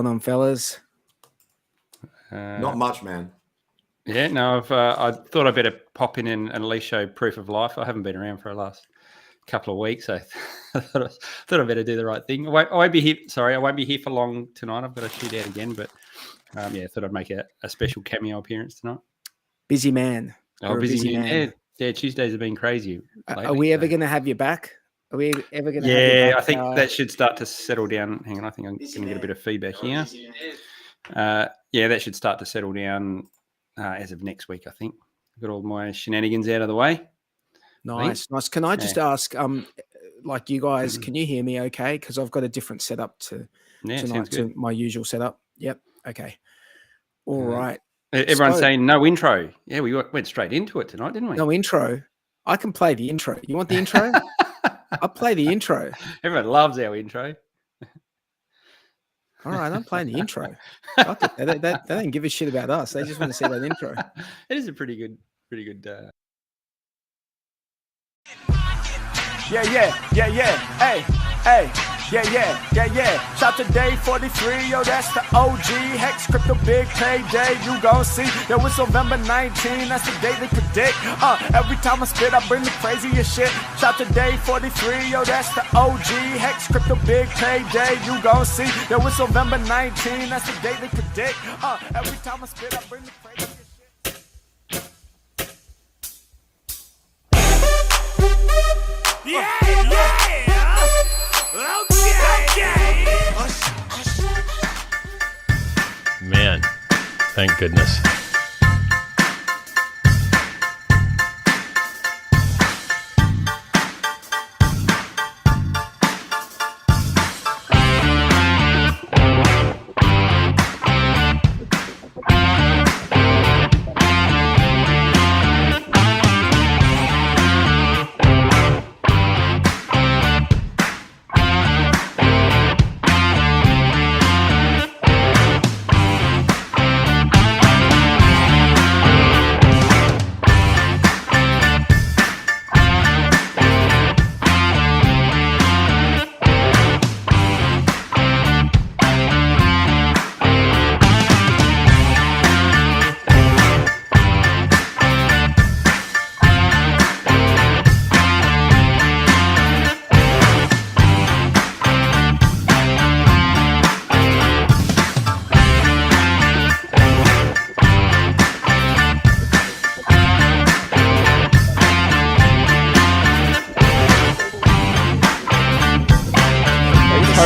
on, fellas? Not much, man. Yeah, no, I thought I'd better pop in and at least show proof of life. I haven't been around for the last couple of weeks, so I thought I'd better do the right thing. I won't be here. Sorry, I won't be here for long tonight. I've got to shoot out again, but yeah, I thought I'd make a special cameo appearance tonight. Busy man. Oh, busy man. Yeah, Tuesdays have been crazy. Are we ever going to have you back? Are we ever going to have you Yeah, back? I think that should start to settle down. Hang on, I think I'm going to get a bit of feedback here. Yeah, that should start to settle down as of next week, I think. I've got all my shenanigans out of the way. Nice. Can I just ask, like you guys, can you hear me okay? Because I've got a different setup tonight to my usual setup. Yep. Okay. All right. Everyone's saying no intro. Yeah, we went straight into it tonight, didn't we? No intro. I can play the intro. You want the intro? I'll play the intro. Everyone loves our intro. All right, I'm playing the intro. They don't give a shit about us. They just want to see that intro. It is a pretty good. Yeah. Hey. Yeah. Shout to day 43, yo, that's the OG HEX crypto big payday. You gon' see, yo, it's November 19, that's the day they predict. Every time I spit, I bring the craziest shit. Shout to day 43, yo, that's the OG HEX crypto big payday. You gon' see, yo, it's November 19, that's the day they predict. Every time I spit, I bring the craziest shit. Yeah. Man, thank goodness.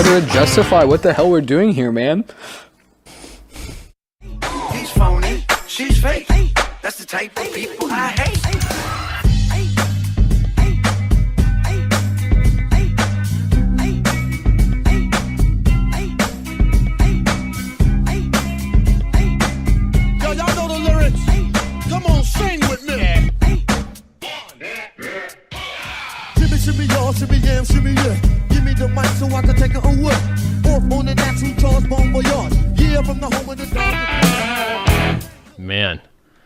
To justify what the hell we're doing here, man. He's phony, she's fake. That's the type of people I hate. Yo, y'all know the lyrics. Come on, sing with me. Shimmy, y'all, shimmy, yam, shimmy, yeah. Give me the mic so I can take it away. Off on the natural Charles Bon Voyage. Yeah, from the home of the dog. Man,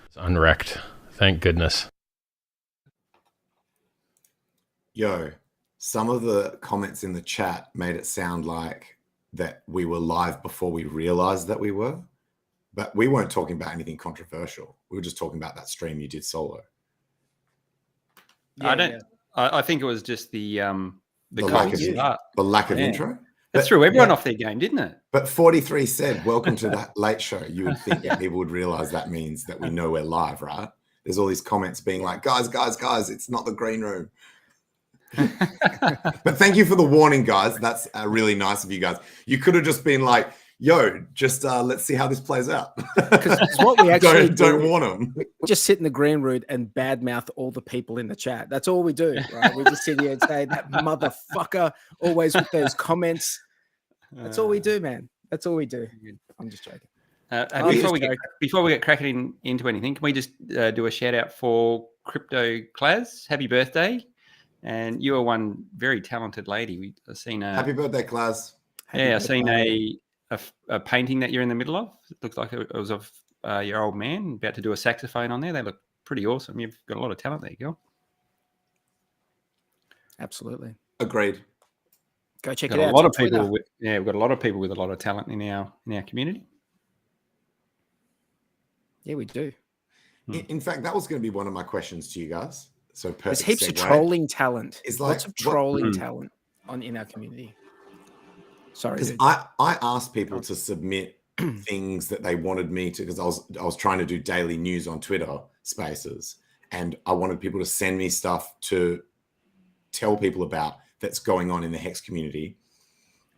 it's unwrecked. Thank goodness. Yo, some of the comments in the chat made it sound like that we were live before we realized that we were. But we weren't talking about anything controversial. We were just talking about that stream you did solo. Yeah, I think it was just the lack of intro. That threw everyone off their game, didn't it? But 43 said, welcome to that late show. You would think that people would realize that means that we know we're live, right? There's all these comments being like, guys, it's not the green room. But thank you for the warning, guys. That's really nice of you guys. You could have just been like, yo, just let's see how this plays out. Because what we actually don't warn them. We just sit in the green room and badmouth all the people in the chat. That's all we do, right? We just sit here and say, that motherfucker, always with those comments. That's all we do, man. That's all we do. I'm just joking. Before we get cracking into anything, can we just do a shout out for Crypto Class? Happy birthday. And you are one very talented lady. I've seen happy birthday, Class. I've seen a painting that you're in the middle of. It looks like it was of your old man about to do a saxophone on there. They look pretty awesome. You've got a lot of talent there, girl. Absolutely. Agreed. Go check Got it a out. lot It's of on people. Twitter. We've got a lot of people with a lot of talent in our community. Yeah, we do. In fact, that was going to be one of my questions to you guys. So There's perfect heaps of segue. trolling talent. It's Lots like, of trolling Mm. talent in our community. Sorry, Because dude. I asked people to submit things that they wanted me to, because I was trying to do daily news on Twitter Spaces, and I wanted people to send me stuff to tell people about that's going on in the HEX community.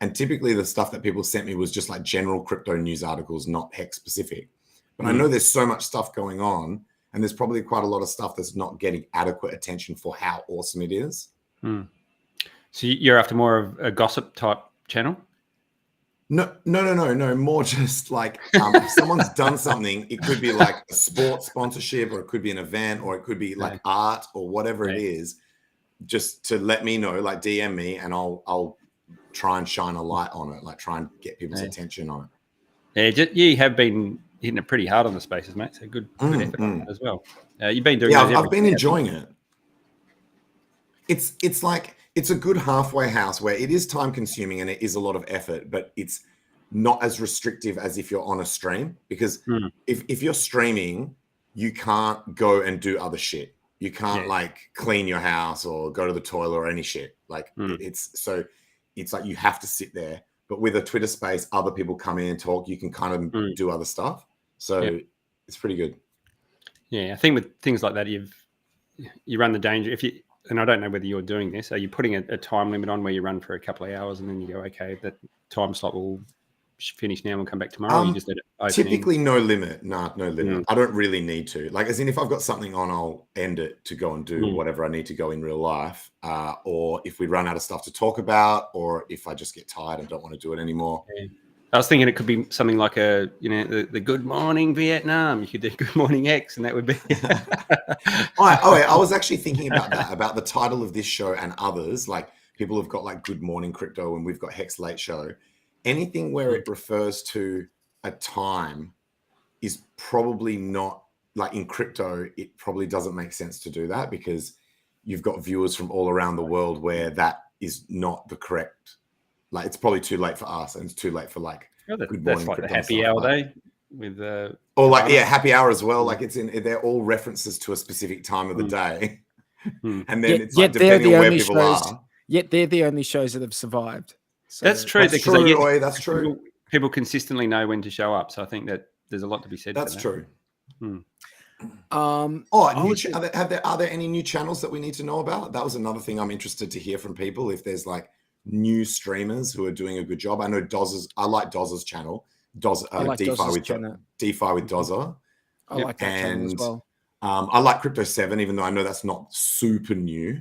And typically the stuff that people sent me was just like general crypto news articles, not HEX specific. But I know there's so much stuff going on, and there's probably quite a lot of stuff that's not getting adequate attention for how awesome it is. So you're after more of a gossip type channel? No. More just like if someone's done something, it could be like a sports sponsorship, or it could be an event, or it could be like art or whatever it is, just to let me know, like DM me, and I'll try and shine a light on it, like try and get people's attention on it. Yeah, you have been hitting it pretty hard on the spaces, mate. So good effort on that as well. You've been doing. Yeah, those I've been every day, enjoying it. It's like it's a good halfway house where it is time consuming and it is a lot of effort, but it's not as restrictive as if you're on a stream, because if you're streaming, you can't go and do other shit. You can't like clean your house or go to the toilet or any shit. Like it's like you have to sit there. But with a Twitter space, other people come in and talk. You can kind of do other stuff. So it's pretty good. Yeah, I think with things like that, you run the danger if you. And I don't know whether you're doing this. Are you putting a time limit on where you run for a couple of hours and then you go, okay, that time slot will finish now and we'll come back tomorrow? Or you just let it open typically no limit. No limit. I don't really need to. Like, as in, if I've got something on, I'll end it to go and do whatever I need to go in real life. Or if we run out of stuff to talk about, or if I just get tired and don't want to do it anymore. Yeah. I was thinking it could be something like the Good Morning Vietnam. You could do Good Morning X, and that would be. I was actually thinking about that, about the title of this show and others. Like, people have got like Good Morning Crypto, and we've got HEX Late Show. Anything where it refers to a time is probably not, like in crypto, it probably doesn't make sense to do that, because you've got viewers from all around the world where that is not the correct. Like, it's probably too late for us, and it's too late for like Good Morning like Crypto, the happy hour day with or like happy hour as well. Like, they're all references to a specific time of the day, and then it's like depending on where people are. Yet they're the only shows that have survived. So that's true. That's true. That's true. People consistently know when to show up, so I think that there's a lot to be said. That's for that. true. Are there any new channels that we need to know about? That was another thing I'm interested to hear from people. If there's like new streamers who are doing a good job. I know Doz's. I like Doz's channel. I like DeFi Doz's with channel. DeFi with Dozer. I like that channel as well. I like Crypto 7, even though I know that's not super new.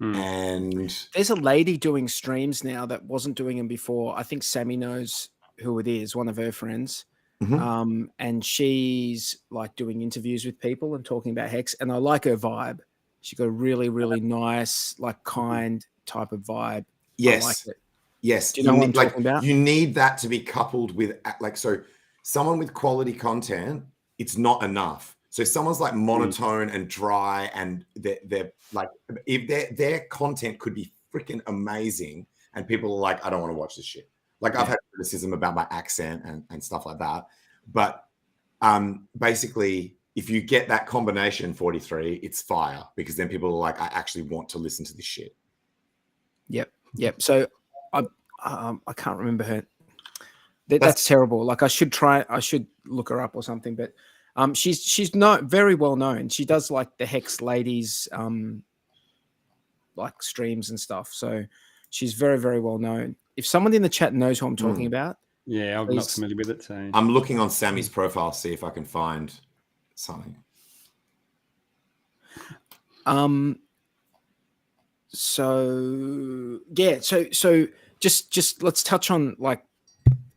And there's a lady doing streams now that wasn't doing them before. I think Sammy knows who it is, one of her friends. And she's like doing interviews with people and talking about HEX. And I like her vibe. She got a really, really nice, like kind type of vibe. Yes. I like it. Yes. Do you know what I'm talking about? You need that to be coupled with so someone with quality content, it's not enough. So if someone's like monotone and dry, and they're like, if their content could be freaking amazing, and people are like, I don't want to watch this shit. Like, I've had criticism about my accent and stuff like that. But basically, if you get that combination, 43, it's fire, because then people are like, I actually want to listen to this shit. Yep. So I can't remember her. That's terrible. Like, I should look her up or something. But she's very well known. She does like the HEX ladies like streams and stuff. So she's very, very well known. If someone in the chat knows who I'm talking about, yeah, I'm not familiar with it. So I'm looking on Sammy's profile, see if I can find something. So just let's touch on, like,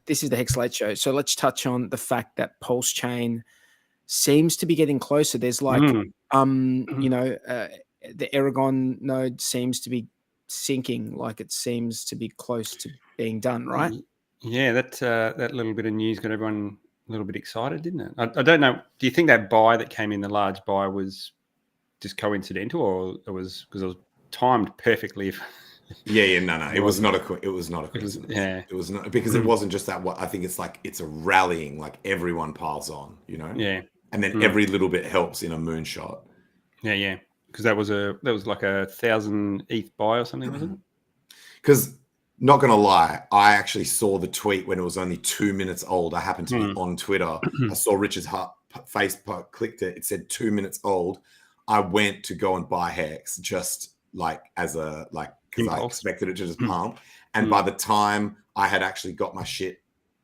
this is the HEX Late Show. So let's touch on the fact that PulseChain seems to be getting closer. There's like the Aragon node seems to be sinking, like it seems to be close to being done, right? Yeah, that little bit of news got everyone a little bit excited, didn't it? I don't know. Do you think that buy that came in, the large buy, was just coincidental, or it was because it was timed perfectly No. It was not a coincidence. It was not, because it wasn't just that. What I think it's a rallying, like everyone piles on, Yeah. and then every little bit helps in a moonshot. Yeah. Because that was like 1,000 ETH buy or something, wasn't it? Because, not gonna lie, I actually saw the tweet when it was only 2 minutes old. I happened to be on Twitter. I saw Richard's face clicked it. It said 2 minutes old. I went to go and buy HEX just like as a because I expected it to just pump. And by the time I had actually got my shit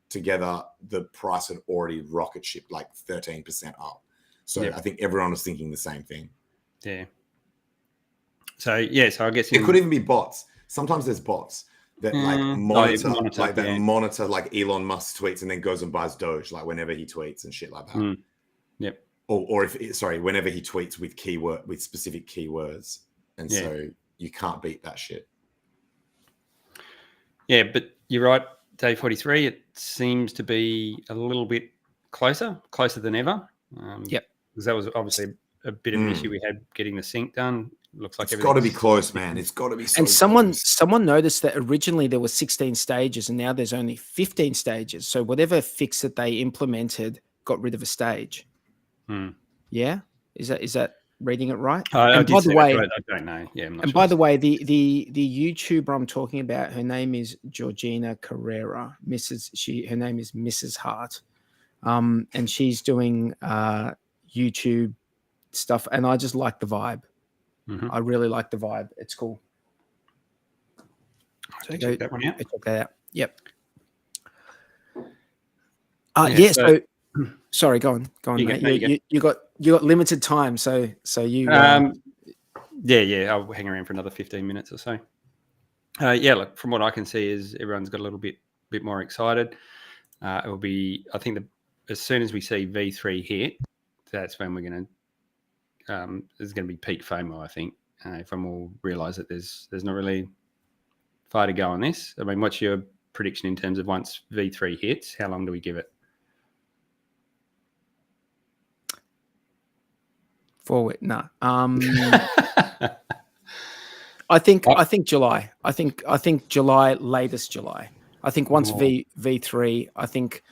together, the price had already rocket shipped like 13% up. So I think everyone was thinking the same thing. Yeah. So I guess it could even be bots. Sometimes there's bots that monitor like Elon Musk tweets and then goes and buys Doge like whenever he tweets and shit like that. Yep. Or whenever he tweets with specific keywords, and so you can't beat that shit. Yeah, but you're right. Day 43, it seems to be a little bit closer than ever. Because that was obviously a bit of an issue we had getting the sync done. Looks like it's got to be close, man. It's got to be. So and someone noticed that originally there were 16 stages, and now there's only 15 stages. So whatever fix that they implemented got rid of a stage. Yeah, is that reading it right? And by the way, I don't know. Yeah, I'm not and sure. by the way, the YouTuber I'm talking about, her name is Georgina Carrera. Her name is Mrs. Hart, and she's doing YouTube stuff, and I just like the vibe. I really like the vibe. It's cool. So check that one out. Check that out. Yep. So sorry, go on, mate. You got limited time, so you. I'll hang around for another 15 minutes or so. Look, from what I can see, is everyone's got a little bit more excited. It will be, I think, as soon as we see V3 hit, that's when we're going to. There's going to be peak FOMO, I think. Everyone will realise that there's not really far to go on this. I mean, what's your prediction in terms of once V3 hits? How long do we give it? Forward, no. I think July. I think July, latest July. I think once V3, I think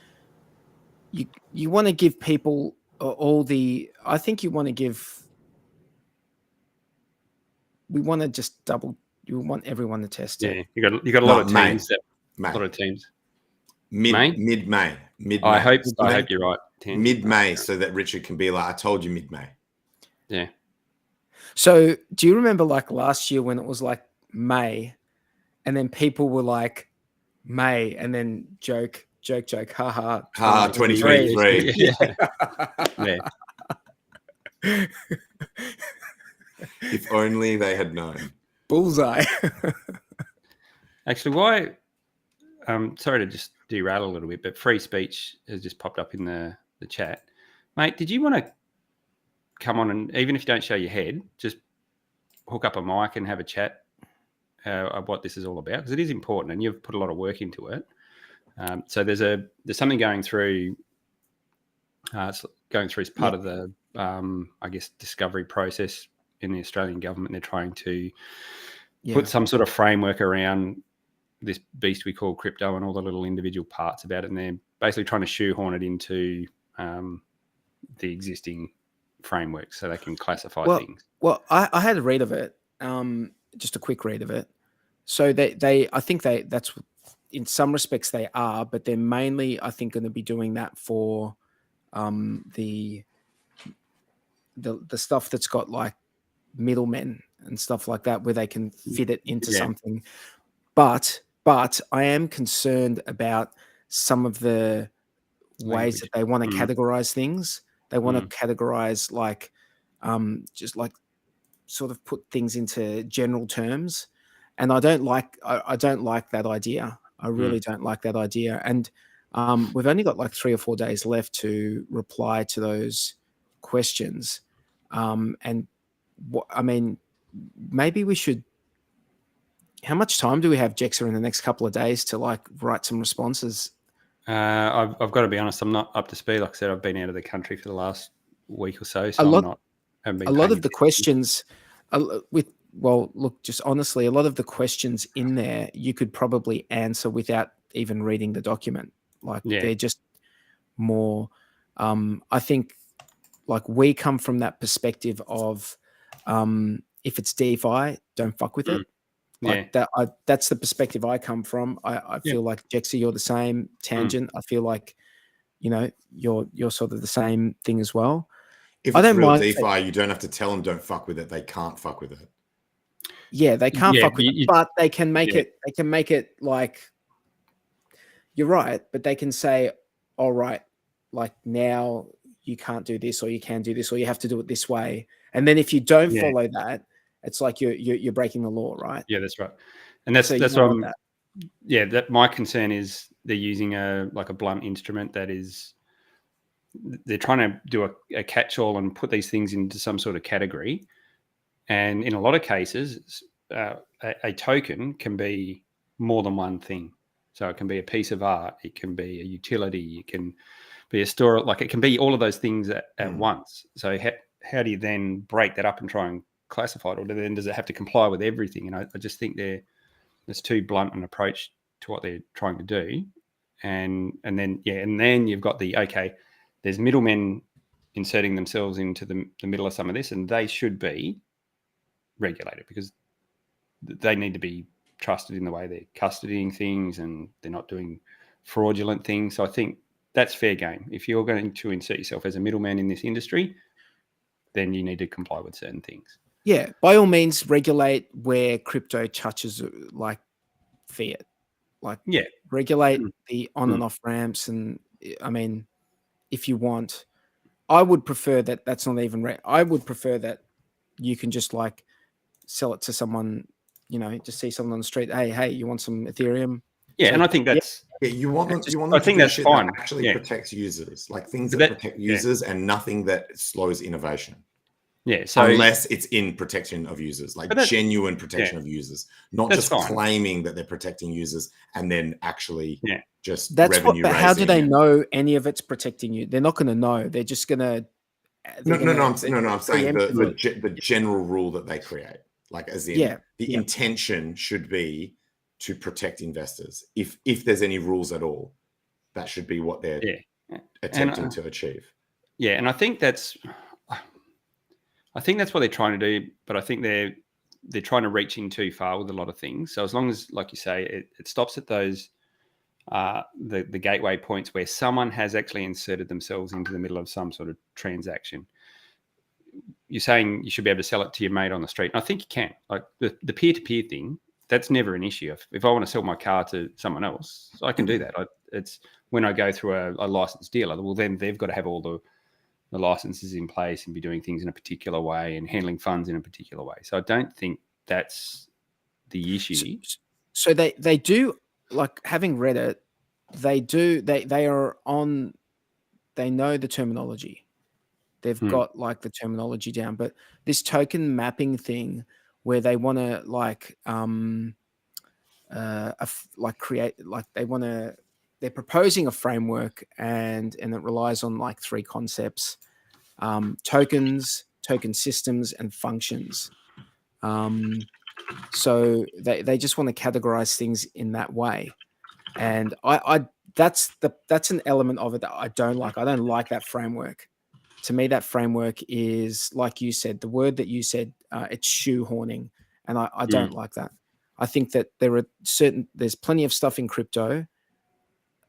you want to give people all the. I think you want to give. We want to just double. You want everyone to test it. You got a lot of teams. A lot of teams. Mid-May. I hope you're right. Mid-May, so that Richard can be like, I told you mid-May. Yeah. So do you remember like last year when it was like May, and then people were like May, and then joke, haha, 2023. Yeah. If only they had known. Bullseye. Actually, why? Sorry to just derail a little bit, but free speech has just popped up in the chat, mate. Did you want to come on and, even if you don't show your head, just hook up a mic and have a chat of what this is all about? Because it is important, and you've put a lot of work into it. So there's something going through. It's going through as part of the, I guess, discovery process in the Australian government. They're trying to put some sort of framework around this beast we call crypto and all the little individual parts about it, and they're basically trying to shoehorn it into the existing framework so they can classify things. Well, I had a read of it, just a quick read of it. So I think that's in some respects they are, but they're mainly, I think, going to be doing that for the stuff that's got like middlemen and stuff like that, where they can fit it into something. But I am concerned about some of the ways that they want to categorize things. They want to categorize like just like sort of put things into general terms, and I don't like that idea. I really don't like that idea. And we've only got like 3 or 4 days left to reply to those questions. And I mean, maybe we should. How much time do we have, Jexer, in the next couple of days to like write some responses? I've got to be honest, I'm not up to speed. Like I said, I've been out of the country for the last week or so, so a lot of the questions with well, look, just honestly, a lot of the questions in there you could probably answer without even reading the document. Like they're just more, I think, like we come from that perspective of if it's DeFi, don't fuck with it. Like that's the perspective I come from. I feel like Jexy, you're the same. Tangent, I feel like, you know, you're sort of the same thing as well. If it's real DeFi, you don't have to tell them don't fuck with it. They can't fuck with it. Yeah, they can't fuck with it, but they can make it. They can make it like, you're right, but they can say, all right, like now you can't do this, or you can do this, or you have to do it this way. And then if you don't follow that, it's like you're breaking the law, right? Yeah, that's right. And that's what I'm. That my concern is they're using a blunt instrument that is. They're trying to do a catch-all and put these things into some sort of category. And in a lot of cases, a token can be more than one thing. So it can be a piece of art, it can be a utility, it can be a store, like it can be all of those things at once. So how do you then break that up and try and classify it? Or then does it have to comply with everything? And I just think there's too blunt an approach to what they're trying to do. And then you've got there's middlemen inserting themselves into the middle of some of this, and they should be regulated because they need to be trusted in the way they're custodying things, and they're not doing fraudulent things. So I think that's fair game. If you're going to insert yourself as a middleman in this industry, then you need to comply with certain things. Yeah, by all means, regulate where crypto touches like fiat. Like regulate the on and off ramps, and I mean, if you want, I would prefer that that's not even I would prefer that you can just like sell it to someone, you know, just see someone on the street. Hey, you want some Ethereum? Yeah, so, and I think that's you want them. I think that's fine. That actually protects users, like things that protect users, and nothing that slows innovation. Yeah, so unless it's in protection of users, like genuine protection of users, not just claiming that they're protecting users and then actually just that's revenue what. But how do they know any of it's protecting you? They're not going to know. They're just going to. I'm saying the general rule that they create, like as in the intention should be to protect investors. If there's any rules at all, that should be what they're attempting to achieve. Yeah, and I think that's what they're trying to do, but I think they're trying to reach in too far with a lot of things. So as long as, like you say, it stops at those the gateway points where someone has actually inserted themselves into the middle of some sort of transaction. You're saying you should be able to sell it to your mate on the street. And I think you can. Like the peer-to-peer thing, that's never an issue. If I want to sell my car to someone else, I can do that. It's when I go through a licensed dealer, well, then they've got to have all the licenses in place and be doing things in a particular way and handling funds in a particular way. So I don't think that's the issue. So they do, like, having read it, they are on, they know the terminology. They've got like the terminology down, but this token mapping thing where they want to they're proposing a framework and it relies on like three concepts: tokens, token systems, and functions. So they just want to categorize things in that way. And that's an element of it that I don't like. I don't like that framework. To me, that framework is, like you said, the word that you said, it's shoehorning. And I don't like that. I think that there's plenty of stuff in crypto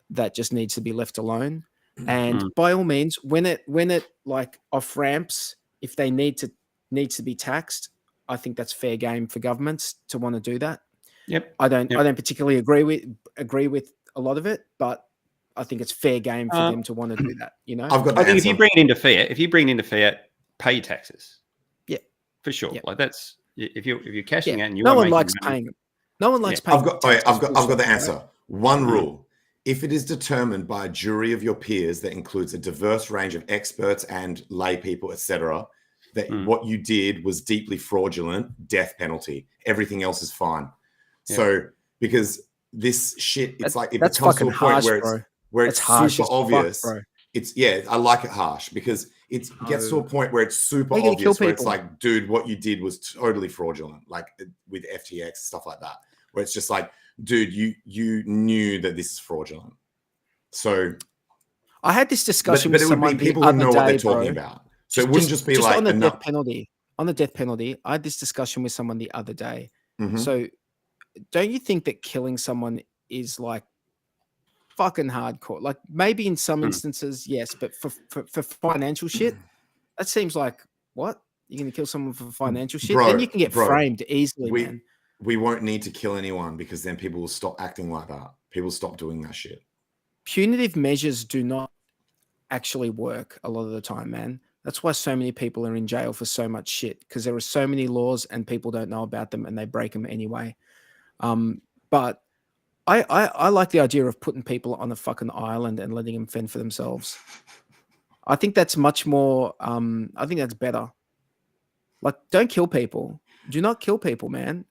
that just needs to be left alone. And by all means, when it like off ramps, if they need to be taxed, I think that's fair game for governments to want to do that. Yep. I don't particularly agree with a lot of it, but I think it's fair game for them to want to do that. You know, I think if you bring it into fiat, pay your taxes. Yeah, for sure. Yeah. Like that's if you're cashing out and you no one likes paying them. No one likes paying. I've got the answer. Right? One rule: if it is determined by a jury of your peers that includes a diverse range of experts and lay people, etc., that what you did was deeply fraudulent, death penalty. Everything else is fine. Yeah. So because this shit, it's like it becomes to a point where it's super obvious. I like it harsh because it gets to a point where it's super They're gonna kill obvious, where it's people. like, dude, what you did was totally fraudulent, like with FTX, stuff like that, where it's just like, dude, you knew that this is fraudulent. So I had this discussion but with it would be someone people the who other know what they're day, talking bro. about. So it wouldn't just be like on the enough. death penalty. On the death penalty, I had this discussion with someone the other day. Mhm. So, don't you think that killing someone is like fucking hardcore? Like maybe in some instances, yes, but for financial shit, that seems like what? You're gonna kill someone for financial shit? Then you can get framed easily, man. We won't need to kill anyone because then people will stop acting like that. People stop doing that shit. Punitive measures do not actually work a lot of the time, man. That's why so many people are in jail for so much shit, because there are so many laws and people don't know about them and they break them anyway. But I like the idea of putting people on a fucking island and letting them fend for themselves. I think that's much more. I think that's better. Like, don't kill people. Do not kill people, man.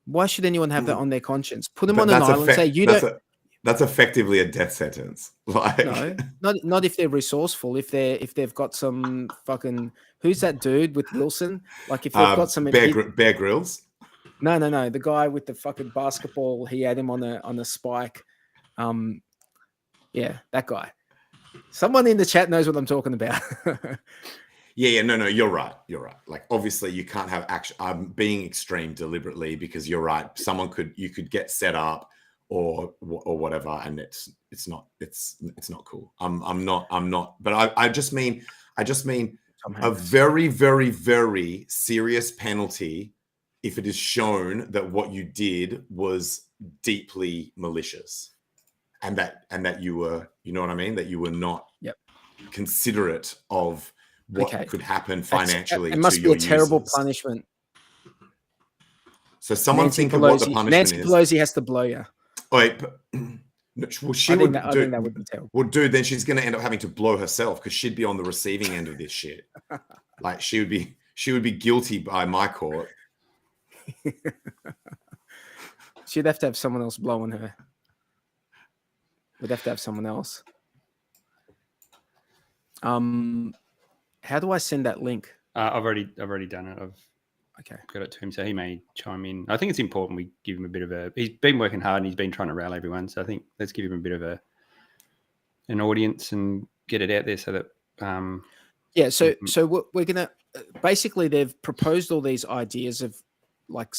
Why should anyone have that on their conscience? Put them on an island. Say you don't. That's effectively a death sentence. Like, no, not if they're resourceful. If they've got some fucking, who's that dude with Wilson? Like if they've got some Bear Grylls. No, the guy with the fucking basketball. He had him on a spike. Yeah, that guy. Someone in the chat knows what I'm talking about. No, you're right. Like, obviously, you can't have action. I'm being extreme deliberately because you're right. You could get set up or whatever, and it's not cool. I'm not. But I just mean a very, very, very serious penalty if it is shown that what you did was deeply malicious, and that you were, you know what I mean, that you were not considerate of what could happen financially. It must to be your a terrible users. punishment. So someone think of what the punishment Nancy is. Pelosi has to blow you. Wait, well, I think that would be terrible. Well, dude, then she's going to end up having to blow herself because she'd be on the receiving end of this shit. Like she would be guilty by my court. She'd have to have someone else blowing her. We'd have to have someone else. How do I send that link? I've already done it. Okay. Got it to him, so he may chime in. I think it's important we give him a bit of a. He's been working hard and he's been trying to rally everyone. So I think let's give him a bit of an audience and get it out there so that. So we're gonna basically they've proposed all these ideas of like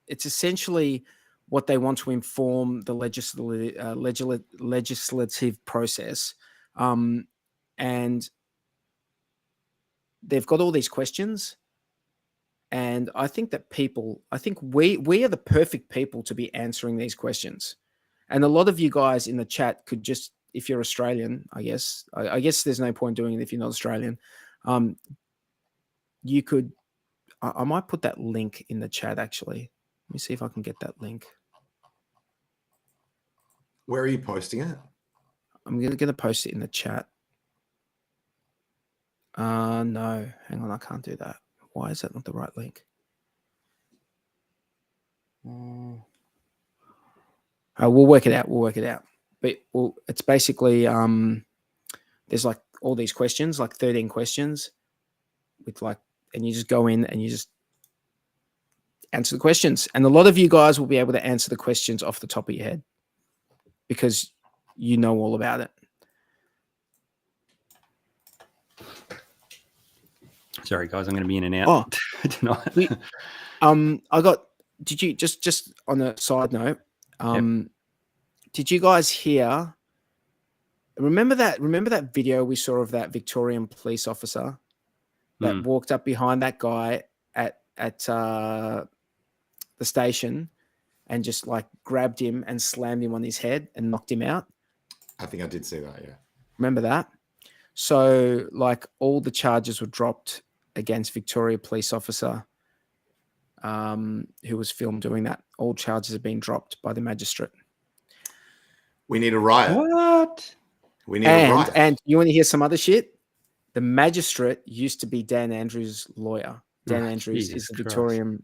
it's essentially what they want to inform the legislative process, and they've got all these questions. And I think that we are the perfect people to be answering these questions. And a lot of you guys in the chat could just, if you're Australian, I guess there's no point doing it if you're not Australian. You could, I might put that link in the chat actually. Let me see if I can get that link. Where are you posting it? I'm going to post it in the chat. No, hang on, I can't do that. Why is that not the right link? We'll work it out. But it's basically there's like all these questions, like 13 questions, with like, and you just go in and you just answer the questions. And a lot of you guys will be able to answer the questions off the top of your head because you know all about it. Sorry, guys, I'm going to be in and out tonight. I got. Did you just on a side note? Did you guys hear? Remember that video we saw of that Victorian police officer that walked up behind that guy at the station and just like grabbed him and slammed him on his head and knocked him out? I think I did see that. Yeah. Remember that? So like all the charges were dropped against Victoria police officer who was filmed doing that. All charges have been dropped by the magistrate. We need a riot. What? We need a riot. And you want to hear some other shit? The magistrate used to be Dan Andrews' lawyer. Dan Andrews is the Victorian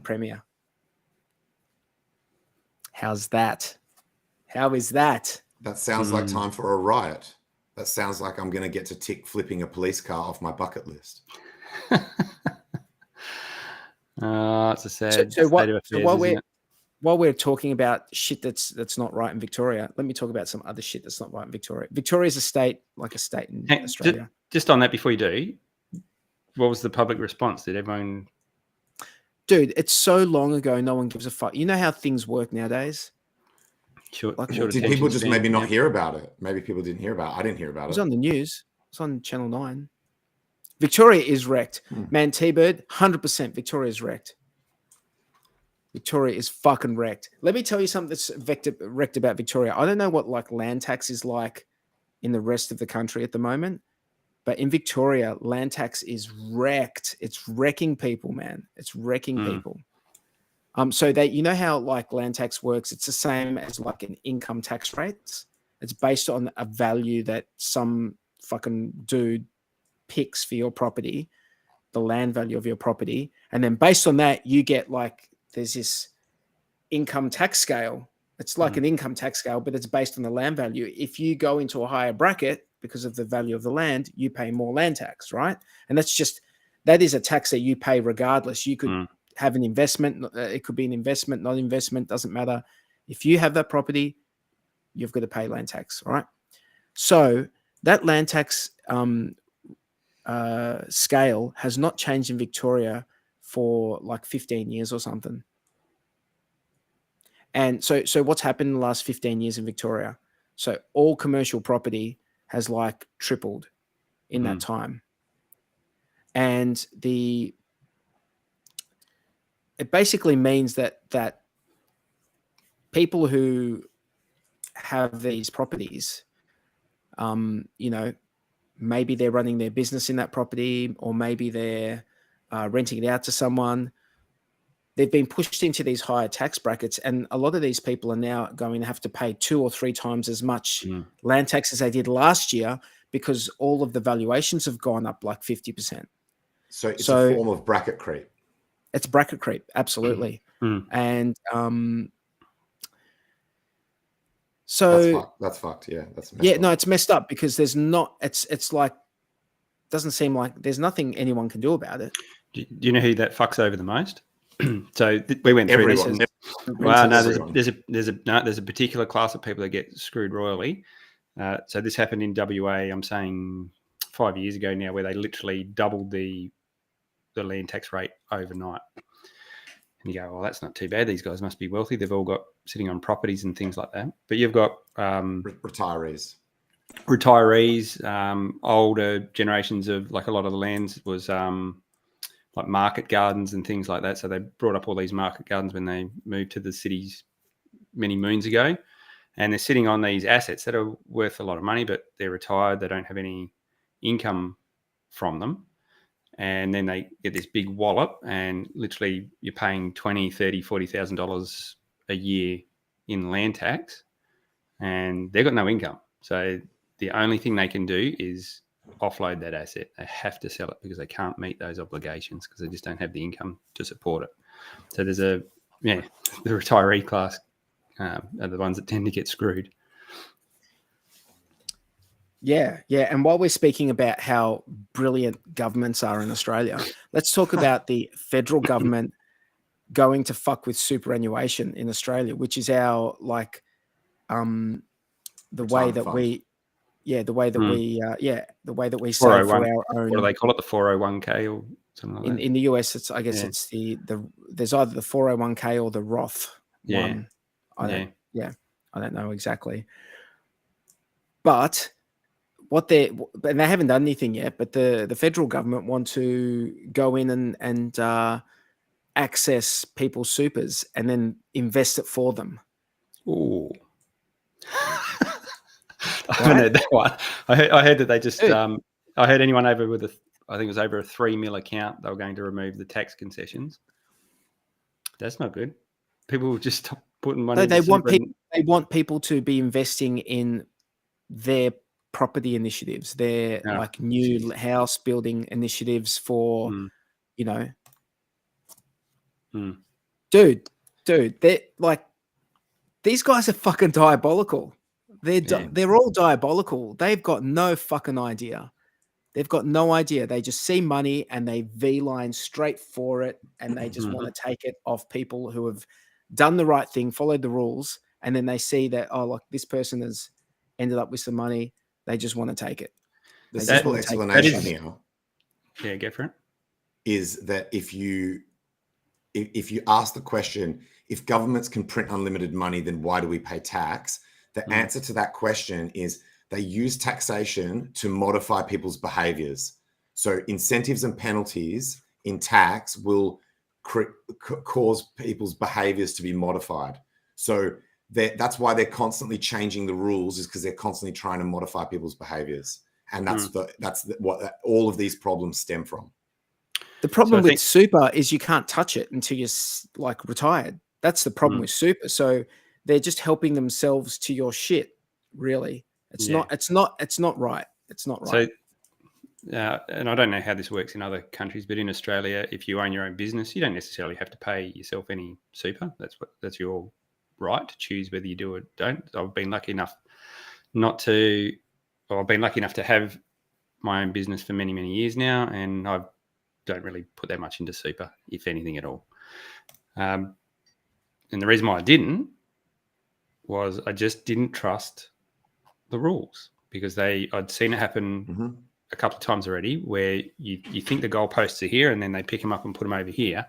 premier. How's that? How is that? That sounds like time for a riot. That sounds like I'm going to get to tick flipping a police car off my bucket list. It's a sad So state of affairs, while we're talking about shit that's not right in Victoria, let me talk about some other shit that's not right in Victoria. Victoria's a state, like a state in Australia. Just on that, before you do, what was the public response? Did everyone? Dude, it's so long ago, no one gives a fuck. You know how things work nowadays? Short Did people attention just span, maybe not hear about it? Maybe people didn't hear about it. I didn't hear about It was it. on the news. It's on Channel 9. Victoria is wrecked. Man, T-Bird, 100% Victoria's wrecked. Victoria is fucking wrecked. Let me tell you something that's wrecked about Victoria. I don't know what like land tax is like in the rest of the country at the moment, but in Victoria, land tax is wrecked. It's wrecking people, man. It's wrecking people. So that, you know how like land tax works? It's the same as like an income tax rate. It's based on a value that some fucking dude picks for your property, the land value of your property. And then based on that, you get like, there's this income tax scale. It's like an income tax scale, but it's based on the land value. If you go into a higher bracket because of the value of the land, you pay more land tax, right? And that is a tax that you pay regardless. You could have an investment. It could be an investment, not investment, doesn't matter. If you have that property, you've got to pay land tax, all right? So that land tax scale has not changed in Victoria for like 15 years or something. And so what's happened in the last 15 years in Victoria? So all commercial property has like tripled in that time. And it basically means that people who have these properties, you know, maybe they're running their business in that property, or maybe they're renting it out to someone. They've been pushed into these higher tax brackets, and a lot of these people are now going to have to pay 2 or 3 times as much land tax as they did last year, because all of the valuations have gone up like 50%. So it's a form of bracket creep. It's bracket creep, absolutely. And so that's fucked. Yeah, that's messed yeah, up. no, it's messed up because there's not. It's like, doesn't seem like there's nothing anyone can do about it. Do you know who that fucks over the most? So we went through this. And, well, no, there's a particular class of people that get screwed royally. So this happened in WA. I'm saying 5 years ago now, where they literally doubled the land tax rate overnight. And you go, well, that's not too bad. These guys must be wealthy. They've all got sitting on properties and things like that. But you've got retirees, older generations of, like, a lot of the lands was like market gardens and things like that. So they brought up all these market gardens when they moved to the cities many moons ago. And they're sitting on these assets that are worth a lot of money, but they're retired. They don't have any income from them. And then they get this big wallop, and literally you're paying $20,000, $30,000, $40,000 a year in land tax, and they've got no income. So the only thing they can do is offload that asset. They have to sell it because they can't meet those obligations because they just don't have the income to support it. So there's the retiree class are the ones that tend to get screwed. Yeah. And while we're speaking about how brilliant governments are in Australia, let's talk about the federal government going to fuck with superannuation in Australia, which is our the way that we save for our own. What do they call it? The 401k or something like that? In the US, it's it's there's either the 401k or the Roth one. I don't know exactly, but they haven't done anything yet, but the federal government want to go in and access people's supers and then invest it for them. Ooh. I haven't heard that one. I heard that they just I heard anyone over with I think it was over a $3 million account, they were going to remove the tax concessions. That's not good. People will just stop putting money. They want people to be investing in their property initiatives, their new house building initiatives for dude, they're like, these guys are fucking diabolical. They're all diabolical. They've got no fucking idea. They've got no idea. They just see money and they V-line straight for it, and they just want to take it off people who have done the right thing, followed the rules, and then they see that, oh, look, this person has ended up with some money. They just want to take it. The They just simple wanna take it. explanation here Yeah, go for it. is that if you ask the question, if governments can print unlimited money, then why do we pay tax? The answer to that question is they use taxation to modify people's behaviors. So incentives and penalties in tax will cause people's behaviors to be modified. So that's why they're constantly changing the rules, is because they're constantly trying to modify people's behaviors. And that's what all of these problems stem from. The problem with super is you can't touch it until you're like retired. That's the problem with super. So they're just helping themselves to your shit. Really, it's not right. It's not right. So, and I don't know how this works in other countries, but in Australia, if you own your own business, you don't necessarily have to pay yourself any super. That's your right to choose whether you do or don't. I've been lucky enough I've been lucky enough to have my own business for many, many years now, and I don't really put that much into super, if anything at all. And the reason why I didn't was I just didn't trust the rules, because I'd seen it happen a couple of times already, where you think the goalposts are here and then they pick them up and put them over here,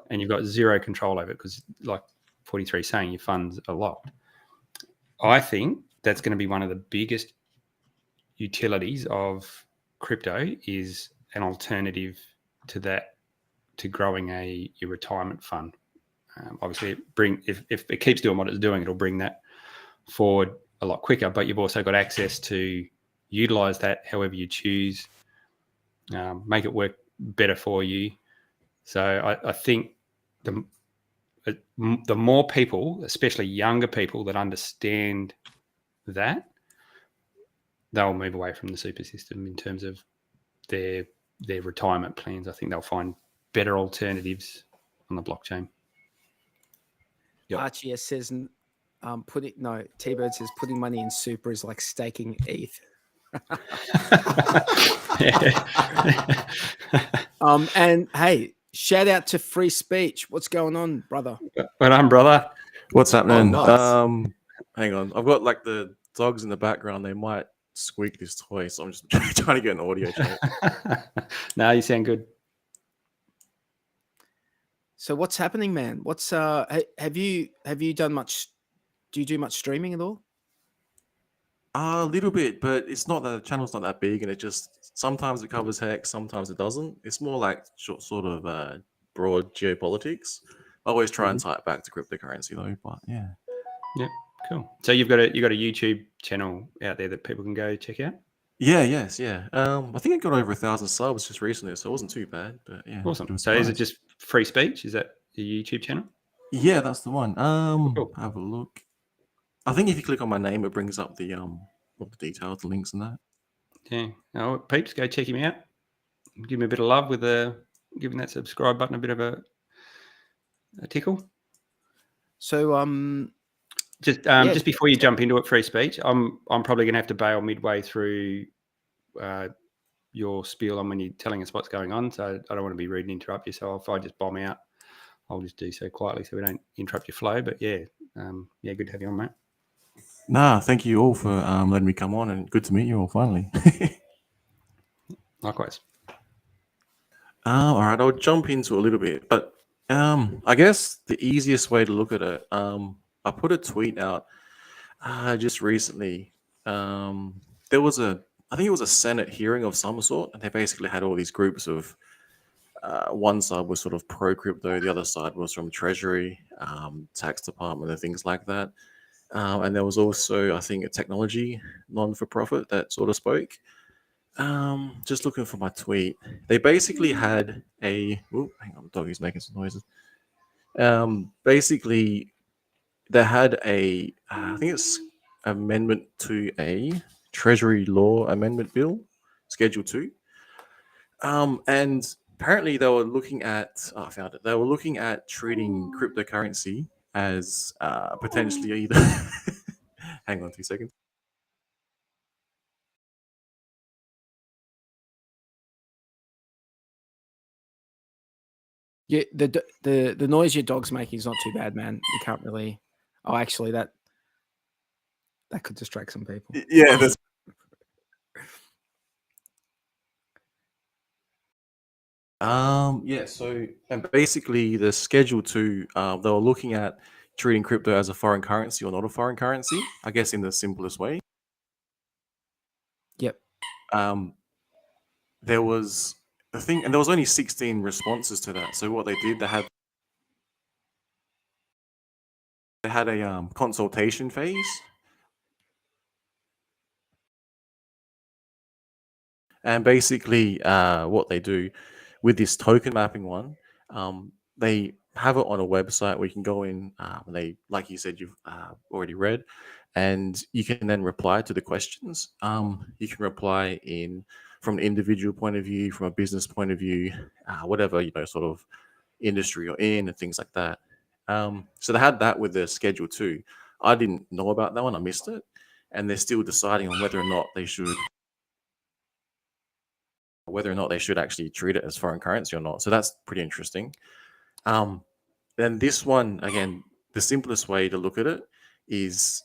and you've got zero control over it because, like 43 is saying, your funds are locked. I think that's going to be one of the biggest utilities of crypto, is an alternative to that, to growing your retirement fund. Obviously, if it keeps doing what it's doing, it'll bring that forward a lot quicker. But you've also got access to utilize that however you choose, make it work better for you. So I think the more people, especially younger people, that understand that, they'll move away from the super system in terms of their retirement plans. I think they'll find better alternatives on the blockchain. Archie says, T-Bird says putting money in super is like staking ETH. And hey, shout out to Free Speech. What's going on, brother? Well done, brother. What's happening? Oh, nice. Hang on, I've got like the dogs in the background. They might squeak this toy, so I'm just trying to get an audio check. No, you sound good. So what's happening, man? What's have you done much? Do you do much streaming at all? A little bit, but it's not that the channel's not that big, and it just sometimes it covers HEX, sometimes it doesn't. It's more like sort of broad geopolitics. I always try and tie it back to cryptocurrency though, but yeah. Yeah, cool. So you've got a YouTube channel out there that people can go check out? Yeah. I think I got over 1,000 subs just recently, so it wasn't too bad. But yeah, awesome. So is it just Free Speech? Is that your YouTube channel? Yeah, that's the one. Cool. Have a look. I think if you click on my name, it brings up the details, the links, and that. Yeah. Oh, peeps, go check him out. Give him a bit of love with giving that subscribe button a bit of a tickle. So just before you jump into it, Free Speech, I'm probably going to have to bail midway through your spiel on when you're telling us what's going on. So I don't want to be rude and interrupt you. So if I just bomb out, I'll just do so quietly so we don't interrupt your flow. But yeah, good to have you on, mate. Nah, thank you all for letting me come on, and good to meet you all finally. Likewise. All right, I'll jump into a little bit, but I guess the easiest way to look at it, I put a tweet out just recently. There was I think it was a Senate hearing of some sort, and they basically had all these groups of one side was sort of pro crypto, the other side was from Treasury, tax department, and things like that. And there was also, I think, a technology non-for-profit that sort of spoke. Just looking for my tweet. They basically had hang on, the dog is making some noises. Basically, they had I think it's amendment to a Treasury Law Amendment Bill, Schedule 2. And apparently they were looking at, I found it. They were looking at treating cryptocurrency as potentially either, hang on 2 seconds. Yeah, the noise your dog's making is not too bad, man. You can't really. Oh, actually, that could distract some people. Yeah, that's yeah. So and basically, the Schedule 2, they were looking at treating crypto as a foreign currency or not a foreign currency. I guess in the simplest way. Yep. There was a thing, and there was only 16 responses to that. So what they did, they had a consultation phase, and basically what they do with this token mapping one, they have it on a website where you can go in. They, like you said, you've already read, and you can then reply to the questions. You can reply from an individual point of view, from a business point of view, whatever sort of industry you're in, and things like that. So they had that with the Schedule 2. I didn't know about that one. I missed it, and they're still deciding on whether or not they should actually treat it as foreign currency or not. So that's pretty interesting. Then this one, again, the simplest way to look at it is,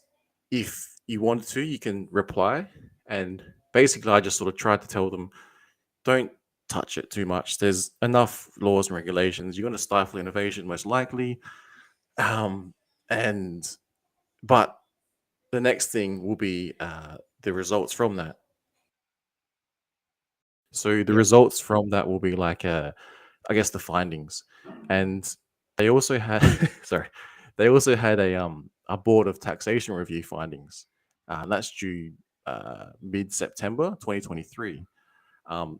if you want to, you can reply. And basically, I just sort of tried to tell them, don't touch it too much. There's enough laws and regulations. You're going to stifle innovation, most likely. But the next thing will be the results from that. So the results from that will be like, I guess, the findings. And they also had, a board of taxation review findings. That's due mid-September 2023.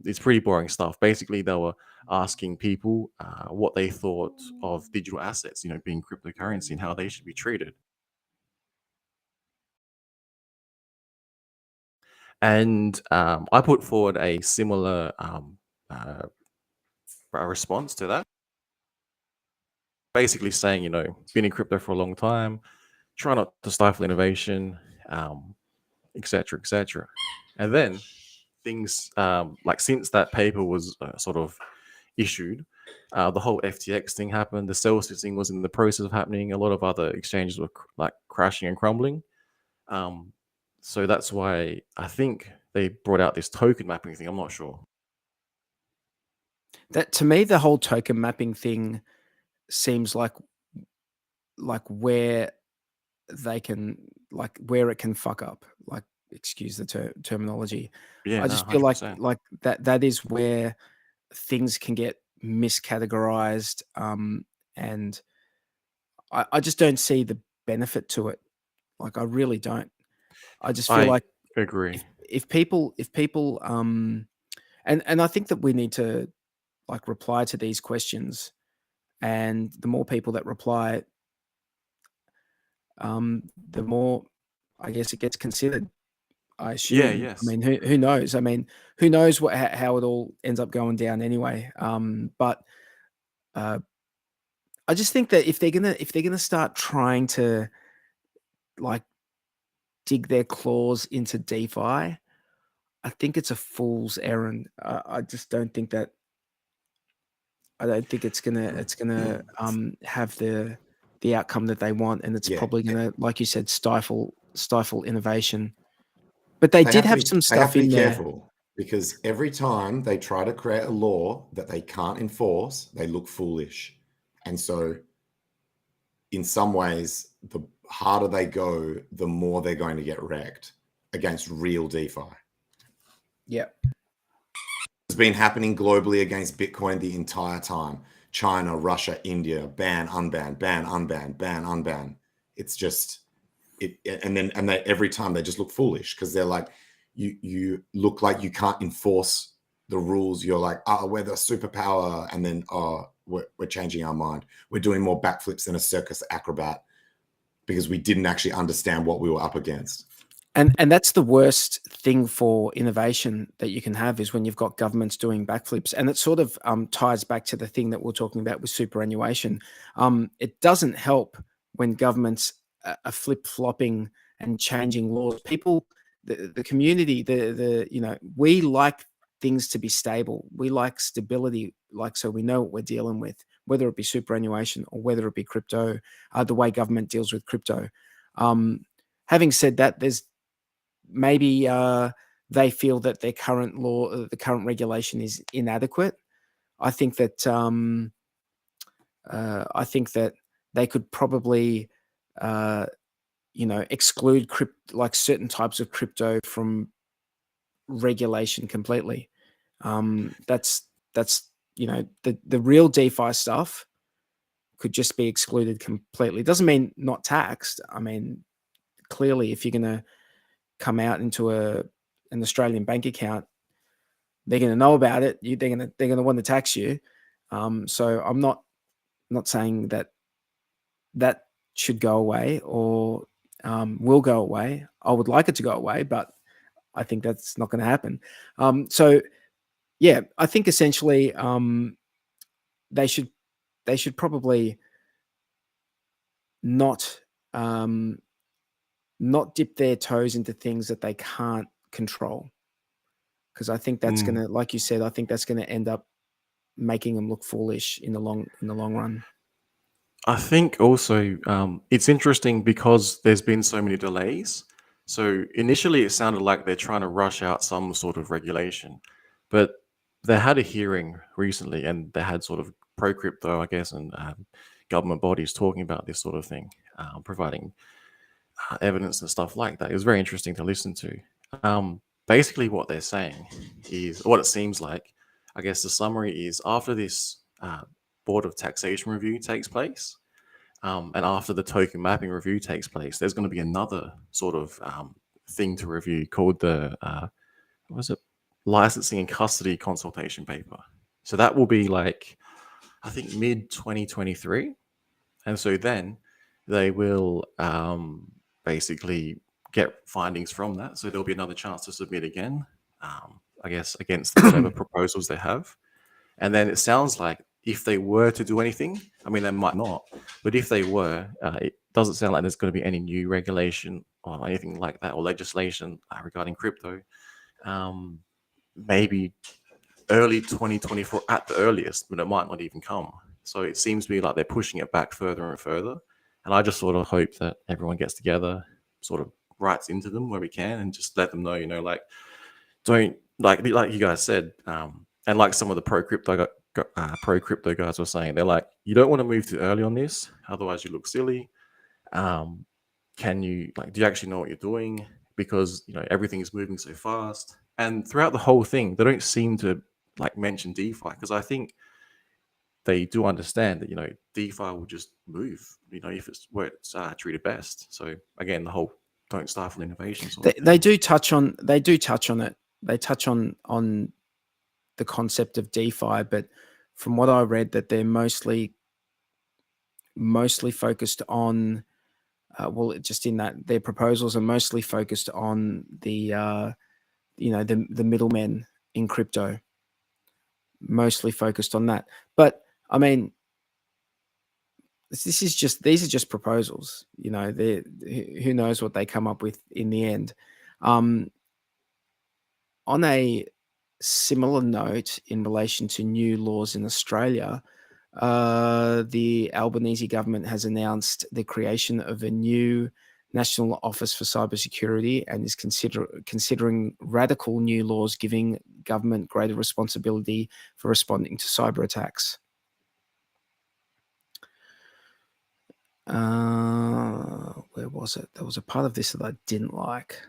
It's pretty boring stuff. Basically, they were asking people what they thought of digital assets, being cryptocurrency, and how they should be treated. And I put forward a similar response to that. Basically saying, been in crypto for a long time, try not to stifle innovation, etc., etc. And then things like, since that paper was sort of issued, the whole FTX thing happened. The Celsius thing was in the process of happening. A lot of other exchanges were like crashing and crumbling. So that's why I think they brought out this token mapping thing. I'm not sure. That, to me, the whole token mapping thing seems like where they can, where it can fuck up. Like, excuse the terminology. Yeah, I just feel 100%. like that is where things can get miscategorized, and I just don't see the benefit to it. Like, I really don't. I just feel like agree. If people and I think that we need to reply to these questions, and the more people that reply, the more, I guess, it gets considered. I assume. Yeah, yes. I mean, who knows? I mean, who knows how it all ends up going down anyway? But I just think that if they're gonna start trying to dig their claws into DeFi, I think it's a fool's errand. I just don't think that. I don't think it's gonna have the outcome that they want, and it's probably gonna, like you said, stifle innovation. But they did have some stuff in there. Careful, because every time they try to create a law that they can't enforce, they look foolish. And so in some ways, the harder they go, the more they're going to get wrecked against real DeFi. Yeah. It's been happening globally against Bitcoin the entire time. China, Russia, India, ban, unban, ban, unban, ban, unban. It's just and they, every time they just look foolish, because they're like, you look like you can't enforce the rules. You're like, we're the superpower, and then we're changing our mind. We're doing more backflips than a circus acrobat because we didn't actually understand what we were up against. And that's the worst thing for innovation that you can have, is when you've got governments doing backflips. And it sort of ties back to the thing that we're talking about with superannuation. It doesn't help when governments are flip-flopping and changing laws. People, the community, we like things to be stable. We like stability, so we know what we're dealing with. whether it be superannuation or whether it be crypto, the way government deals with crypto. Having said that, there's maybe they feel that their current law, the current regulation is inadequate. I think that they could probably, exclude like certain types of crypto from regulation completely. That's the real DeFi stuff could just be excluded completely. It doesn't mean not taxed. I mean, clearly, if you're going to come out into an Australian bank account, they're going to know about it. They're going to want to tax you. So I'm not saying that should go away or will go away. I would like it to go away, but I think that's not going to happen. So yeah, I think essentially they should probably not dip their toes into things that they can't control, because I think that's gonna, like you said, I think that's gonna end up making them look foolish in the long run. I think also it's interesting because there's been so many delays. So initially it sounded like they're trying to rush out some sort of regulation, but they had a hearing recently and they had sort of pro-crypto, I guess, and government bodies talking about this sort of thing, providing evidence and stuff like that. It was very interesting to listen to. Basically what they're saying is, what it seems like, I guess the summary is, after this Board of Taxation review takes place, and after the token mapping review takes place, there's going to be another sort of thing to review called the what was it, licensing and custody consultation paper. So that will be like, I think, mid 2023, and so then they will basically get findings from that. So there'll be another chance to submit again, I guess, against whatever proposals they have. And then it sounds like if they were to do anything, I mean, they might not, but if they were, it doesn't sound like there's going to be any new regulation or anything like that, or legislation regarding crypto. Maybe early 2024 at the earliest, but it might not even come. So it seems to be like they're pushing it back further and further. And I just sort of hope that everyone gets together, sort of writes into them where we can, and just let them know, like, don't, like you guys said, and like some of the pro crypto guys were saying, they're like, you don't want to move too early on this, otherwise you look silly. Can you, like, do you actually know what you're doing? Because everything is moving so fast. And throughout the whole thing, they don't seem to like mention DeFi, because I think they do understand that DeFi will just move, if it's where it's treated best. So again, the whole don't stifle innovation. They do touch on it. They touch on the concept of DeFi, but from what I read, that they're mostly focused on just in that their proposals are mostly focused on the the middlemen in crypto, mostly focused on that. But I mean, these are just proposals. Who knows what they come up with in the end. On a similar note, in relation to new laws in Australia, the Albanese government has announced the creation of a new National Office for Cybersecurity, and is considering radical new laws giving government greater responsibility for responding to cyber attacks. Where was it? There was a part of this that I didn't like.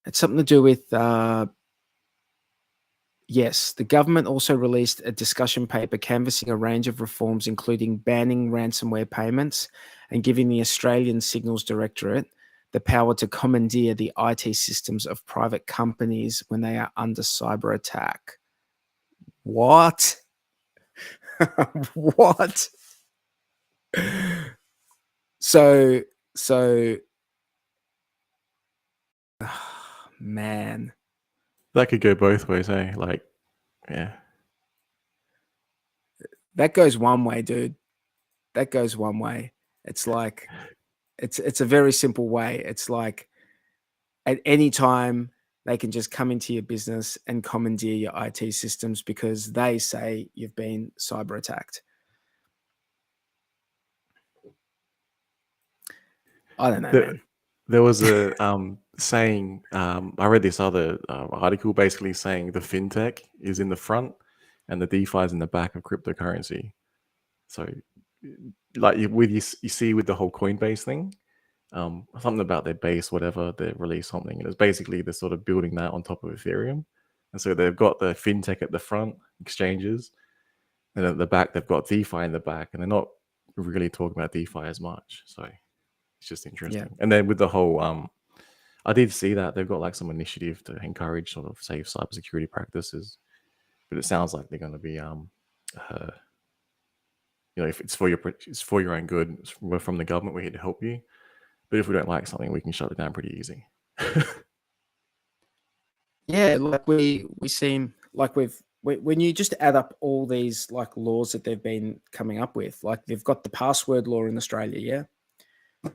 It's something to do with yes, the government also released a discussion paper canvassing a range of reforms, including banning ransomware payments and giving the Australian Signals Directorate the power to commandeer the IT systems of private companies when they are under cyber attack. What? What? So man, that could go both ways, eh? Like, yeah, that goes one way, dude. That goes one way. It's like, it's a very simple way. It's like, at any time they can just come into your business and commandeer your IT systems because they say you've been cyber attacked. I don't know, man. There was a saying, I read this other article basically saying the fintech is in the front and the DeFi is in the back of cryptocurrency. So like you see with the whole Coinbase thing, something about their base, whatever, they released something. And it's basically they're sort of building that on top of Ethereum. And so they've got the fintech at the front, exchanges, and at the back, they've got DeFi in the back. And they're not really talking about DeFi as much. So it's just interesting. Yeah. And then with the whole, I did see that they've got like some initiative to encourage sort of safe cybersecurity practices. But it sounds like they're going to be, if it's for your own good, we're from the government, we're here to help you. But if we don't like something, we can shut it down pretty easy. Yeah, like we seem like when you just add up all these like laws that they've been coming up with, like they've got the password law in Australia, yeah.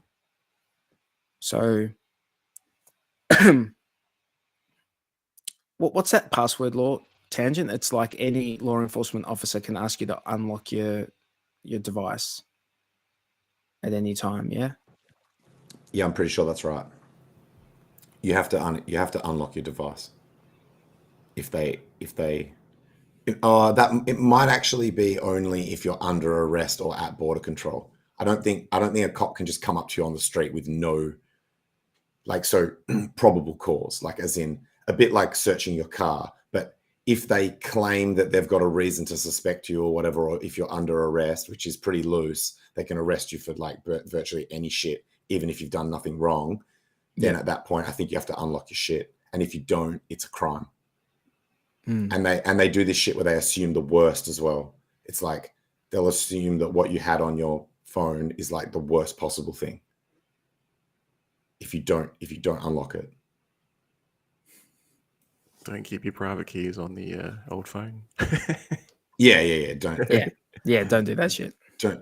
So, what's that password law, Tangent? It's like any law enforcement officer can ask you to unlock your device at any time, yeah. Yeah, I'm pretty sure that's right. You have to unlock your device. That it might actually be only if you're under arrest or at border control. I don't think a cop can just come up to you on the street with no, probable cause, like as in a bit like searching your car. But if they claim that they've got a reason to suspect you or whatever, or if you're under arrest, which is pretty loose, they can arrest you for like virtually any shit, even if you've done nothing wrong. Then at that point, I think you have to unlock your shit. And if you don't, it's a crime. And they do this shit where they assume the worst as well. It's like they'll assume that what you had on your phone is like the worst possible thing. If you don't unlock it. Don't keep your private keys on the old phone. Yeah. Don't. Yeah. Don't do that shit.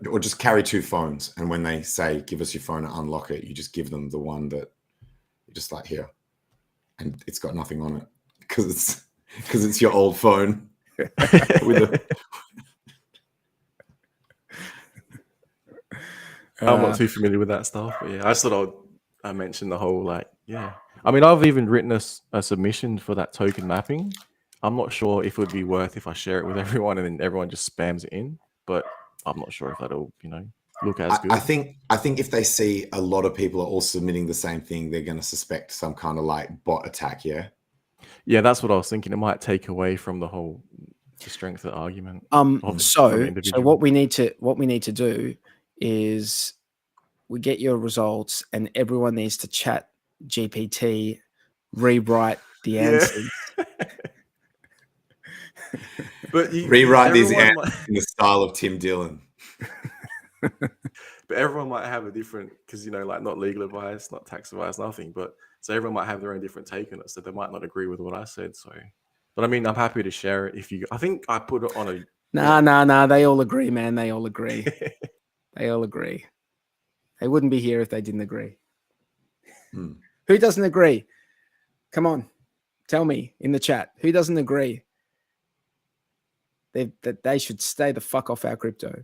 Or just carry two phones, and when they say give us your phone and unlock it, you just give them the one that you're just like here, and it's got nothing on it because it's your old phone. I'm not too familiar with that stuff, but yeah, I just thought I mentioned the whole I mean, I've even written a submission for that token mapping. I'm not sure if it would be worth if I share it with everyone and then everyone just spams it in, but I'm not sure if that'll, look as good. I think if they see a lot of people are all submitting the same thing, they're going to suspect some kind of like bot attack. Yeah. Yeah, that's what I was thinking. It might take away from the strength of the argument. So what we need to do is we get your results, and everyone needs to chat GPT, rewrite the answers. But rewrite these answers in the style of Tim Dillon. But everyone might have a different, because like not legal advice, not tax advice, nothing. But so everyone might have their own different take on it, so they might not agree with what I said. So, but I mean, I'm happy to share it if you. I think I put it on a. Nah. They all agree, man. They all agree. They all agree. They wouldn't be here if they didn't agree. Who doesn't agree? Come on, tell me in the chat. Who doesn't agree? That they should stay the fuck off our crypto.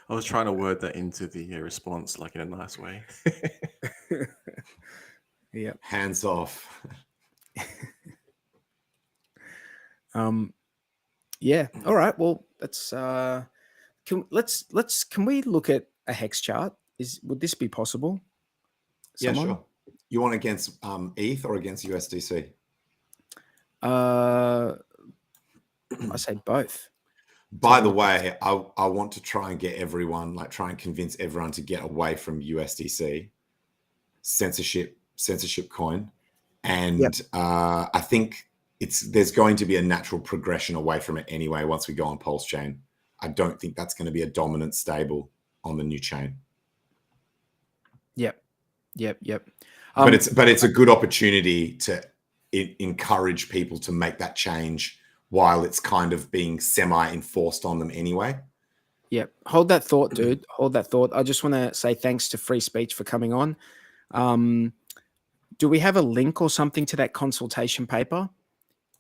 I was trying to word that into the response, like in a nice way. Yeah. Hands off. Yeah. All right. Well, let's can we look at a HEX chart? Would this be possible? Someone? Yeah, sure. You want against ETH or against USDC? I say both. By the way, I want to try and get everyone, try and convince everyone to get away from USDC, censorship coin. And I think there's going to be a natural progression away from it anyway once we go on PulseChain. I don't think that's going to be a dominant stable on the new chain. Yep. But it's a good opportunity to encourage people to make that change while it's kind of being semi-enforced on them anyway. Yep. Hold that thought, dude. Hold that thought. I just want to say thanks to Free Speech for coming on. do we have a link or something to that consultation paper?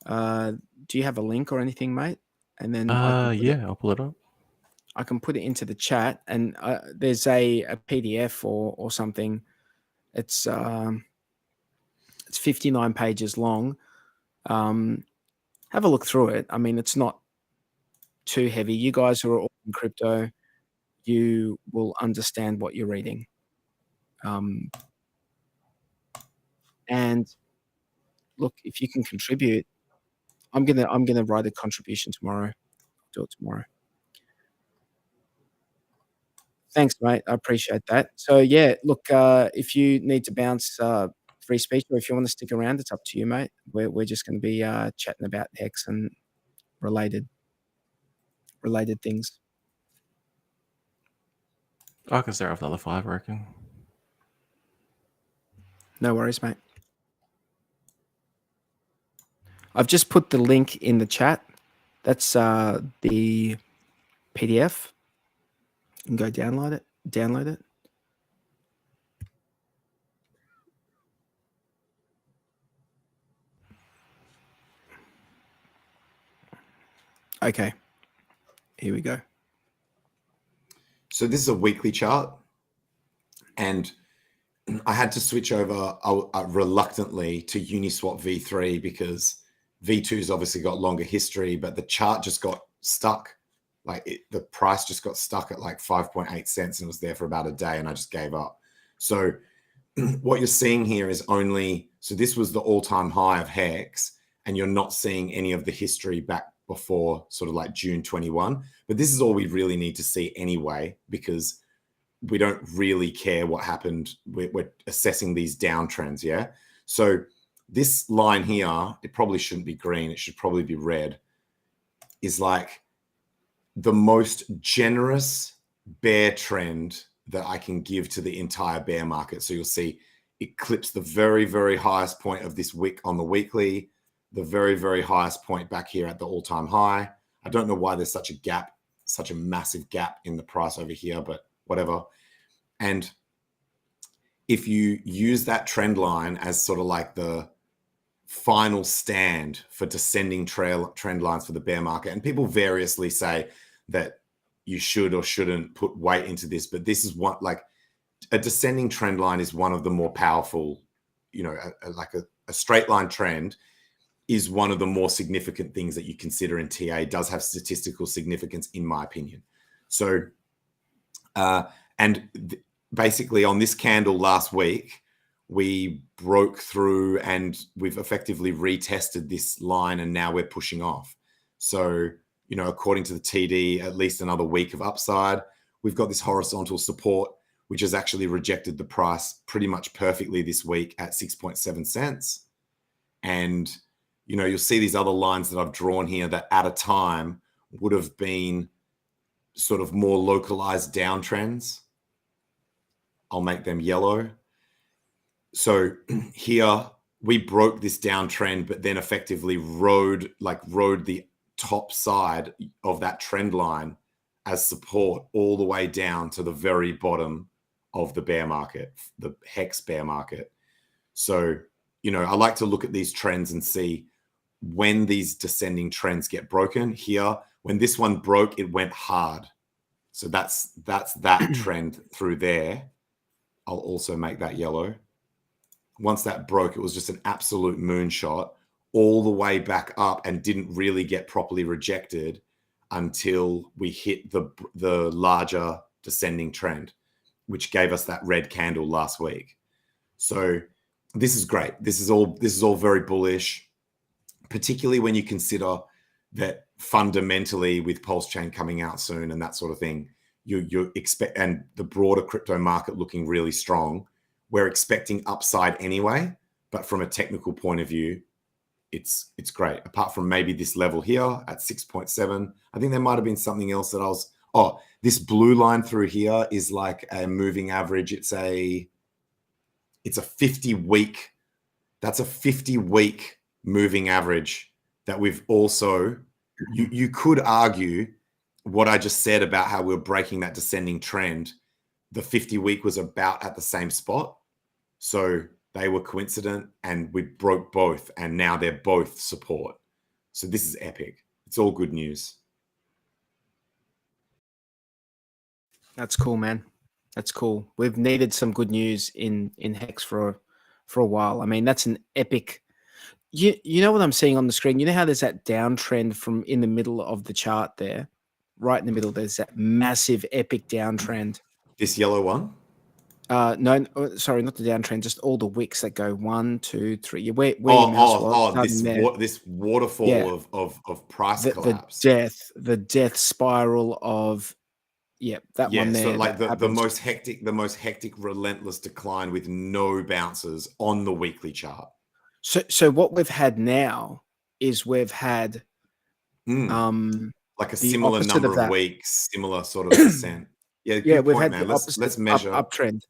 Do you have a link or anything, mate? And then yeah, I'll pull it up. I can put it into the chat, and there's a PDF or something. It's 59 pages long. Have a look through it. I mean, it's not too heavy. You guys who are all in crypto, you will understand what you're reading. And look, if you can contribute, I'm gonna write a contribution tomorrow. I'll do it tomorrow. Thanks, mate. I appreciate that. So yeah, look, if you need to bounce free speech, or if you want to stick around, it's up to you, mate. We're just going to be chatting about HEX and related things. I can stare off another 5, I reckon. No worries, mate. I've just put the link in the chat. That's the PDF. You can go download it. Okay. Here we go. So this is a weekly chart, and I had to switch over reluctantly to Uniswap V3 because V2's obviously got longer history, but the chart just got stuck. Like the price just got stuck at like 5.8 cents and was there for about a day, and I just gave up. So what you're seeing here is so this was the all-time high of HEX, and you're not seeing any of the history back before sort of like June 21. But this is all we really need to see anyway, because we don't really care what happened. We're assessing these downtrends, yeah? So this line here, it probably shouldn't be green. It should probably be red, is like the most generous bear trend that I can give to the entire bear market. So you'll see it clips the very, very highest point of this wick on the weekly, the very, very highest point back here at the all-time high. I don't know why there's such a gap, such a massive gap in the price over here, but whatever. And if you use that trend line as sort of like the final stand for descending trend lines for the bear market, and people variously say that you should or shouldn't put weight into this, but this is what, like, a descending trend line is one of the more powerful, you know, like a straight line trend is one of the more significant things that you consider in TA. It does have statistical significance, in my opinion. So, basically on this candle last week, we broke through and we've effectively retested this line, and now we're pushing off. So, you know, according to the TD, at least another week of upside. We've got this horizontal support, which has actually rejected the price pretty much perfectly this week at 6.7 cents. And, you know, you'll see these other lines that I've drawn here that at a time would have been sort of more localized downtrends. I'll make them yellow. So here we broke this downtrend, but then effectively rode the top side of that trend line as support all the way down to the very bottom of the bear market, the HEX bear market. So, you know, I like to look at these trends and see when these descending trends get broken. Here, when this one broke, it went hard. So that's that trend through there. I'll also make that yellow. Once that broke, it was just an absolute moonshot all the way back up and didn't really get properly rejected until we hit the larger descending trend, which gave us that red candle last week. So this is great. This is all very bullish, particularly when you consider that fundamentally with PulseChain coming out soon and that sort of thing, you expect, and the broader crypto market looking really strong, we're expecting upside anyway. But from a technical point of view, it's great. Apart from maybe this level here at 6.7, I think there might have been something else that this blue line through here is like a moving average. It's a 50-week. That's a 50-week moving average that we've also, you could argue what I just said about how we're breaking that descending trend. The 50-week was about at the same spot. So they were coincident, and we broke both, and now they're both support. So this is epic. It's all good news. That's cool, man. That's cool. We've needed some good news in HEX for a while. I mean, that's an epic. You know what I'm seeing on the screen? You know how there's that downtrend from in the middle of the chart there? Right in the middle, there's that massive epic downtrend. This yellow one? No, sorry, not the downtrend, just all the wicks that go 1, 2, 3. Your mouse was. This waterfall of price collapse. The death spiral of that one there. So like the most hectic, relentless decline with no bounces on the weekly chart. So what we've had now is we've had like a similar number of weeks, similar sort of percent. Yeah, good we've point, had man. the Let's measure uptrend.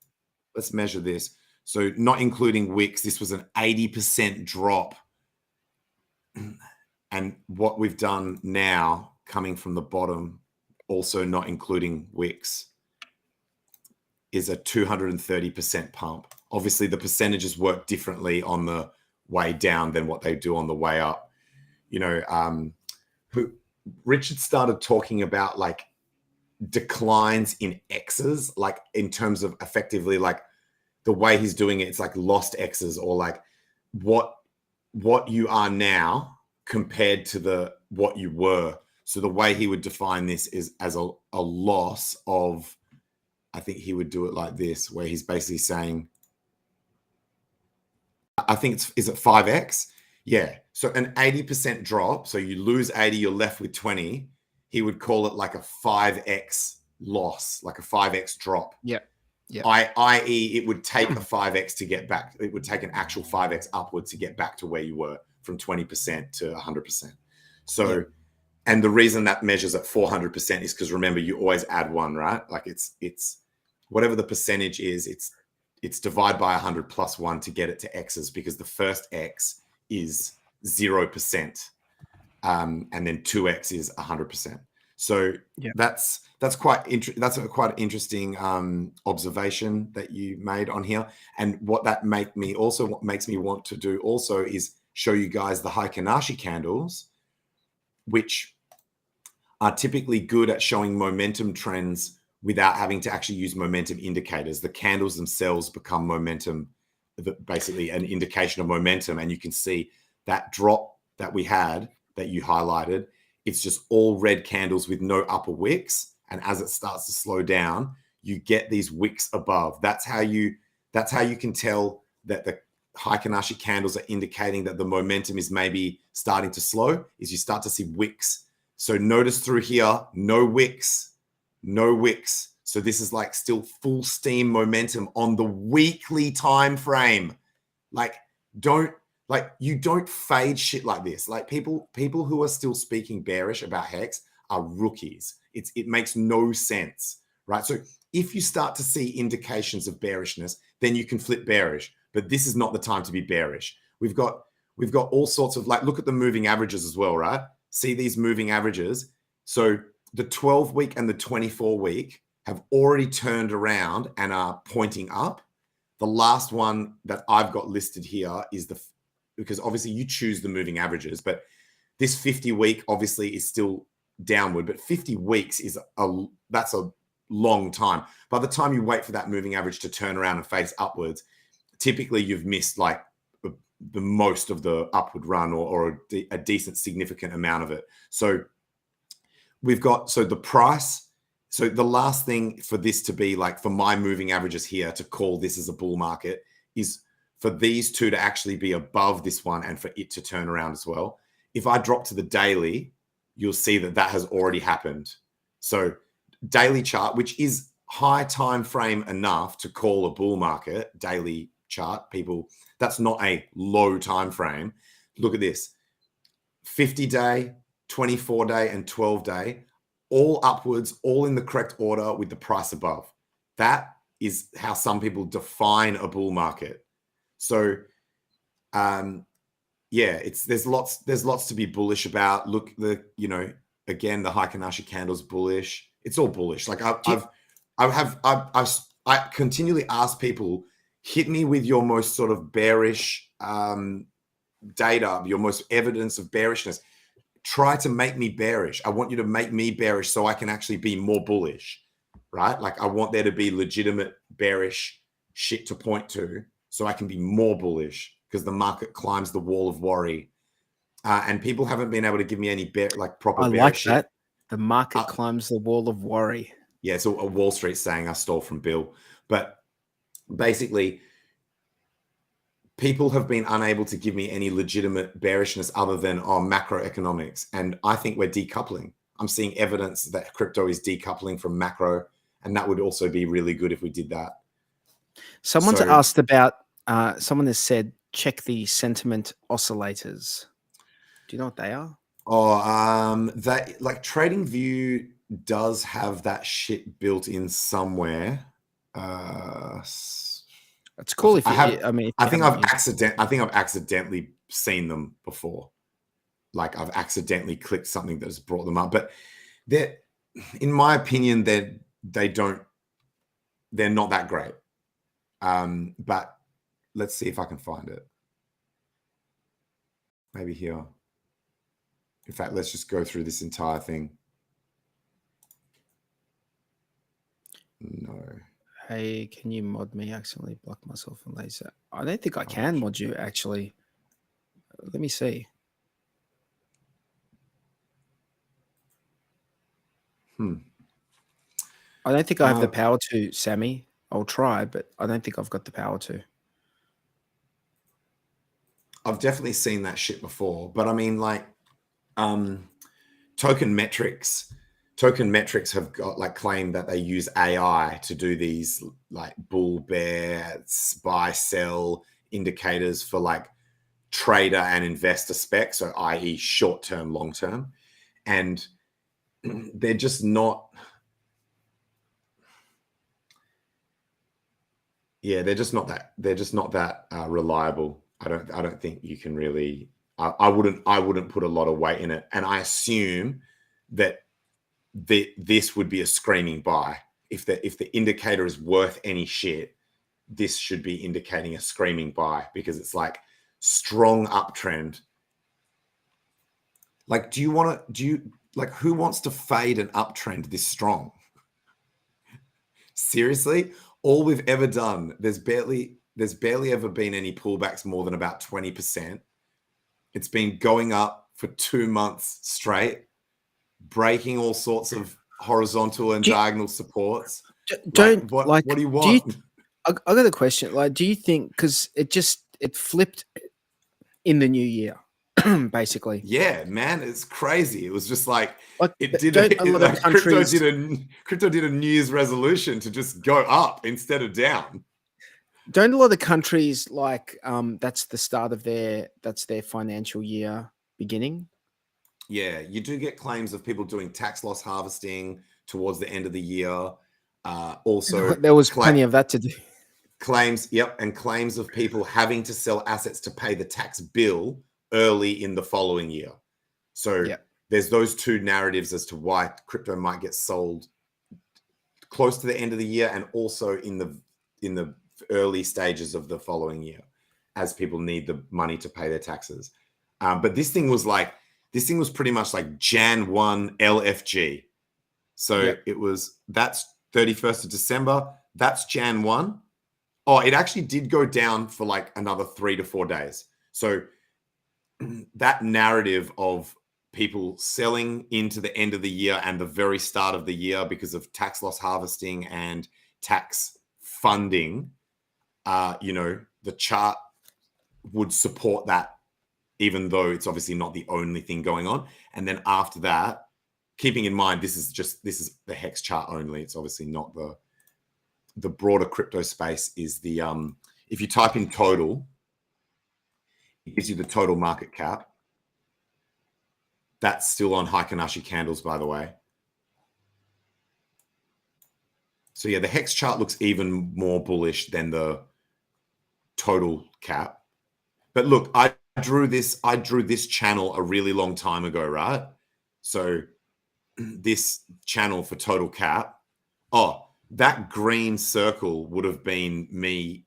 Let's measure this. So not including wicks, this was an 80% drop. And what we've done now, coming from the bottom, also not including wicks, is a 230% pump. Obviously, the percentages work differently on the way down than what they do on the way up. You know, Richard started talking about like declines in X's, like in terms of effectively like the way he's doing it, it's like lost X's, or like what you are now compared to what you were. So the way he would define this is as a loss of, I think he would do it like this, where he's basically saying, I think is it 5x? Yeah. So an 80% drop. So you lose 80, you're left with 20. He would call it like a 5x loss, like a 5x drop. Yeah. I.e., it would take a 5x to get back. It would take an actual 5x upwards to get back to where you were from 20% to 100%. So, and the reason that measures at 400% is because remember, you always add one, right? Like it's whatever the percentage is, it's divided by 100 plus 1 to get it to X's, because the first X is 0%, and then 2X is 100%. So that's quite an interesting observation that you made on here. And what makes me want to do also is show you guys the Heikin-Ashi candles, which are typically good at showing momentum trends without having to actually use momentum indicators. The candles themselves become momentum, basically an indication of momentum. And you can see that drop that we had that you highlighted, it's just all red candles with no upper wicks. And as it starts to slow down, you get these wicks above. That's how you can tell that the Heikin-Ashi candles are indicating that the momentum is maybe starting to slow, is you start to see wicks. So notice through here, no wicks. So this is like still full steam momentum on the weekly time frame. You don't fade shit like this. Like people who are still speaking bearish about HEX are rookies. It makes no sense, right? So if you start to see indications of bearishness, then you can flip bearish. But this is not the time to be bearish. We've got all sorts of, like, look at the moving averages as well, right? See these moving averages. So the 12-week and the 24-week have already turned around and are pointing up. The last one that I've got listed here is because obviously you choose the moving averages, but this 50-week obviously is still downward, but 50 weeks that's a long time. By the time you wait for that moving average to turn around and face upwards, typically you've missed like the most of the upward run or a decent significant amount of it. So we've got, the price. So the last thing for this to be like, for my moving averages here to call this as a bull market, is for these two to actually be above this one and for it to turn around as well. If I drop to the daily, you'll see that has already happened. So daily chart, which is high time frame enough to call a bull market, daily chart, people, that's not a low time frame. Look at this: 50-day, 24-day, and 12-day, all upwards, all in the correct order with the price above. That is how some people define a bull market. So, there's lots to be bullish about. Look, again, the Heikin-Ashi candle's bullish. It's all bullish. Like I continually ask people, hit me with your most sort of bearish data, your most evidence of bearishness. Try to make me bearish. I want you to make me bearish so I can actually be more bullish, right? Like I want there to be legitimate bearish shit to point to so I can be more bullish because the market climbs the wall of worry. And people haven't been able to give me any proper I bearish like shit. that. The market climbs the wall of worry. Yeah, it's a Wall Street saying I stole from Bill. But basically, people have been unable to give me any legitimate bearishness other than macroeconomics. And I think we're decoupling. I'm seeing evidence that crypto is decoupling from macro. And that would also be really good if we did that. Someone's asked about, someone has said, check the sentiment oscillators. Do you know what they are? That like TradingView does have that shit built in somewhere. It's cool if you, I think I've accidentally seen them before. Like I've accidentally clicked something that's brought them up, but in my opinion, they're not that great. But let's see if I can find it. Maybe here. In fact, let's just go through this entire thing. No. Hey, can you mod me? I accidentally blocked myself and laser. I don't think I can mod you, actually. Let me see. I don't think I have the power to, Sammy. I'll try, but I don't think I've got the power to. I've definitely seen that shit before, but I mean, like, token metrics have got like claimed that they use AI to do these like bull, bear, buy, sell indicators for like trader and investor specs, so i.e. short-term, long-term. And they're just not, they're just not that reliable. I don't think you can really, I wouldn't put a lot of weight in it. And I assume that this would be a screaming buy. If the indicator is worth any shit, this should be indicating a screaming buy because it's like strong uptrend. Like, who wants to fade an uptrend this strong? Seriously? All we've ever done, there's barely ever been any pullbacks more than about 20%. It's been going up for 2 months straight, breaking all sorts of horizontal and diagonal supports. What do you want? I got a question. Like, do you think, because it flipped in the new year, basically? Yeah, man, it's crazy. It was just like it did. Crypto did a New Year's resolution to just go up instead of down. Don't a lot of countries like that's the start of their financial year beginning? Yeah, you do get claims of people doing tax loss harvesting towards the end of the year. Also, there was plenty of that to do. Claims, and claims of people having to sell assets to pay the tax bill early in the following year. So there's those two narratives as to why crypto might get sold close to the end of the year and also in the early stages of the following year as people need the money to pay their taxes. But this thing was pretty much like Jan 1 LFG. So that's 31st of December. That's Jan 1. Oh, it actually did go down for like another 3 to 4 days. So that narrative of people selling into the end of the year and the very start of the year because of tax loss harvesting and tax funding, the chart would support that, even though it's obviously not the only thing going on. And then after that, keeping in mind, this is the HEX chart only. It's obviously not the broader crypto space is the, if you type in total, it gives you the total market cap. That's still on Heikin-Ashi candles, by the way. So yeah, the HEX chart looks even more bullish than the total cap. But look, I drew this channel a really long time ago, right? So this channel for total cap, that green circle would have been me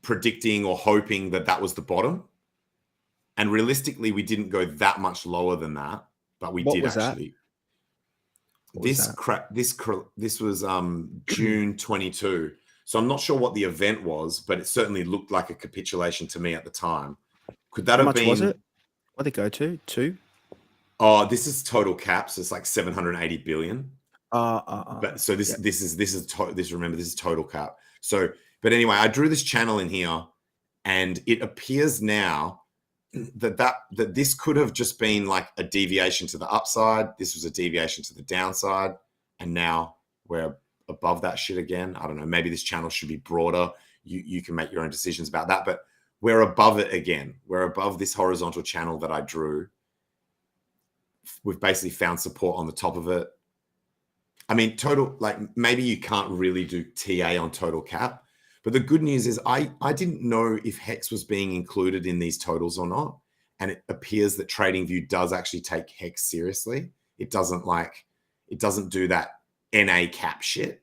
predicting or hoping that that was the bottom. And realistically, we didn't go that much lower than that, but we did actually. This was June 22. So I'm not sure what the event was, but it certainly looked like a capitulation to me at the time. Could that have been? How much was it? What did it go to? 2? Oh, this is total caps. So it's like 780 billion. But so this remember, this is total cap. So, but anyway, I drew this channel in here, and it appears now that this could have just been like a deviation to the upside. This was a deviation to the downside, and now we're above that shit again. I don't know. Maybe this channel should be broader. You can make your own decisions about that, but we're above it again. We're above this horizontal channel that I drew. We've basically found support on the top of it. I mean, total, like maybe you can't really do TA on total cap, but the good news is I didn't know if HEX was being included in these totals or not. And it appears that TradingView does actually take HEX seriously. It doesn't do that NA cap shit.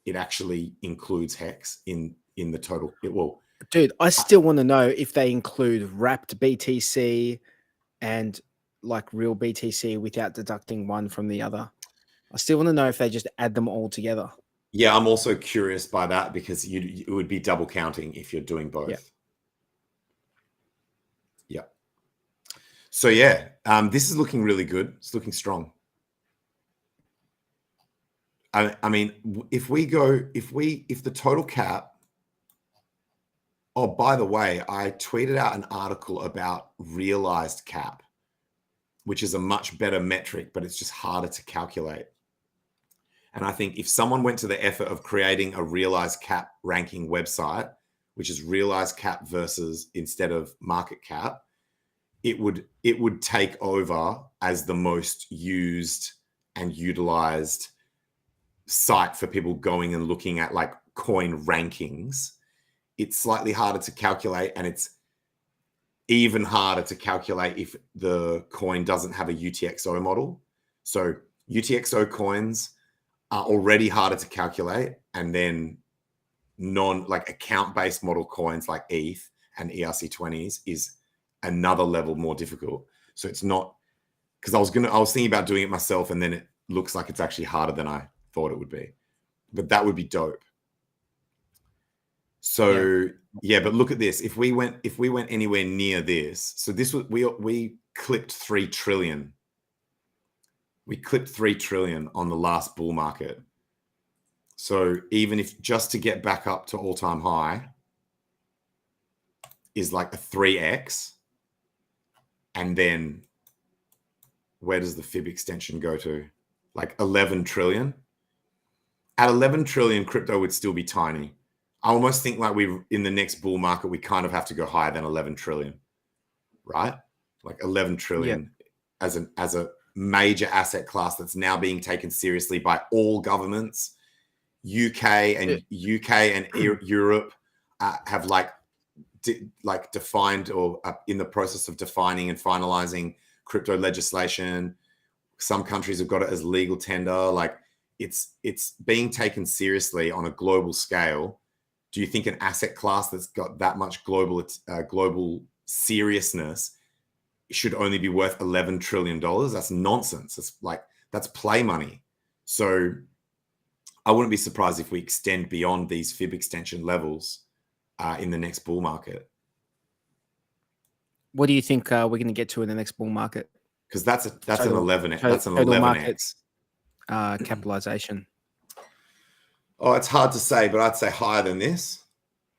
It actually includes HEX in the total. It will. Dude, I still want to know if they include wrapped BTC and like real BTC without deducting one from the other. I still want to know if they just add them all together. Yeah, I'm also curious by that because it would be double counting if you're doing both. Yeah. So yeah, this is looking really good. It's looking strong. I mean, if the total cap. Oh, by the way, I tweeted out an article about realized cap, which is a much better metric, but it's just harder to calculate. And I think if someone went to the effort of creating a realized cap ranking website, which is realized cap versus instead of market cap, it would take over as the most used and utilized site for people going and looking at like coin rankings. It's slightly harder to calculate, and it's even harder to calculate if the coin doesn't have a UTXO model. So UTXO coins are already harder to calculate, and then account-based model coins like ETH and ERC20s is another level more difficult. So it's not, because I was thinking about doing it myself, and then it looks like it's actually harder than I thought it would be. But that would be dope. So yeah, but look at this. If we went anywhere near this, so this was we clipped 3 trillion. We clipped 3 trillion on the last bull market. So even if just to get back up to all-time high is like a 3x, and then where does the fib extension go to? Like 11 trillion. At 11 trillion, crypto would still be tiny. I almost think like in the next bull market, we kind of have to go higher than 11 trillion, right? Like 11 trillion as a major asset class that's now being taken seriously by all governments. UK and Europe have defined or in the process of defining and finalizing crypto legislation. Some countries have got it as legal tender. Like it's being taken seriously on a global scale. Do you think an asset class that's got that much global seriousness should only be worth $11 trillion? That's nonsense. That's play money. So I wouldn't be surprised if we extend beyond these fib extension levels in the next bull market. What do you think we're going to get to in the next bull market? Because that's an 11x. That's an 11x capitalization. Oh, it's hard to say, but I'd say higher than this.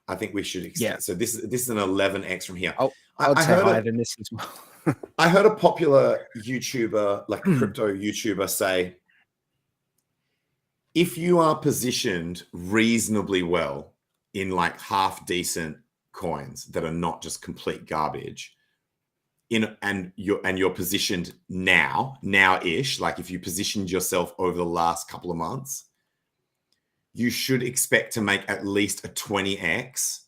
I think we should extend. Yeah. So this is an 11x from here. I'd say higher than this as well. I heard a popular YouTuber, like a crypto YouTuber, say, if you are positioned reasonably well in like half decent coins that are not just complete garbage, and you're positioned now-ish, like if you positioned yourself over the last couple of months, you should expect to make at least a 20x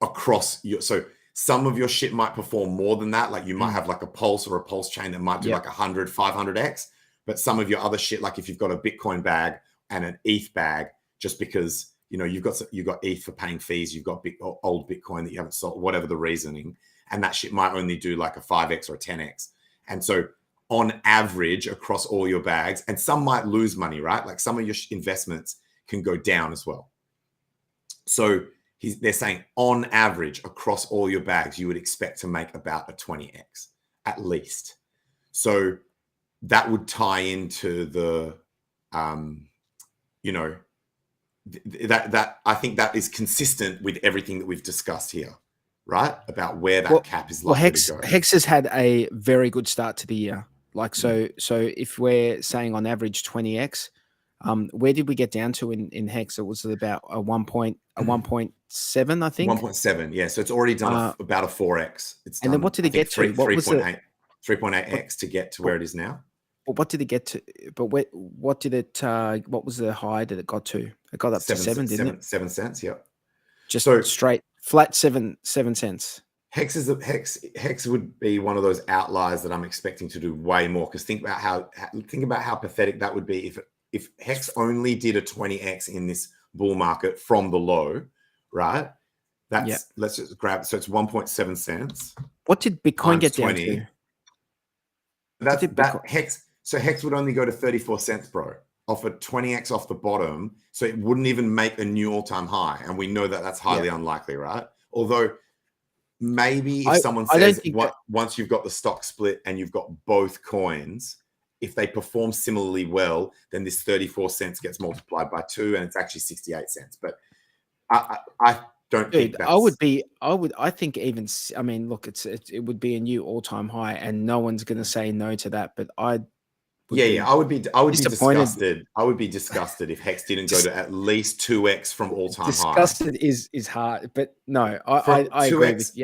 across your. So some of your shit might perform more than that. Like you might have like a Pulse or a PulseChain that might do like 100, 500x. But some of your other shit, like if you've got a Bitcoin bag and an ETH bag, just because you know, you've got ETH for paying fees, you've got old Bitcoin that you haven't sold, whatever the reasoning, and that shit might only do like a 5x or a 10x. And so on average across all your bags, and some might lose money, right? Like some of your investments can go down as well. So they're saying on average across all your bags, you would expect to make about a 20x at least. So that would tie into the, you know, that I think that is consistent with everything that we've discussed here, right? About where that cap is likely to go. Hex has had a very good start to the year. Like, so if we're saying on average 20x, where did we get down to in Hex? It was about a 1.7, I think. 1.7, yeah. So it's already done about a 4x. It's done, and then what did it get to? What was 3.8x to get to where it is now. But what did it get to? But what did it? What was the high that it got to? It got up to 7, didn't it? 7 cents, yeah. Just straight flat 7 cents. Hex would be one of those outliers that I'm expecting to do way more. Because think about how pathetic that would be if Hex only did a 20x in this bull market from the low, right? Let's just grab it. So it's 1.7 cents. What did Bitcoin get down to? So Hex would only go to 34 cents, bro, off a 20x off the bottom. So it wouldn't even make a new all-time high. And we know that that's highly unlikely, right? Although maybe if someone says once you've got the stock split and you've got both coins, if they perform similarly well, then this 34 cents gets multiplied by 2 and it's actually 68 cents. But I don't think that's... I think even, I mean, look, it would be a new all-time high and no one's going to say no to that. But I would be disgusted. I would be disgusted if Hex didn't go to at least 2x from all-time high. Disgusted is hard, but no, I agree with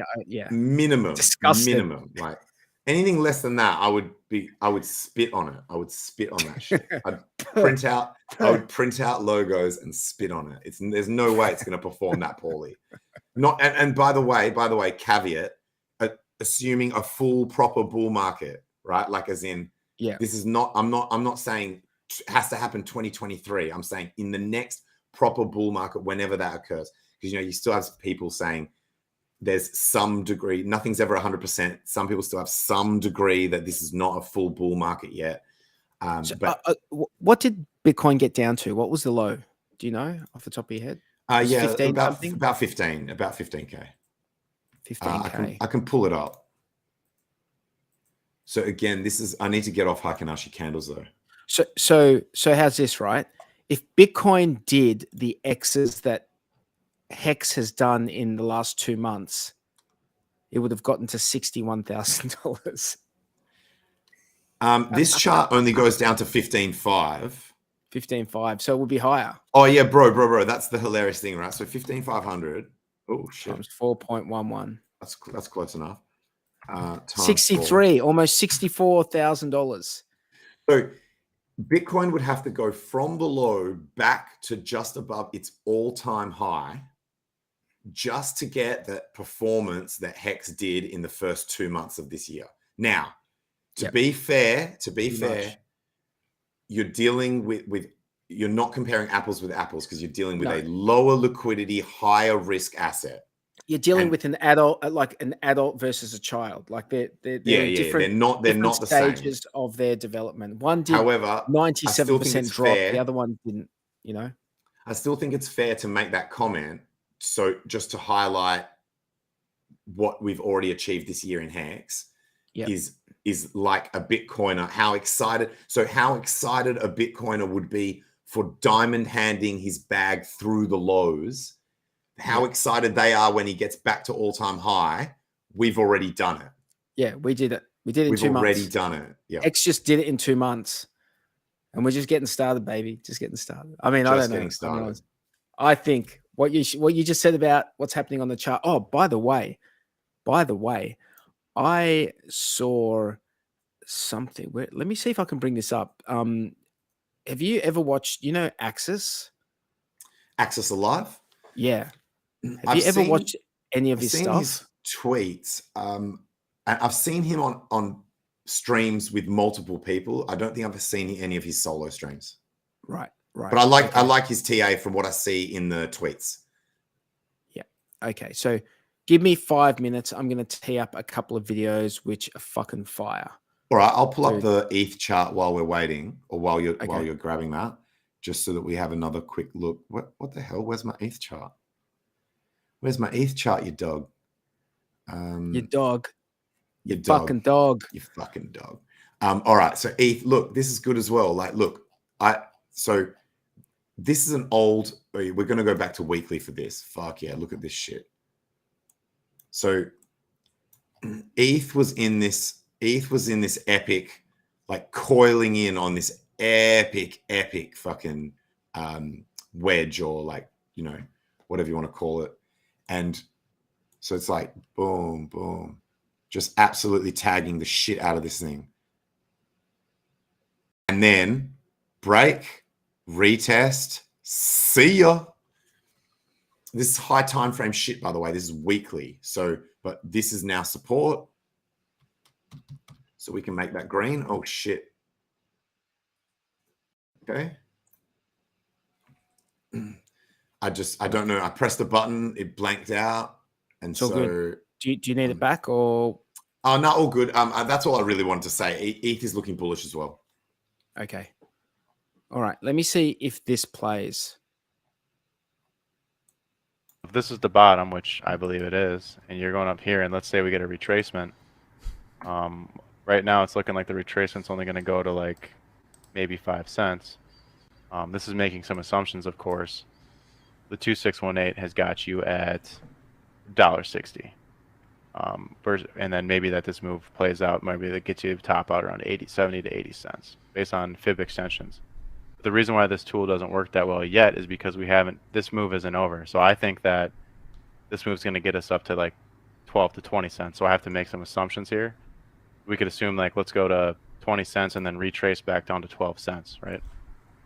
minimum. Disgusted. Minimum. Like anything less than that, I would spit on it. I would spit on that shit. I would print out logos and spit on it. There's no way it's going to perform that poorly. And by the way, caveat, assuming a full proper bull market, right? Like as in, this is not, I'm not saying it has to happen 2023. I'm saying in the next proper bull market, whenever that occurs, because, you know, you still have people saying there's some degree, nothing's ever 100%. Some people still have some degree that this is not a full bull market yet. What did Bitcoin get down to? What was the low? Do you know off the top of your head? 15 about 15K. 15K. I can pull it up. So again, I need to get off Heikenhashi candles though. So how's this, right? If Bitcoin did the X's that Hex has done in the last 2 months, it would have gotten to $61,000. This chart only goes down to 15.5. 15.5, so it would be higher. Oh yeah, bro. That's the hilarious thing, right? So 15,500. Oh shit. Times 4.11. That's close enough. 63, almost $64,000. So Bitcoin would have to go from the low back to just above its all-time high just to get the performance that Hex did in the first 2 months of this year. Now, to be fair, you're dealing with you're not comparing apples with apples because you're dealing with a lower liquidity, higher risk asset. You're dealing with an adult, like an adult versus a child. Like they're different. They're not the stages same of their development. One did, however, 97% drop. The other one didn't. You know, I still think it's fair to make that comment. So just to highlight what we've already achieved this year in Hex is like a Bitcoiner. How excited a Bitcoiner would be for diamond handing his bag through the lows. How excited they are when he gets back to all-time high. We've already done it. Yeah, we did it. We did it in 2 months. We've already done it. Yeah. X just did it in 2 months. And we're just getting started, baby. Just getting started. I mean, I don't know. Getting started. I think what you just said about what's happening on the chart. Oh, by the way, I saw something. Let me see if I can bring this up. Have you ever watched, Axis? Axis Alive? Yeah. Have you ever watched any of his stuff? His tweets. I've seen him on streams with multiple people. I don't think I've seen any of his solo streams. Right. Right. But I okay. like his TA from what I see in the tweets. Yeah. Okay. So give me 5 minutes. I'm going to tee up a couple of videos which are fucking fire. All right, I'll pull up So- the ETH chart while we're waiting, or while you're grabbing that, just so that we have another quick look. What the hell? Where's my ETH chart? Where's my ETH chart, you dog? Your dog. Your Your fucking dog. You fucking dog. All right, so ETH, look, this is good as well. Like, look, so this is an old, we're going to go back to weekly for this. Fuck yeah, look at this shit. So ETH was in this epic, like coiling in on this epic fucking wedge, or like, you know, whatever you want to call it. And so it's like boom, boom, just absolutely tagging the shit out of this thing. And then break, retest, see ya. This is high time frame shit, by the way. This is weekly. So, but this is now support. So we can make that green. Oh shit. Okay. I don't know. I pressed the button, it blanked out. And It's all so good. Do you need it back, or? Oh, no, all good. That's all I really wanted to say. ETH is looking bullish as well. Okay. All right. Let me see if this plays. If this is the bottom, which I believe it is, and you're going up here, and let's say we get a retracement, right now it's looking like the retracement's only going to go to like maybe 5 cents. This is making some assumptions, of course. The 2618 has got you at $1.60. And then maybe that this move plays out, maybe that gets you to top out around 70 to 80 cents based on fib extensions. But the reason why this tool doesn't work that well yet is because this move isn't over. So I think that this move is going to get us up to like 12 to 20 cents. So I have to make some assumptions here. We could assume like, let's go to 20 cents and then retrace back down to 12 cents, right?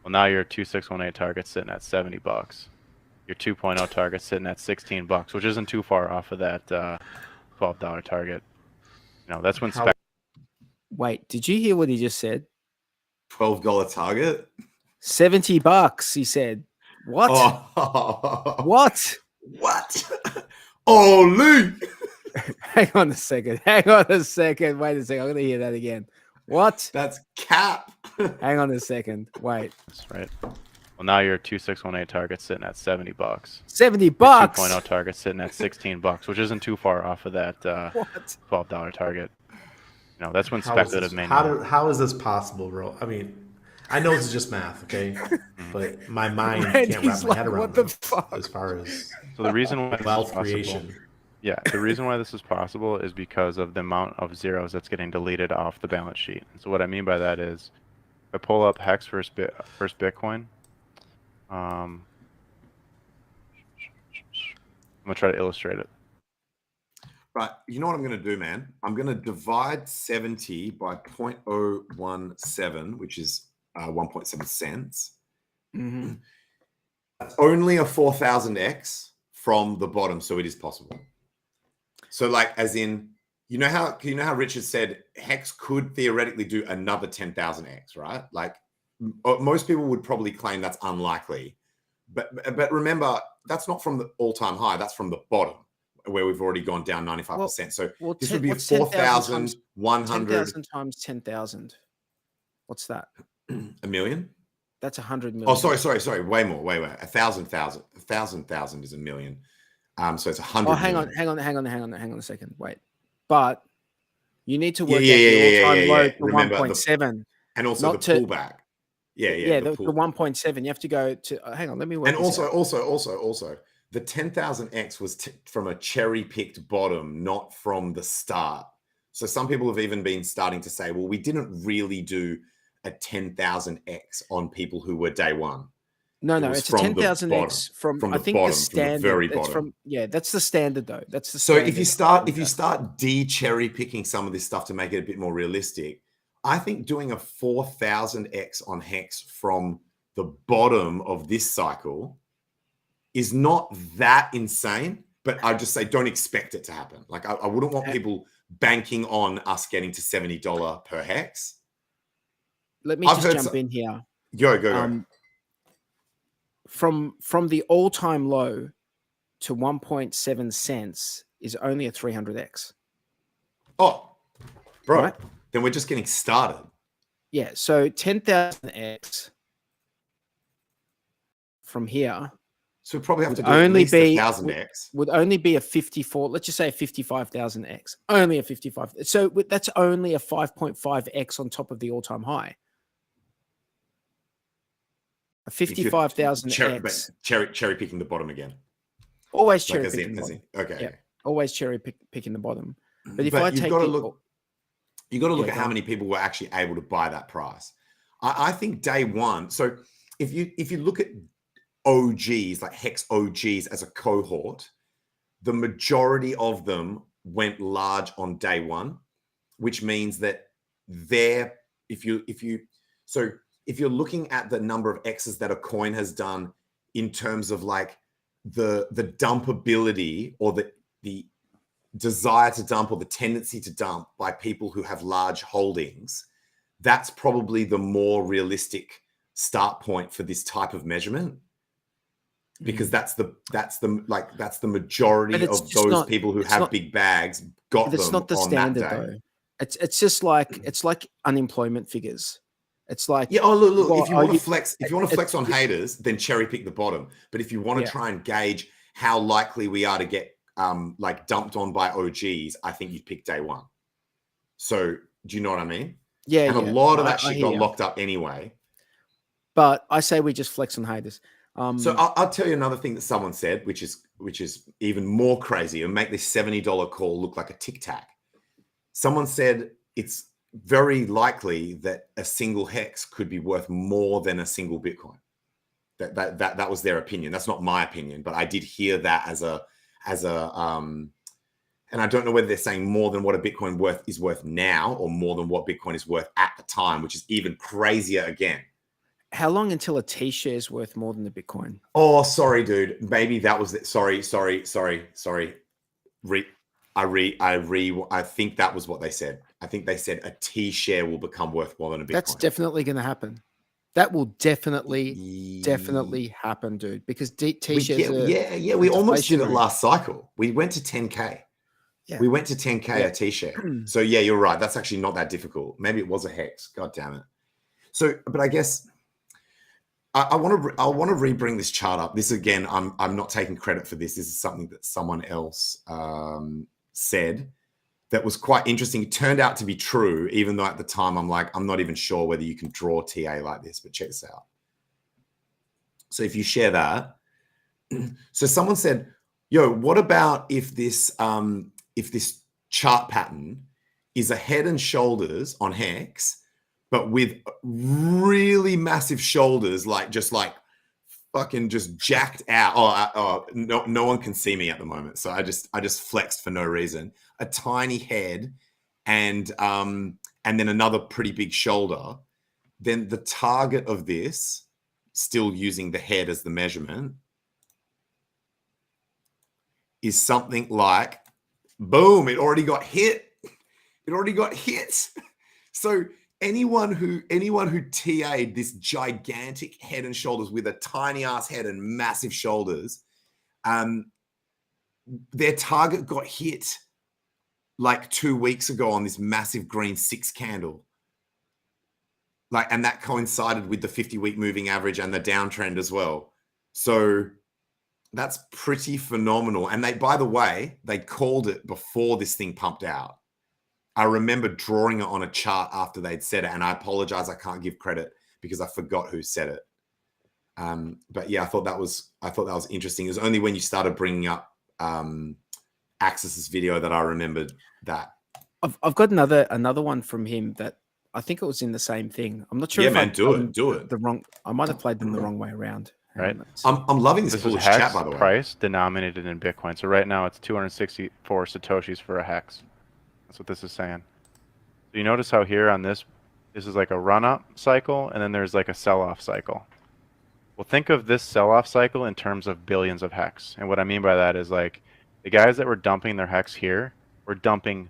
Well, now your 2618 target's sitting at 70 bucks. Your 2.0 target's sitting at 16 bucks, which isn't too far off of that $12 target. You know, that's when Wait, did you hear what he just said? $12 target? 70 bucks, he said. What? Oh. What? What? Oh, Luke. Hang on a second. Wait a second. I'm going to hear that again. What? That's cap. Hang on a second. Wait. That's right. Well, now your 2618 target's sitting at 70 bucks. 70 bucks. 2.0 target sitting at 16 bucks, which isn't too far off of that $12 target. You know, that's when speculative may. How is this possible, bro? I mean, I know this is just math, okay, but my mind can't wrap my head around what the fuck? as far as so the reason why wealth creation. Yeah, the reason why this is possible is because of the amount of zeros that's getting deleted off the balance sheet. And so what I mean by that is, if I pull up HEX first Bitcoin, I'm gonna try to illustrate it. Right, you know what I'm going to do, man? I'm going to divide 70 by 0.017, which is 1.7 cents. Mm-hmm. That's only a 4,000x from the bottom, so it is possible. So, like, as in, you know how Richard said HEX could theoretically do another 10,000x, right? Like, most people would probably claim that's unlikely, but remember, that's not from the all-time high. That's from the bottom, where we've already gone down 95%. So this would be 4,100. 10,000 times 10,000. What's that? A million? That's 100 million. Oh, sorry. Way more. 1,000 is a million. So it's 100. Oh, hang on a second. Wait, but you need to work out the all-time low to Remember 1.7, and also the pullback. The 1.7. You have to go to. Hang on, let me work. And also, the 10,000x was from a cherry-picked bottom, not from the start. So some people have even been starting to say, well, we didn't really do a 10,000x on people who were day one. No, it's a 10,000x from I think bottom, the standard. from the very bottom. That's the standard though. That's the so standard. if you start de-cherry picking some of this stuff to make it a bit more realistic, I think doing a 4,000x on HEX from the bottom of this cycle is not that insane, but I just say don't expect it to happen. Like I wouldn't want people banking on us getting to $70 per HEX. Let me just jump in here. Go. from the all-time low to 1.7 cents is only a 300x. Oh, bro, Right? then we're just getting started. Yeah, so 10,000x from here. So we probably have to would do at only least be 1,000x. would only be a 54. Let's just say a 55,000x. Only a 55. So that's only a 5.5x on top of the all-time high. A 55,000x. Cherry picking the bottom again. Always Like cherry as in- picking the as bottom. in- okay. Yeah, always cherry picking the bottom. But if But I you've take got to the, look, you got to look Yeah, at go how on. many people were actually able to buy that price. I think day one. So if you look at OGs, like HEX OGs as a cohort, the majority of them went large on day one, which means that if you're looking at the number of X's that a coin has done in terms of like the dumpability or the desire to dump or the tendency to dump by people who have large holdings, that's probably the more realistic start point for this type of measurement, because that's the majority But it's of just those not- people who it's have not- big bags got But it's them not the on standard that day. though. It's just like unemployment figures. It's like Yeah. Oh, look. well, If you are want to flex, on haters, then cherry pick the bottom. But if you want to Yeah. try and gauge how likely we are to get like dumped on by OGs, I think you'd pick day one. So do you know what I mean? Yeah, And yeah. a lot of that I shit hear got ya. locked up anyway. But I say we just flex on haters. So I'll tell you another thing that someone said, which is even more crazy, and make this $70 call look like a tic tac. Someone said it's very likely that a single hex could be worth more than a single Bitcoin. That was their opinion. That's not my opinion, but I did hear that as a and I don't know whether they're saying more than what a Bitcoin is worth now or more than what Bitcoin is worth at the time, which is even crazier again. How long until a T-share is worth more than a Bitcoin? Oh, sorry, dude. Maybe that was it. Sorry. I think that was what they said. I think they said a T-share will become worth more than a Bitcoin. That's definitely going to happen. That will definitely happen, dude. Because T-shares we almost did it deflationary. last cycle. We went to 10K. Yeah. We went to 10K a T-share. So yeah, you're right. That's actually not that difficult. Maybe it was a hex. God damn it. So, but I guess I want to re-bring this chart up. This again, I'm not taking credit for this. This is something that someone else said that was quite interesting. It turned out to be true, even though at the time I'm not even sure whether you can draw TA like this. But check this out. So if you share that, so someone said, "Yo, what about if this chart pattern is a head and shoulders on HEX?" but with really massive shoulders, just fucking just jacked out. No one can see me at the moment, so I just flexed for no reason. A tiny head, and then another pretty big shoulder. Then the target of this, still using the head as the measurement, is something like, boom! It already got hit. So anyone who TA'd this gigantic head and shoulders with a tiny ass head and massive shoulders, their target got hit like 2 weeks ago on this massive green 6 candle. And that coincided with the 50-week moving average and the downtrend as well. So that's pretty phenomenal. And by the way, they called it before this thing pumped out. I remember drawing it on a chart after they'd said it, and I apologize, I can't give credit because I forgot who said it. But yeah, I thought that was interesting. It was only when you started bringing up Axis's video that I remembered that. I've got another one from him that I think it was in the same thing. I'm not sure. Yeah, if man, do it. I might have played them the wrong way around. Right. I'm loving this is foolish hex chat, by the way. Price denominated in Bitcoin. So right now it's 264 Satoshis for a hex. That's what this is saying. So you notice how here on this is like a run-up cycle, and then there's like a sell-off cycle. Well, think of this sell-off cycle in terms of billions of hex. And what I mean by that is like the guys that were dumping their hex here were dumping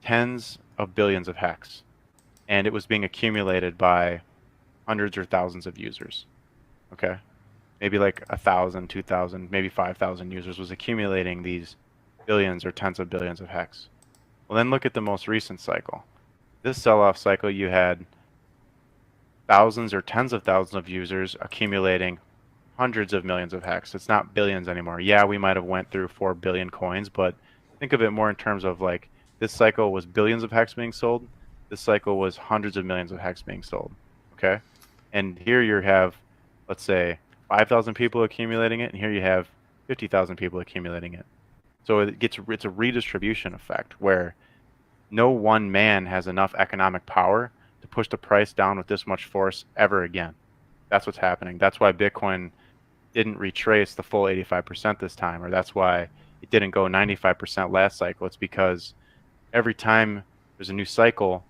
tens of billions of hex. And it was being accumulated by hundreds or thousands of users. Okay? maybe like 1,000, 2,000, maybe 5,000 users was accumulating these billions or tens of billions of HEX. Well, then look at the most recent cycle. This sell-off cycle, you had thousands or tens of thousands of users accumulating hundreds of millions of HEX. It's not billions anymore. Yeah, we might have went through 4 billion coins, but think of it more in terms of like this cycle was billions of HEX being sold. This cycle was hundreds of millions of HEX being sold. Okay, and here you have, let's say, 5,000 people accumulating it, and here you have 50,000 people accumulating it. So it's a redistribution effect where no one man has enough economic power to push the price down with this much force ever again. That's what's happening. That's why Bitcoin didn't retrace the full 85% this time, or that's why it didn't go 95% last cycle. It's because every time there's a new cycle,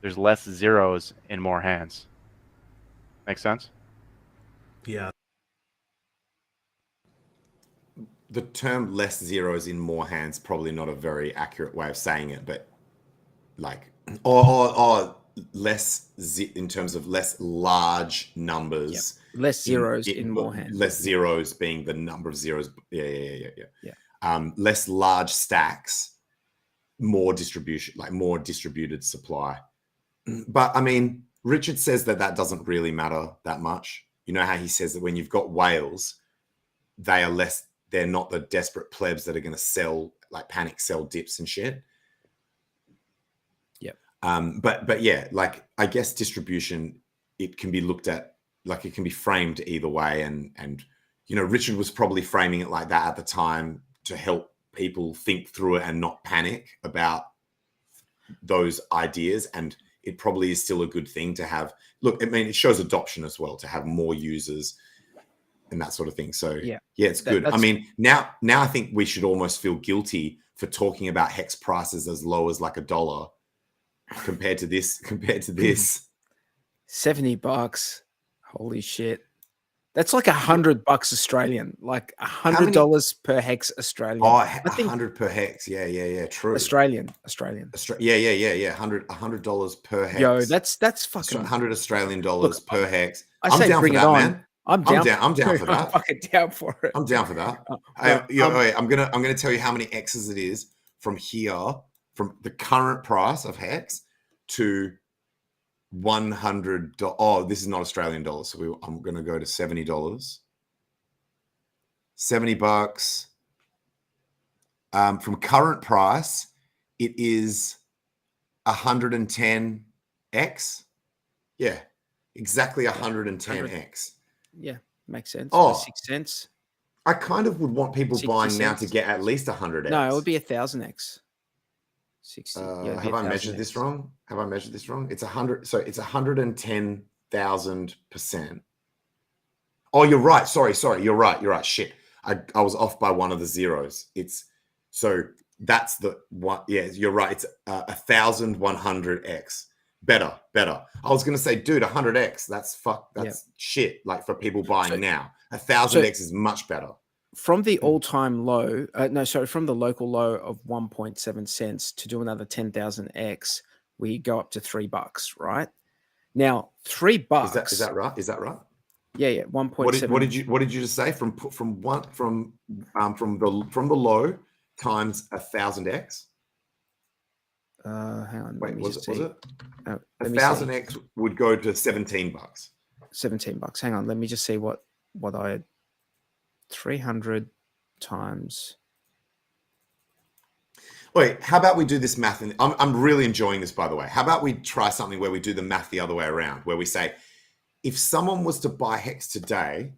there's less zeros in more hands. Make sense? Yeah. The term less zeros in more hands, probably not a very accurate way of saying it, but like, or less in terms of less large numbers. Yep. Less zeros in more hands. Less zeros being the number of zeros. Yeah. Less large stacks, more distribution, like more distributed supply. But I mean, Richard says that doesn't really matter that much. You know how he says that when you've got whales, they're not the desperate plebs that are going to sell, like panic sell dips and shit. Yep. But yeah, like I guess distribution, it can be looked at, like it can be framed either way. And you know, Richard was probably framing it like that at the time to help people think through it and not panic about those ideas. And it probably is still a good thing to have. Look, I mean, it shows adoption as well to have more users and that sort of thing. So yeah, it's good. I mean, now I think we should almost feel guilty for talking about HEX prices as low as like $1 compared to this. $70. Holy shit. That's like $100 Australian, like $100 per HEX Australian. Oh, 100 per HEX. Yeah. True. Australian. Yeah. $100 per HEX. Yo, that's fucking 100 Australian dollars per HEX. I say I'm bring down it for that, on. man. I'm down for that. I'm fucking down for it. I'm down for that. I'm gonna tell you how many X's it is from here, from the current price of HEX to $100. Oh, this is not Australian dollars, so I'm gonna go to $70. $70. From current price, it is 110x. Yeah, exactly 110x. Yeah, makes sense. Oh, 6 cents. I kind of would want people buying now to cents. get at least 100x. No, it would be 1,000x. 60. Have I measured this wrong? It's 100. So it's 110,000%. Oh, you're right. Sorry. You're right. Shit. I was off by one of the zeros. So that's the one. Yeah, you're right. It's 1,100x. Better. I was going to say, dude, 100x. That's shit. Like for people buying now, 1,000x is much better. From the all-time low, from the local low of 1.7 cents to do another 10,000x, we go up to $3, right? Now, $3 is that right? Is that right? Yeah, 1.7. What did you just say? From the low times 1,000x. Hang on. Wait, was it? 1,000x would go to $17. $17. Hang on. Let me just see what I had. 300 times. Wait, how about we do this math? I'm really enjoying this, by the way. How about we try something where we do the math the other way around, where we say, if someone was to buy HEX today,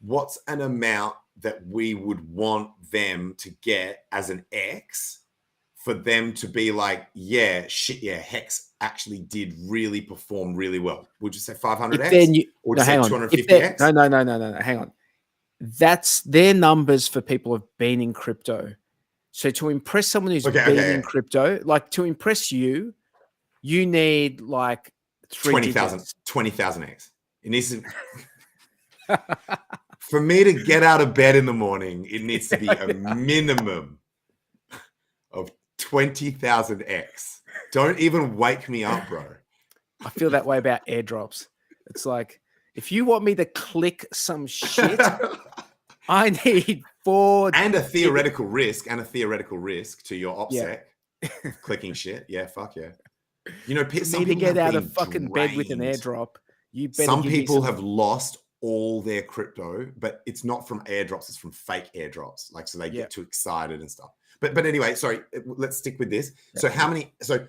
what's an amount that we would want them to get as an X for them to be like, HEX actually did really perform really well? Would you say 500X? Or would you say 250X? No. Hang on. That's their numbers for people who've been in crypto. So to impress someone who's been in crypto, like to impress you, you need like 20,000X. It needs to for me to get out of bed in the morning, it needs to be a minimum of 20,000X. Don't even wake me up, bro. I feel that way about airdrops. It's like If you want me to click some shit, I need 4 and a theoretical risk to your OPSEC clicking shit. Yeah, fuck yeah. You know, for some me to people get have out been of fucking bed with an drained. airdrop. You better Some give me people some... have lost all their crypto, but it's not from airdrops, it's from fake airdrops. Like, so they get too excited and stuff. But anyway, sorry, let's stick with this. So how many, so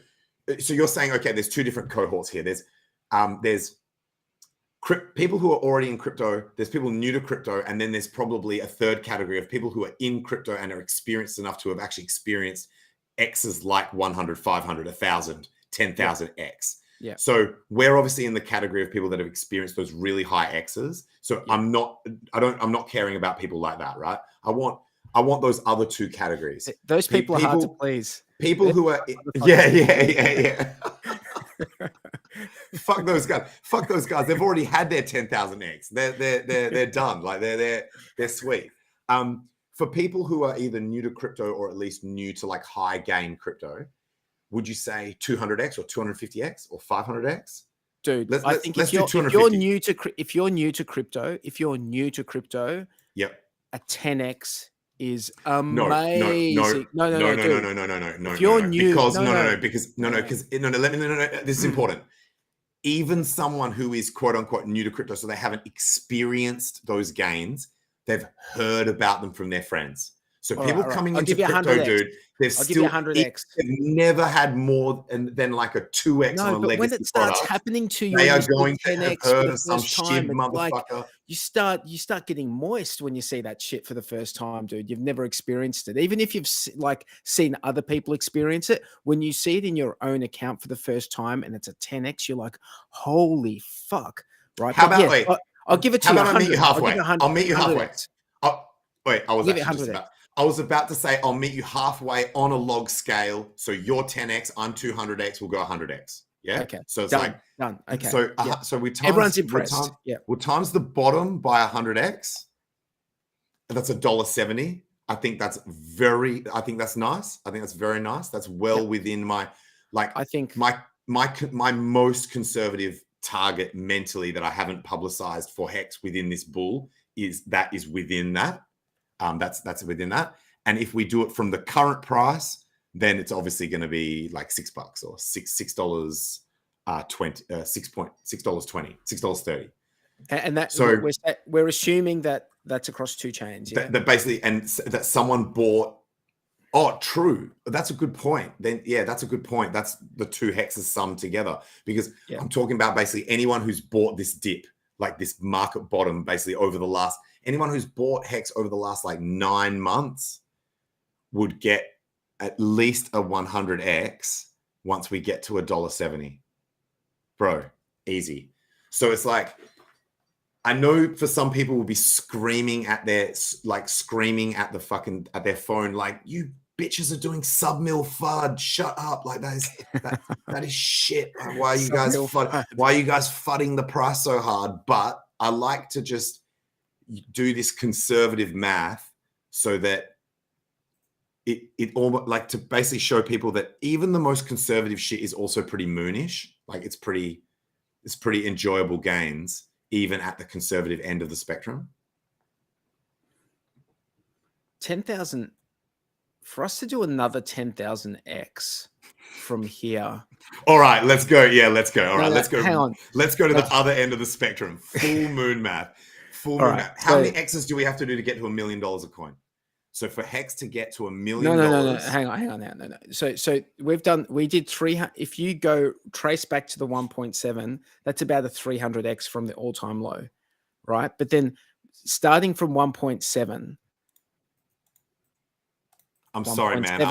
you're saying, okay, there's 2 different cohorts here. There's people who are already in crypto, there's people new to crypto, and then there's probably a third category of people who are in crypto and are experienced enough to have actually experienced X's like 100, 500, 1,000, 10,000 X. Yeah. So we're obviously in the category of people that have experienced those really high X's. So I'm not caring about people like that, right? I want those other 2 categories. Those people are hard to please. People who are yeah. Fuck those guys. Fuck those guys. They've already had their 10,000 X. They're done. Like they're sweet. For people who are either new to crypto or at least new to like high gain crypto, would you say 200X or 250X or 500X? Dude, I think if you're new to crypto, yep, a 10X is amazing. No. If you're new, because this is important. Even someone who is quote unquote new to crypto, so they haven't experienced those gains, they've heard about them from their friends. So people coming into crypto, dude, they've never had more than like a 2X on a legacy when it starts product, happening to you, they are going to have heard of some shit motherfucker. Like, you start getting moist when you see that shit for the first time, dude. You've never experienced it. Even if you've like seen other people experience it, when you see it in your own account for the first time and it's a 10X, you're like, holy fuck, right? How about I'll give it to you. I'll meet you halfway. I'll meet you halfway. Wait, I was about to say I'll meet you halfway on a log scale. So you're 10X, I'm 200X, we'll go 100X. Yeah. Okay. So it's done. Okay. So we times everyone's impressed. We'll times the bottom by 100X. That's $1.70. I think that's nice. I think that's very nice. That's well within my I think my most conservative target mentally that I haven't publicized for HEX within this bull is within that. That's within that. And if we do it from the current price, then it's obviously going to be like $6 or $6.20, $6.30. And that, so we're assuming that that's across 2 chains. Yeah? That basically, and that someone bought. Oh, true. That's a good point. Then, yeah, that's a good point. That's the 2 hexes summed together, because I'm talking about basically anyone who's bought this dip, like this market bottom, basically anyone who's bought HEX over the last like 9 months would get at least a 100X once we get to $1.70. Bro, easy. So it's like, I know for some people will be screaming at their phone, like, you bitches are doing sub-mil FUD. Shut up. Like that is shit. Like, why are you guys fudding the price so hard? But I like to just do this conservative math so that it almost like to basically show people that even the most conservative shit is also pretty moonish. Like it's pretty enjoyable gains, even at the conservative end of the spectrum. 10,000 for us to do another 10,000X from here. All right, let's go. Yeah, let's go. All right, let's go. Hang on. Let's go to the other end of the spectrum. Full moon math. Math. How many X's do we have to do to get to $1 million a coin? So for HEX to get to $1 million. No. Hang on. No. So we did 300. If you go trace back to the 1.7, that's about a 300X from the all-time low, right? But then starting from 1.7. I'm sorry, man.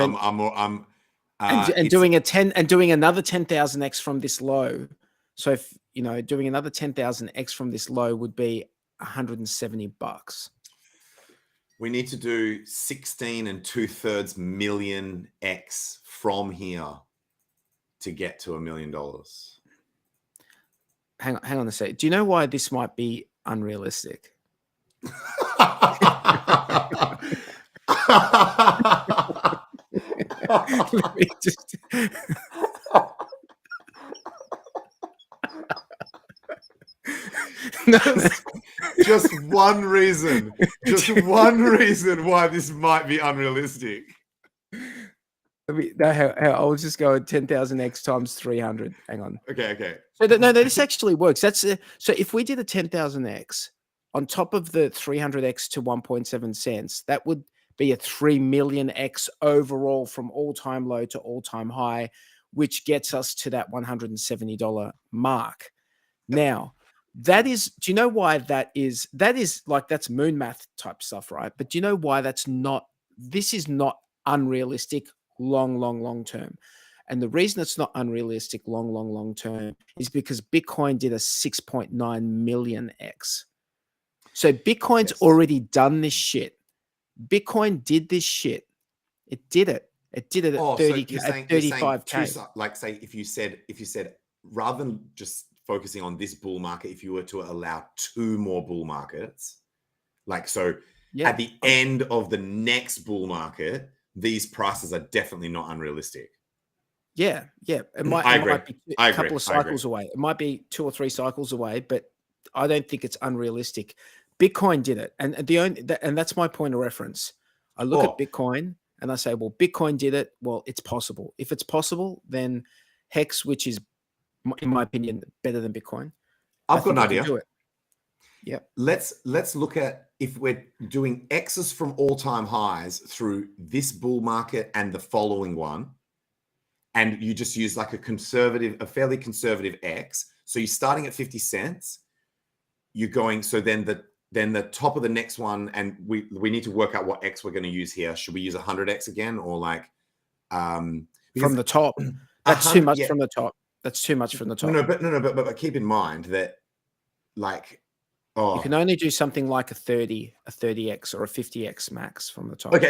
I'm doing another 10,000X from this low. So if doing another 10,000X from this low would be $170. We need to do 16 2/3 million X from here to get to $1 million. Hang on a sec. Do you know why this might be unrealistic? Let me just... Just one reason. Just one reason why this might be unrealistic. I was just going 10,000x times 300. Hang on. Okay. So no, this actually works. That's so if we did a 10,000x on top of the 300x to 1.7 cents, that would be a 3 million x overall from all-time low to all-time high, which gets us to that $170 mark. Now, that is, do you know why that is? That is like, that's moon math type stuff, right? But do you know why this is not unrealistic long term? And the reason it's not unrealistic long term is because Bitcoin did a 6.9 million x. So Bitcoin's already done this shit. Bitcoin did this shit. It did it. It did it at 35K. Like, say, if you said rather than just focusing on this bull market, if you were to allow 2 more bull markets, like, so at the end of the next bull market, these prices are definitely not unrealistic. Yeah. It might be a couple of cycles away. It might be 2 or 3 cycles away, but I don't think it's unrealistic. Bitcoin did it, and that's my point of reference. I look at Bitcoin and I say, well, Bitcoin did it. Well, it's possible. If it's possible, then HEX, which is, in my opinion, better than Bitcoin. I've got an idea. Do it. Yeah. Let's look at if we're doing X's from all-time highs through this bull market and the following one, and you just use like a fairly conservative X. So you're starting at 50 cents. You're going, so then the top of the next one, and we need to work out what X we're going to use here. Should we use 100X again, or like from the top? That's too much from the top. That's too much from the top. No, but keep in mind that, like, you can only do something like a 30x or a 50x max from the top. Okay,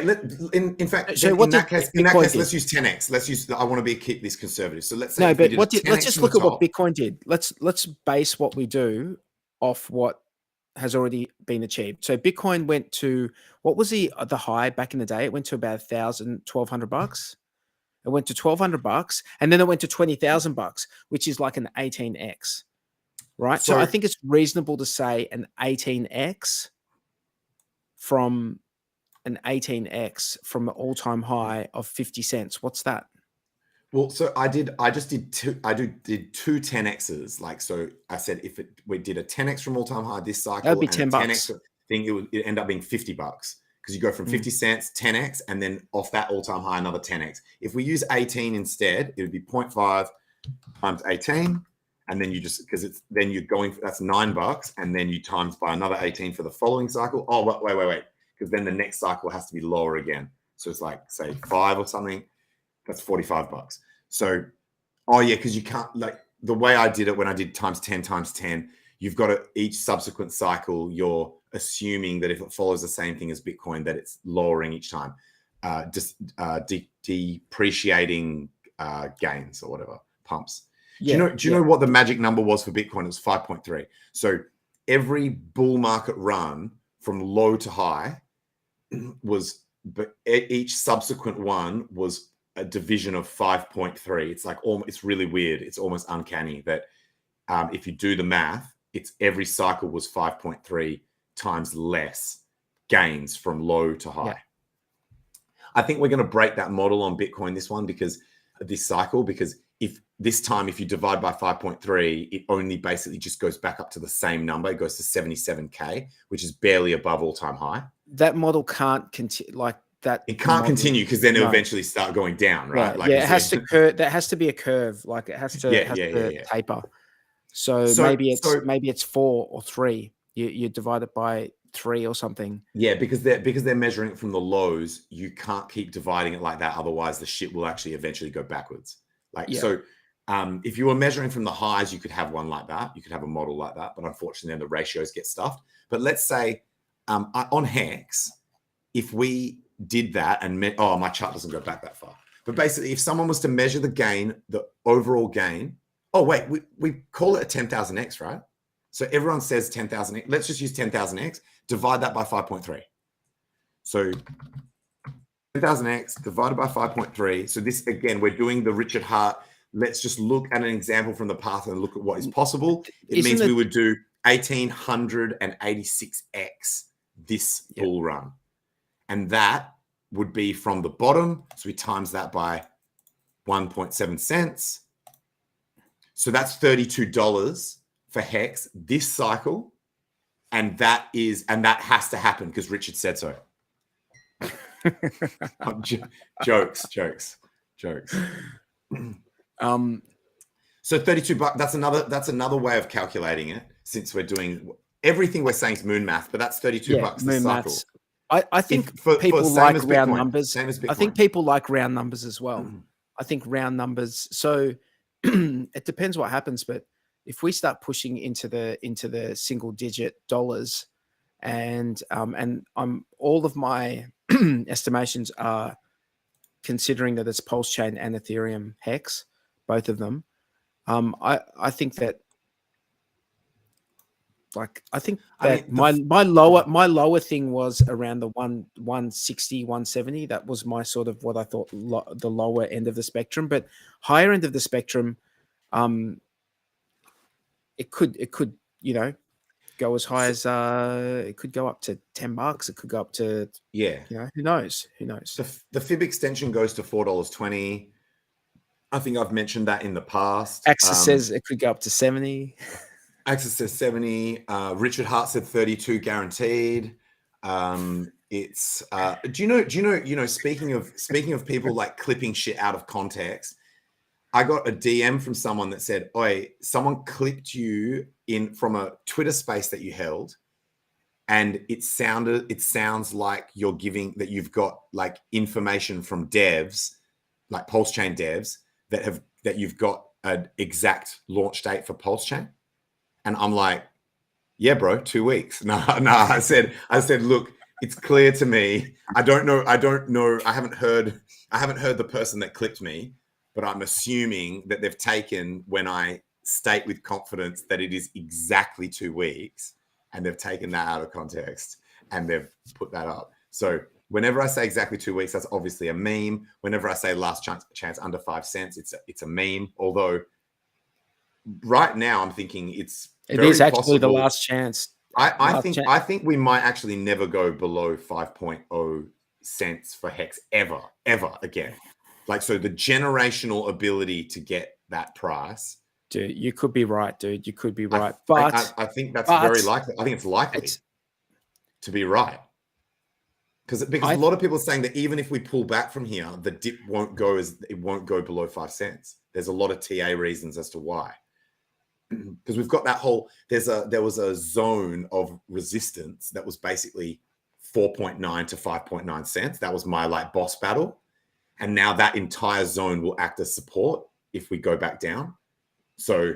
in fact, so in that case, let's use 10x. I want to keep this conservative. So let's say let's just look at what Bitcoin did. Let's base what we do off what has already been achieved. So Bitcoin went to, what was the high back in the day? It went to about $1,200. It went to $1,200, and then it went to $20,000, which is like an 18x, right? So I think it's reasonable to say an 18x from an all-time high of 50 cents. What's that? Well, so I did two 10x's. Like, so I said, if we did a 10x from all-time high this cycle, that'd be and $10. 10x thing, it would end up being $50, because you go from 50 cents, 10x, and then off that all-time high, another 10x. If we use 18 instead, it would be 0.5 times 18, and then you just, because then you're going, that's $9, and then you times by another 18 for the following cycle. Oh, wait, because then the next cycle has to be lower again. So it's like, say, 5 or something. That's $45. So, because you can't, like, the way I did it when I did times 10, you've got to, each subsequent cycle, you're assuming that if it follows the same thing as Bitcoin, that it's lowering each time, depreciating gains or whatever, pumps. Do you know what the magic number was for Bitcoin? It was 5.3. So every bull market run from low to high was, but each subsequent one was a division of 5.3. It's like, it's really weird. It's almost uncanny that if you do the math, it's every cycle was 5.3 times less gains from low to high. Yeah. I think we're going to break that model on Bitcoin this cycle, because if you divide by 5.3, it only basically just goes back up to the same number. It goes to 77K, which is barely above all-time high. That model can't continue like that. It can't continue, because then it'll eventually start going down, right? Like, it has to curve. That has to be a curve. Like, it has to taper. So maybe it's 4 or 3. You divide it by 3 or something. Yeah, because they're measuring it from the lows. You can't keep dividing it like that. Otherwise, the shit will actually eventually go backwards. So if you were measuring from the highs, you could have one like that. You could have a model like that. But unfortunately, then the ratios get stuffed. But let's say on HEX, if we did that and my chart doesn't go back that far. But basically, if someone was to measure the gain, the overall gain. Oh, wait, we call it a 10,000x, right? So everyone says 10,000x. Let's just use 10,000x. Divide that by 5.3. So 10,000x divided by 5.3. So this, again, we're doing the Richard Hart. Let's just look at an example from the past and look at what is possible. It means we would do 1886x this bull run. And that would be from the bottom. So we times that by 1.7 cents. So that's $32 for HEX this cycle. And that has to happen because Richard said so. Jokes. So $32, that's another way of calculating it, since we're doing everything we're saying is moon math, but that's $32 this cycle. I think people like round numbers. I think people like round numbers as well. I think round numbers. So it depends what happens, but if we start pushing into the single digit dollars, and all of my estimations are considering that it's PulseChain and Ethereum HEX, both of them. I think that my lower thing was around the 160, 170. That was my sort of what I thought the lower end of the spectrum, but higher end of the spectrum, it could go as high as it could go up to $10. It could go up to who knows? The fib extension goes to $4.20. I think I've mentioned that in the past. Axis says it could go up to 70. Axis says 70. Richard Hart said 32 guaranteed. It's do you know speaking of people like clipping shit out of context, I got a DM from someone that said, "Oi, someone clipped you in from a Twitter space that you held, and it sounds like you're giving that you've got like information from devs, like PulseChain devs that you've got an exact launch date for PulseChain." And I'm like, "Yeah, bro, 2 weeks." No. I said, look, it's clear to me. I don't know. I haven't heard the person that clipped me, but I'm assuming that they've taken when I state with confidence that it is exactly 2 weeks, and they've taken that out of context and they've put that up. So whenever I say exactly 2 weeks, that's obviously a meme. Whenever I say last chance under 5 cents, it's a meme. Although right now I'm thinking it is actually possible. The last chance. I think we might actually never go below 5.0 cents for HEX ever again. Like, so the generational ability to get that price. Dude, you could be right, dude. You could be right. But I think that's very likely. I think it's likely to be right. Because a lot of people are saying that even if we pull back from here, the dip won't go below 5 cents. There's a lot of TA reasons as to why. Because we've got that whole there was a zone of resistance that was basically 4.9 to 5.9 cents. That was my like boss battle. And now that entire zone will act as support if we go back down. So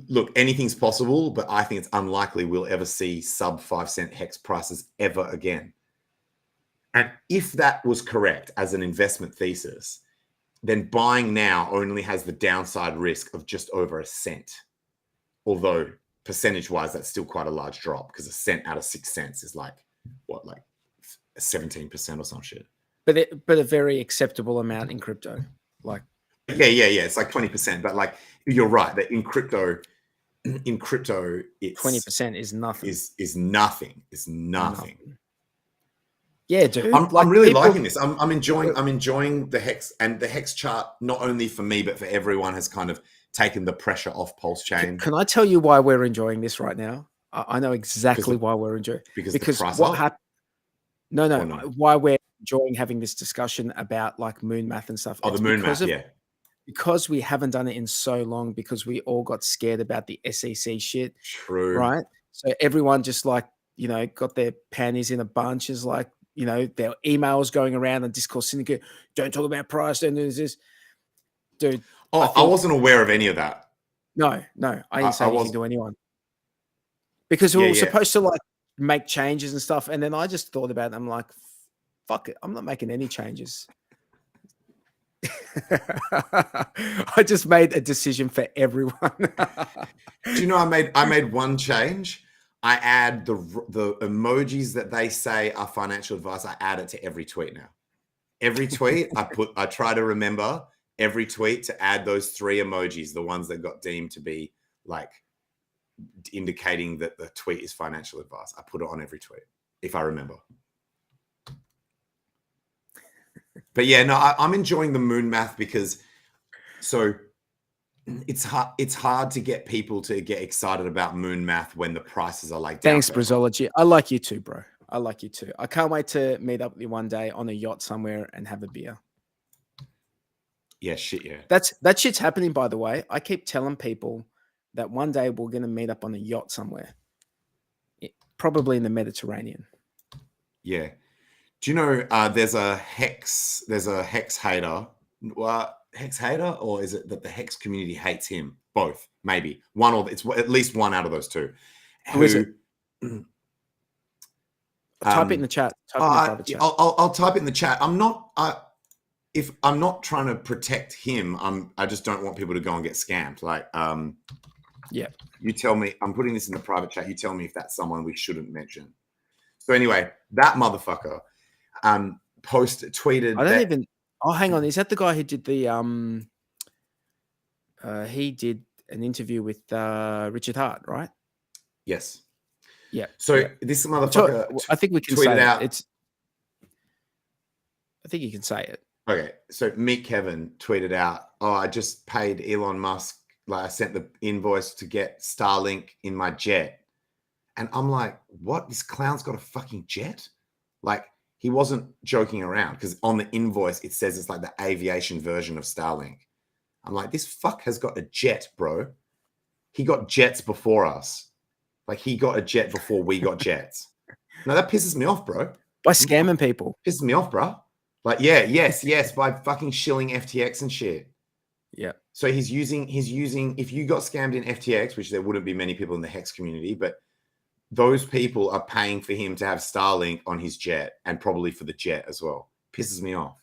look, anything's possible, but I think it's unlikely we'll ever see sub 5 cent HEX prices ever again. And if that was correct as an investment thesis, then buying now only has the downside risk of just over a cent. Although percentage-wise, that's still quite a large drop, because a cent out of 6 cents is like, what, like 17% or some shit. But a very acceptable amount in crypto. Like, yeah. It's like 20%. But like, you're right that in crypto, it's 20% is nothing. Is nothing. It's nothing. Yeah, dude. I'm really liking this. I'm enjoying the HEX, and the HEX chart, not only for me, but for everyone, has kind of taken the pressure off PulseChain. Can I tell you why we're enjoying this right now? I know exactly why we're enjoying it. Because what happened? No. Why we're enjoying having this discussion about like moon math and stuff. Oh, the moon math, yeah. Because we haven't done it in so long, because we all got scared about the SEC shit. True. Right? So everyone just like, got their panties in a bunch, is like, their emails going around on Discourse Syndicate. Don't talk about price. Don't do this. Dude. I wasn't aware of any of that. No. I didn't say anything to anyone. Because we were supposed to like make changes and stuff. And then I just thought about it. I'm like, fuck it. I'm not making any changes. I just made a decision for everyone. Do you know I made one change? I add the emojis that they say are financial advice. I add it to every tweet now. Every tweet I try to remember every tweet to add those 3 emojis, the ones that got deemed to be like indicating that the tweet is financial advice. I put it on every tweet, if I remember. But yeah, no, I'm enjoying the moon math because it's hard to get people to get excited about moon math when the prices are like down. Thanks, Brazology. I like you too, bro. I like you too. I can't wait to meet up with you one day on a yacht somewhere and have a beer. Yeah, shit, yeah. That shit's happening, by the way. I keep telling people that one day we're going to meet up on a yacht somewhere, probably in the Mediterranean. Yeah. Do you know there's a HEX hater? HEX hater, or is it that the HEX community hates him? Both, maybe. One, or it's at least one out of those two. Who is it? Type it in the chat. Type chat. I'll type it in the chat. If I'm not trying to protect him, I just don't want people to go and get scammed. Like, yeah. You tell me. I'm putting this in the private chat. You tell me if that's someone we shouldn't mention. So anyway, that motherfucker tweeted. I don't even. Oh, hang on. Is that the guy who did the he did an interview with Richard Hart, right? Yes. Yeah. So this motherfucker, I think we can tweeted say out. I think you can say it. Okay. So Meet Kevin tweeted out, "Oh, I just paid Elon Musk. Like, I sent the invoice to get Starlink in my jet." And I'm like, "What? This clown's got a fucking jet?" Like, he wasn't joking around, because on the invoice it says it's like the aviation version of Starlink. I'm like, this fuck has got a jet, bro. He got jets before us. Like, he got a jet before we got jets. No, that pisses me off, bro. By scamming people. Pisses me off, bro. Like, yes, by fucking shilling FTX and shit. Yeah. So he's using, if you got scammed in FTX, which there wouldn't be many people in the HEX community, but those people are paying for him to have Starlink on his jet, and probably for the jet as well. Pisses me off.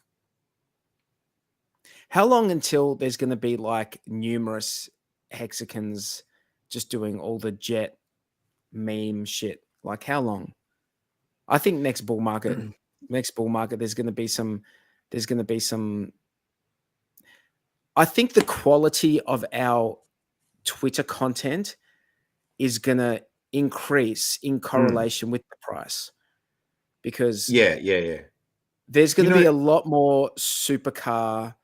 How long until there's going to be like numerous hexagons just doing all the jet meme shit? Like, how long? I think next bull market, there's going to be some, I think the quality of our Twitter content is going to increase in correlation with the price, because there's going to be a lot more supercar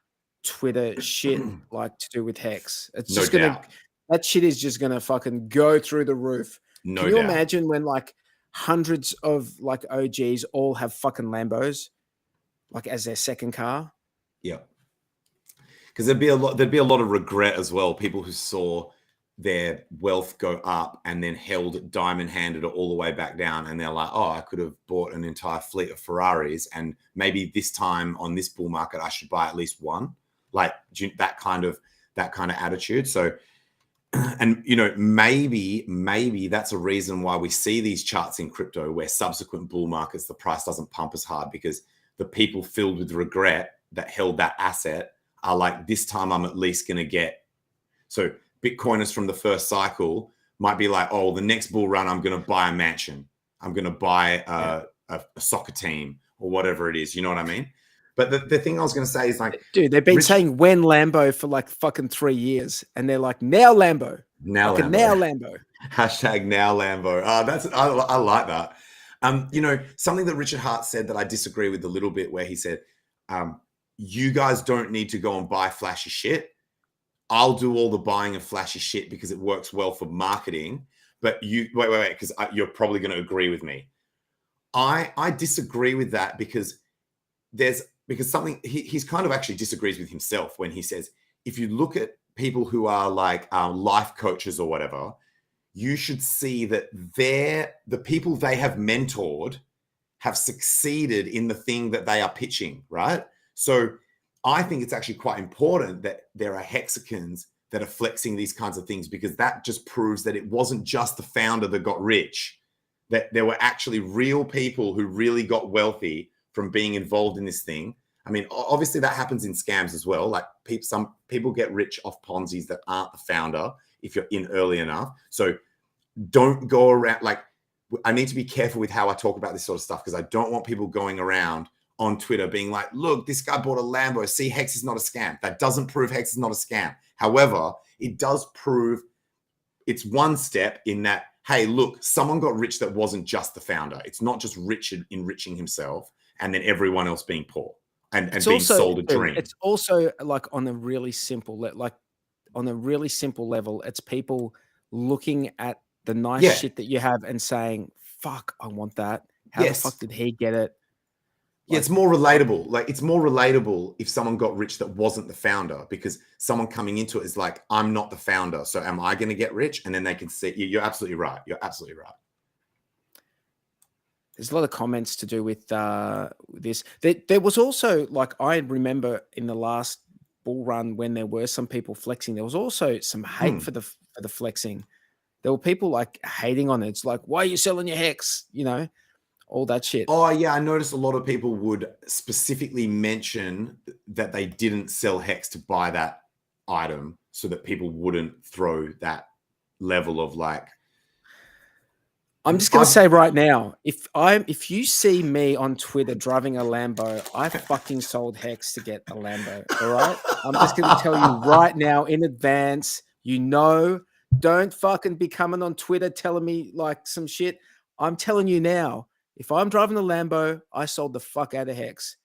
Twitter shit like to do with HEX. It's just going to, that shit is just going to fucking go through the roof. Can you imagine when like hundreds of like OGs all have fucking Lambos like as their second car? Yeah. Because there'd be a lot of regret as well. People who saw their wealth go up and then held diamond-handed it all the way back down, and they're like, "Oh, I could have bought an entire fleet of Ferraris, and maybe this time on this bull market I should buy at least one." Like that kind of attitude. So, and you know, maybe that's a reason why we see these charts in crypto where subsequent bull markets the price doesn't pump as hard, because the people filled with regret that held that asset are like, this time I'm at least going to get. So Bitcoiners from the first cycle might be like, "Oh, the next bull run, I'm going to buy a mansion. I'm going to buy a soccer team," or whatever it is. You know what I mean? But the thing I was going to say is like, dude, they've been saying when Lambo for like fucking 3 years, and they're like, now Lambo. Now like Lambo. Now Lambo. Hashtag now Lambo. I like that. You know, something that Richard Hart said that I disagree with a little bit, where he said, "You guys don't need to go and buy flashy shit. I'll do all the buying of flashy shit because it works well for marketing. But you wait, because you're probably going to agree with me." I disagree with that, because something he's kind of actually disagrees with himself when he says, if you look at people who are like life coaches or whatever, you should see that the people they have mentored have succeeded in the thing that they are pitching, right? So I think it's actually quite important that there are hexagons that are flexing these kinds of things, because that just proves that it wasn't just the founder that got rich, that there were actually real people who really got wealthy from being involved in this thing. I mean, obviously that happens in scams as well. Like some people get rich off Ponzi's that aren't the founder if you're in early enough. So don't go around, like, I need to be careful with how I talk about this sort of stuff, because I don't want people going around on Twitter being like, "Look, this guy bought a Lambo. See, HEX is not a scam." That doesn't prove HEX is not a scam. However, it does prove it's one step in that, hey, look, someone got rich that wasn't just the founder. It's not just Richard enriching himself and then everyone else being poor and being also, sold a dream. It's also like on a really simple, level, it's people looking at the nice shit that you have and saying, fuck, I want that. How the fuck did he get it? Yeah, it's more relatable. Like, it's more relatable if someone got rich that wasn't the founder, because someone coming into it is like, I'm not the founder, so am I going to get rich? And then they can see, you're absolutely right. You're absolutely right. There's a lot of comments to do with this. There was also, like, I remember in the last bull run when there were some people flexing, there was also some hate for the flexing. There were people like hating on it. It's like, why are you selling your HEX? You know, all that shit. Oh, yeah. I noticed a lot of people would specifically mention that they didn't sell HEX to buy that item so that people wouldn't throw that level of like. I'm just going to say right now, if you see me on Twitter driving a Lambo, I fucking sold HEX to get a Lambo. All right. I'm just going to tell you right now in advance, don't fucking be coming on Twitter telling me like some shit. I'm telling you now, if I'm driving a Lambo, I sold the fuck out of HEX.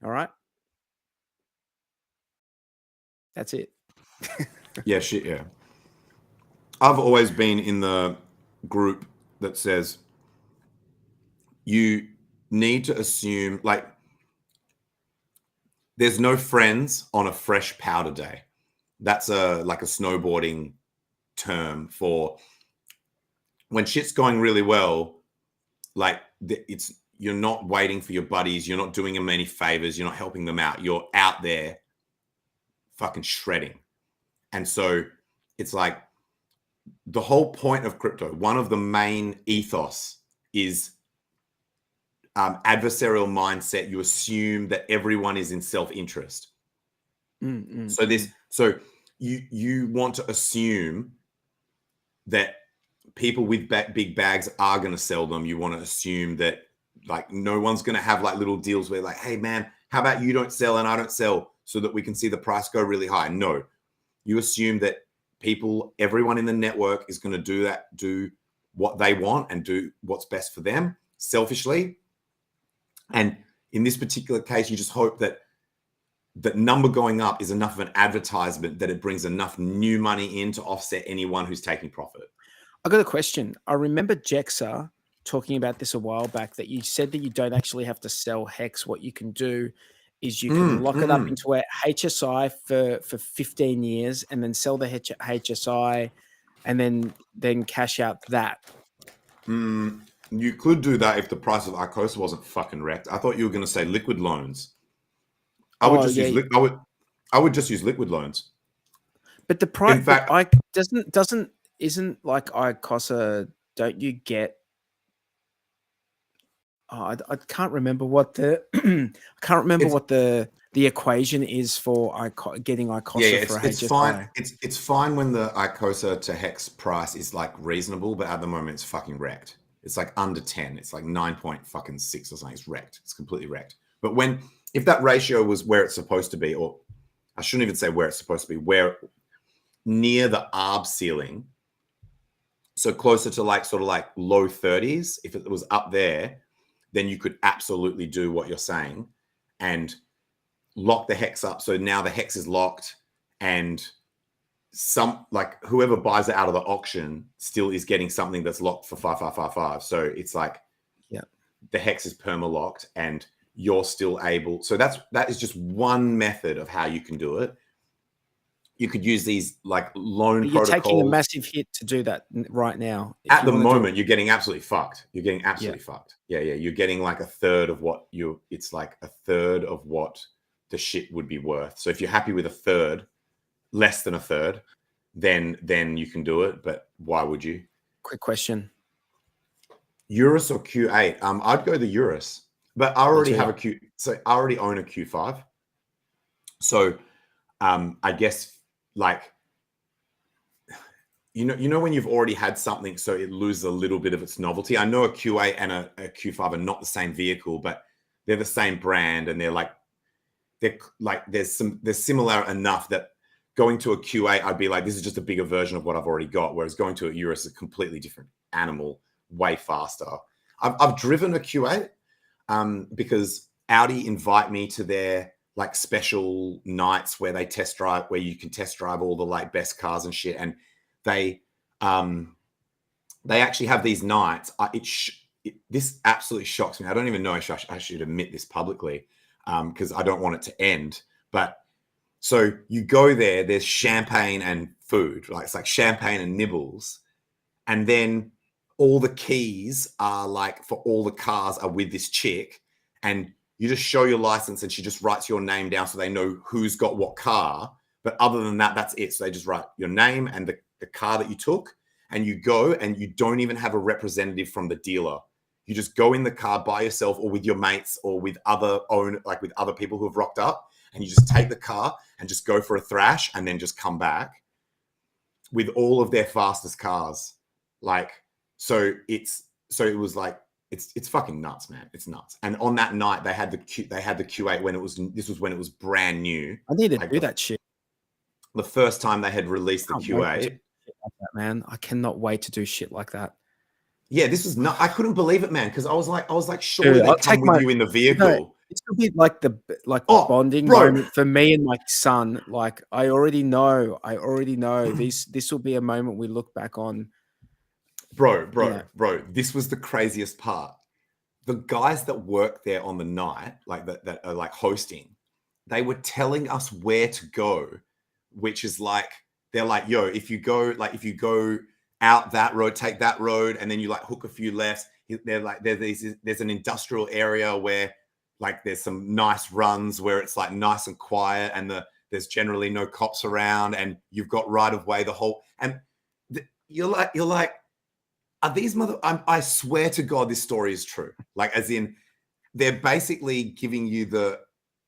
All right. That's it. Yeah, shit, yeah. I've always been in the group that says you need to assume, like, there's no friends on a fresh powder day. That's like a snowboarding term for when shit's going really well. Like, you're not waiting for your buddies. You're not doing them any favors. You're not helping them out. You're out there fucking shredding. And so it's like the whole point of crypto, one of the main ethos is adversarial mindset. You assume that everyone is in self-interest. So you want to assume that people with big bags are going to sell them. You want to assume that like no one's going to have like little deals where like, hey man, how about you don't sell and I don't sell so that we can see the price go really high? No, you assume that everyone in the network is going to do what they want and do what's best for them selfishly. And in this particular case, you just hope that that number going up is enough of an advertisement that it brings enough new money in to offset anyone who's taking profit. I got a question. I remember Jexa talking about this a while back, that you said that you don't actually have to sell HEX. What you can do is you can lock it up into a HSI for 15 years and then sell the HSI and then cash out that. You could do that if the price of ICOSA wasn't fucking wrecked. I thought you were going to say liquid loans. I would just use liquid loans. But the price, in fact, isn't like ICOSA, don't you get, I can't remember what the what the equation is for getting ICOSA for it's HSI. fine. It's fine when the ICOSA to HEX price is like reasonable, but at the moment it's fucking wrecked. It's like under 10. It's like 9.6 or something. It's wrecked. It's completely wrecked. But if that ratio was where it's supposed to be, or I shouldn't even say where it's supposed to be, where near the ARB ceiling, so closer to like sort of like low 30s, if it was up there, then you could absolutely do what you're saying and lock the HEX up. So now the HEX is locked and whoever buys it out of the auction still is getting something that's locked for 5555. So it's like, the HEX is perma locked and you're still able. So that is just one method of how you can do it. You could use these like loan protocols. You're taking a massive hit to do that right now. At the moment, you're getting absolutely fucked. You're getting absolutely fucked. Yeah. You're getting like a third of what it's like a third of what the shit would be worth. So if you're happy with a third, less than a third, then you can do it. But why would you? Quick question. Eurus or Q8? I'd go the Eurus, but I already have a Q. So I already own a Q5. So I guess like, you know when you've already had something, so it loses a little bit of its novelty. I know a Q8 and a Q5 are not the same vehicle, but they're the same brand, and they're similar enough that going to a Q8, I'd be like, this is just a bigger version of what I've already got. Whereas going to a Urus is a completely different animal, way faster. I've driven a Q8 because Audi invite me to their like special nights where they test drive, where you can test drive all the like best cars and shit. And they actually have these nights. This absolutely shocks me. I don't even know if I should admit this publicly because I don't want it to end. But so you go there, there's champagne and food, like it's like champagne and nibbles. And then all the keys are like for all the cars are with this chick, and you just show your license and she just writes your name down so they know who's got what car. But other than that, that's it. So they just write your name and the car that you took, and you go and you don't even have a representative from the dealer. You just go in the car by yourself or with your mates or with other people who have rocked up, and you just take the car and just go for a thrash and then just come back with all of their fastest cars. Like, so it was like, it's fucking nuts, man. It's nuts. And on that night they had the Q8 when this was when it was brand new. I need to do that shit. The first time they had released the Q8. Like that, man. I cannot wait to do shit like that. Yeah, this was not. I couldn't believe it, man, because I was like, surely they come with you in the vehicle. No, it's gonna be like the bonding moment for me and my son. Like I already know. This will be a moment we look back on. Bro, this was the craziest part. The guys that work there on the night, like that are like hosting, they were telling us where to go, which is like, they're like, yo, if you go out that road, take that road, and then you like hook a few lefts. They're like, there's an industrial area where like there's some nice runs where it's like nice and quiet, and there's generally no cops around, and you've got right of way the whole. And you're like. Are these I swear to God, this story is true. Like, as in, they're basically giving you the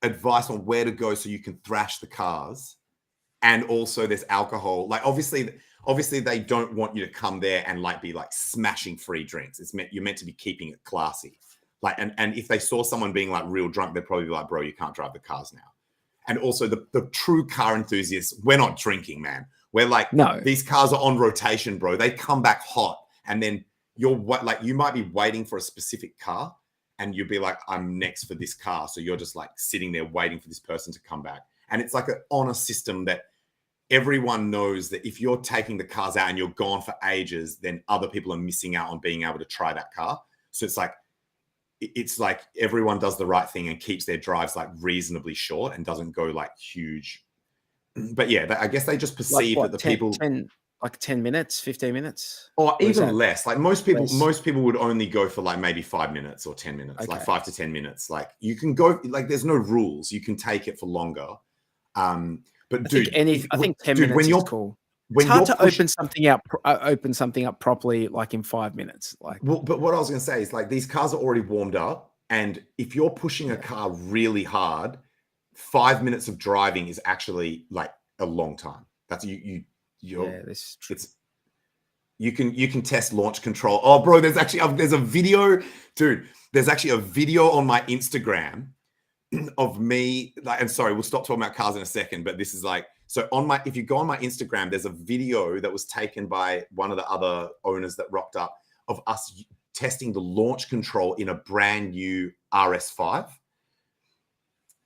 advice on where to go so you can thrash the cars, and also there's alcohol. Like, obviously, they don't want you to come there and like be like smashing free drinks. You're meant to be keeping it classy. Like, and if they saw someone being like real drunk, they'd probably be like, bro, you can't drive the cars now. And also, the true car enthusiasts, we're not drinking, man. We're like, no, these cars are on rotation, bro. They come back hot. And then you might be waiting for a specific car, and you'll be like, I'm next for this car. So you're just like sitting there waiting for this person to come back. And it's like an honor system that everyone knows that if you're taking the cars out and you're gone for ages, then other people are missing out on being able to try that car. So it's like everyone does the right thing and keeps their drives like reasonably short and doesn't go like huge. But yeah, I guess they just perceive that the people... 10 minutes, 15 minutes, or even less. Like most people would only go for like maybe 5 minutes or 10 minutes, like 5 to 10 minutes. Like you can go, like there's no rules. You can take it for longer. But I think 10 minutes is cool. It's hard to open something up properly, like in 5 minutes. Like, well, but what I was going to say is like these cars are already warmed up, and if you're pushing a car really hard, 5 minutes of driving is actually like a long time. That's you can test launch control. Oh, bro, there's a video, dude. There's actually a video on my Instagram of me. Like, and sorry, we'll stop talking about cars in a second. But this is like, so if you go on my Instagram, there's a video that was taken by one of the other owners that rocked up of us testing the launch control in a brand new RS5.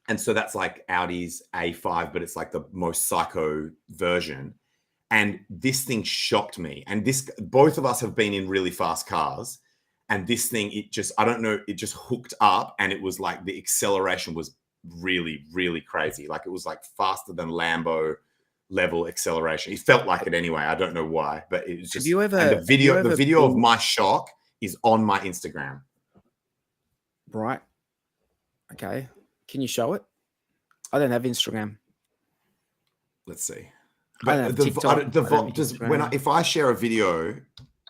And so that's like Audi's A5, but it's like the most psycho version. And this thing shocked me. And both of us have been in really fast cars. And this thing, it just hooked up, and it was like the acceleration was really, really crazy. Like it was like faster than Lambo level acceleration. It felt like it anyway. I don't know why, but it was just. The video of my shock is on my Instagram. Right. Okay. Can you show it? I don't have Instagram. Let's see. But if I share a video,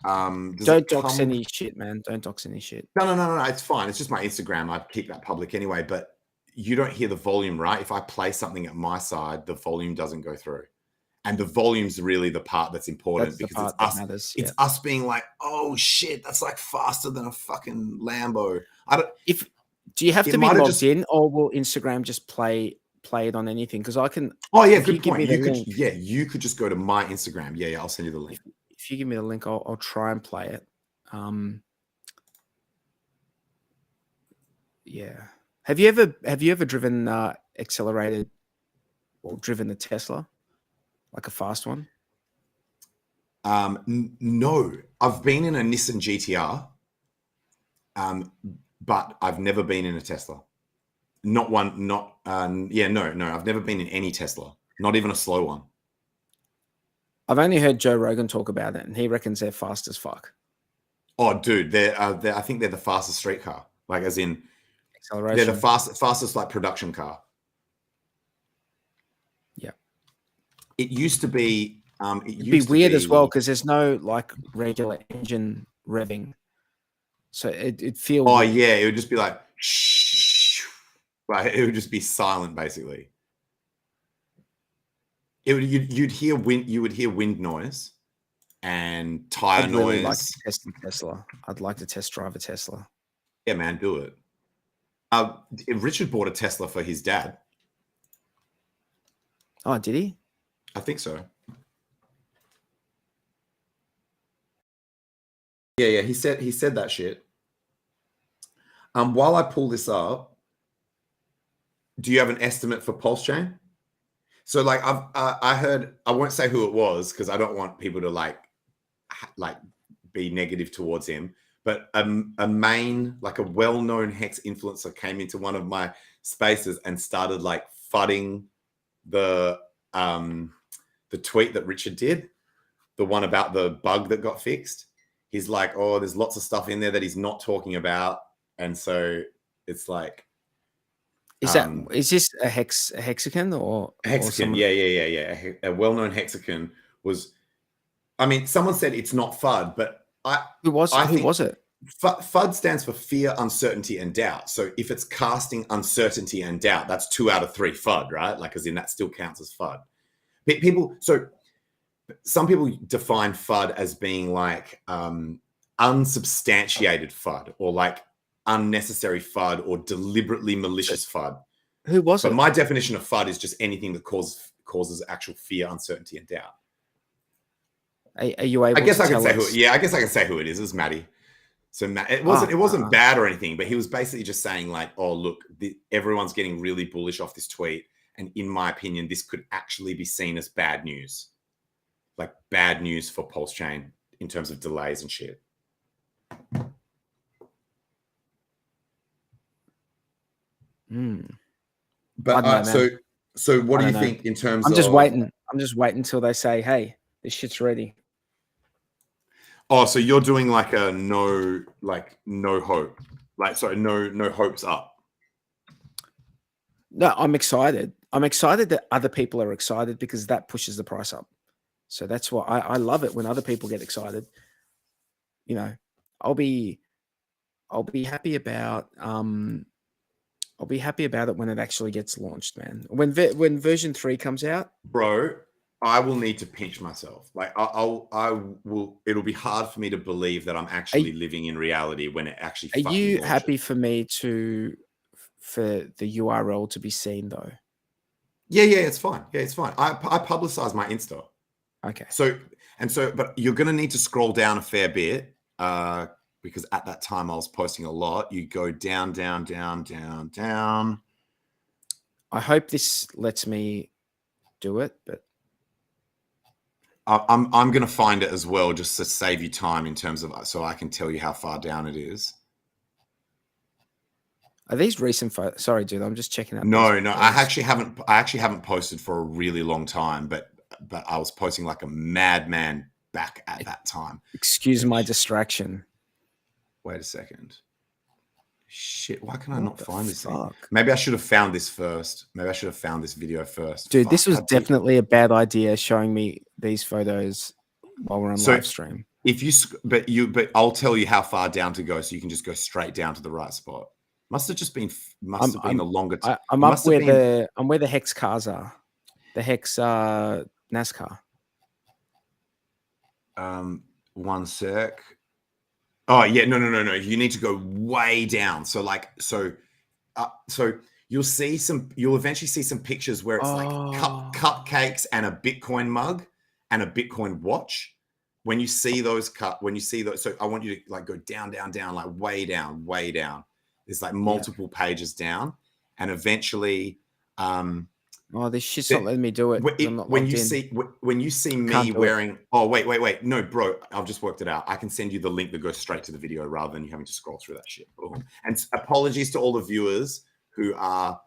don't dox any shit, man. Don't dox any shit. No. It's fine. It's just my Instagram. I keep that public anyway. But you don't hear the volume, right? If I play something at my side, the volume doesn't go through, and the volume's really the part that's important because it's us. Matters, it's us being like, oh shit, that's like faster than a fucking Lambo. Do you have to be logged in, or will Instagram just play play it on anything because I can. Oh yeah, if you good give point. me You the could, link, you could just go to my Instagram. Yeah, I'll send you the link. if you give me the link, I'll try and play it. Yeah. Have you ever driven accelerated or driven a Tesla, like a fast one? No, I've been in a Nissan GTR, but I've never been in a Tesla. Not one. Not no. I've never been in any Tesla. Not even a slow one. I've only heard Joe Rogan talk about it, and he reckons they're fast as fuck. Oh, dude, they're I think they're the fastest street car. Like, as in, Acceleration. they're the fastest like production car. Yeah. It used to be. It'd be weird as well because there's no like regular engine revving, so it'd feel. Oh weird. yeah, it would just be like, right. It would just be silent, basically. It would you'd hear wind. You would hear wind noise and tire I'd noise. really like to test a Tesla. I'd like to test drive a Tesla. Yeah, man, do it. Richard bought a Tesla for his dad. Oh, did he? I think so. Yeah. He said that shit. While I pull this up, do you have an estimate for PulseChain? So, like, I heard. I won't say who it was because I don't want people to like be negative towards him. But a well-known HEX influencer came into one of my spaces and started like fudding the tweet that Richard did, the one about the bug that got fixed. He's like, oh, there's lots of stuff in there that he's not talking about, and so it's like, is this a hexagon or hexagon? Yeah. A well-known hexagon was. I mean, someone said it's not FUD, but who was it? FUD stands for fear, uncertainty, and doubt. So if it's casting uncertainty and doubt, that's 2 out of 3 FUD, right? Like, as in that still counts as FUD. Some people define FUD as being like unsubstantiated FUD or like unnecessary FUD or deliberately malicious FUD. Who was it? But my definition of FUD is just anything that causes actual fear, uncertainty, and doubt. Are you able? I guess to I can tell say us? who. Yeah, I guess I can say who it is. It's Matty. So it wasn't bad or anything, but he was basically just saying like, "Oh, look, everyone's getting really bullish off this tweet, and in my opinion, this could actually be seen as bad news, like bad news for PulseChain in terms of delays and shit." But so what do you think in terms? I'm just waiting. I'm just waiting until they say, "Hey, this shit's ready." Oh, so you're doing like a no hope, no hopes up. No, I'm excited. I'm excited that other people are excited because that pushes the price up. So that's why I love it when other people get excited. You know, I'll be happy about I'll be happy about it when it actually gets launched, man. When version 3 comes out, bro. I will need to pinch myself. Like I will. It'll be hard for me to believe that I'm actually living in reality when it actually. Are you happy for me for the URL to be seen though? Yeah, it's fine. Yeah, it's fine. I publicize my Insta. Okay. But you're gonna need to scroll down a fair bit because at that time I was posting a lot. You go down. I hope this lets me do it, but. I'm going to find it as well, just to save you time in terms of, so I can tell you how far down it is. Are these recent photos? Sorry, dude, I'm just checking out. No, I actually haven't posted for a really long time, but I was posting like a madman back at that time. Excuse my distraction. Wait a second. Shit, why can I not find this thing? Maybe I should have found this first. Maybe I should have found this video first. Dude, this was definitely a bad idea showing me these photos while we're on live stream. But I'll tell you how far down to go so you can just go straight down to the right spot. Must have been a longer time. I'm up where the HEX cars are. The HEX NASCAR. One sec. Oh yeah, no. You need to go way down. So you'll eventually see some pictures where it's like cupcakes and a Bitcoin mug and a Bitcoin watch. When you see those, so I want you to like go down, like way down. There's like multiple pages down, and eventually, this shit's not letting me do it. When you see me wearing, wait, no, bro, I've just worked it out. I can send you the link that goes straight to the video rather than you having to scroll through that shit. Boom. And apologies to all the viewers who are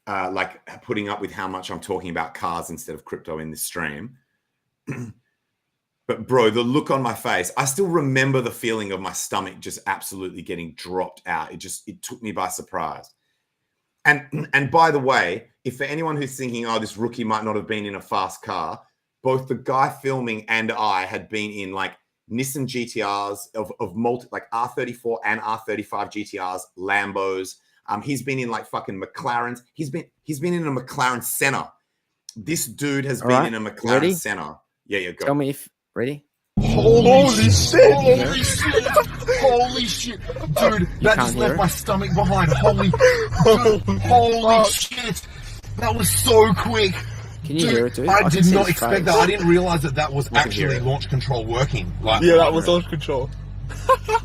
like putting up with how much I'm talking about cars instead of crypto in this stream. But bro, the look on my face, I still remember the feeling of my stomach just absolutely getting dropped out. It took me by surprise. And by the way, if for anyone who's thinking, oh, this rookie might not have been in a fast car, both the guy filming and I had been in like Nissan GTRs of multi, like R34 and R35 GTRs, Lambos. He's been in like fucking McLarens. He's been in a McLaren Senna. This dude has been in a McLaren Senna. Yeah, go. Tell me if ready. Holy shit! Holy shit! Dude, that just left my stomach behind. Holy shit! That was so quick. Can you hear it, dude? I did not expect that. I didn't realize that was actually launch control working. Like, yeah, that was launch control. Oh,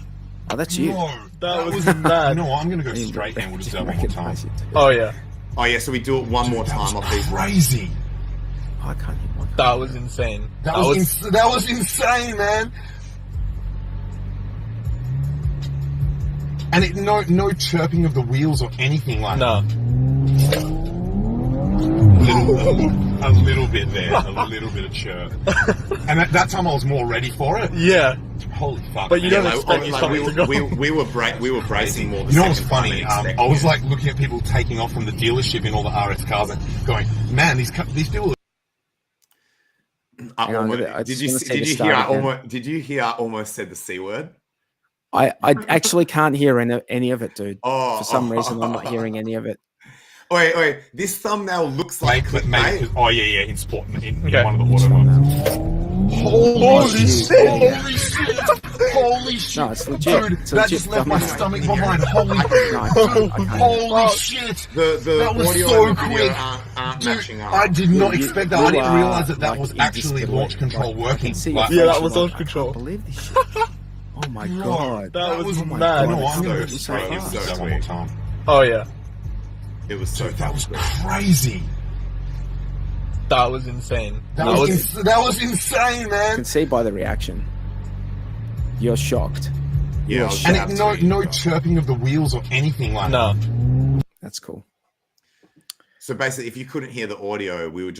that's you. No, that was mad. You know what? I'm going to go straight and we'll just do it one more time. Oh, yeah. Oh, yeah, so we do it one more time off these. Crazy. Oh, I can't hear one. That was insane. That was insane, man. And no chirping of the wheels or anything like that. A little bit there, a little bit of chirp. And at that time I was more ready for it. Yeah. Holy fuck. But you don't expect we were bracing more. You know what's funny? I was like looking at people taking off from the dealership in all the RS cars and going, man, these people Did you hear I almost said the C word? I actually can't hear any of it, dude. For some reason, I'm not hearing any of it. Wait. This thumbnail looks like clickbait. Oh yeah, in sport, in one of the auto ones. Holy shit! Holy shit! No, it's legit. Dude, it's that just left my stomach behind. Holy shit! That was so quick. Aren't matching up. I did not expect that. I didn't realize that was actually launch control working. Yeah, that was launch control. I believe this shit. Oh my god, that was You mad. know what? I'm going to go straight and do that one more time. Oh yeah. It was so. That was crazy. That was insane. That was insane, man. You can see by the reaction. You're shocked. Yeah, and no chirping of the wheels or anything like that. No. That's cool. So basically, if you couldn't hear the audio, we were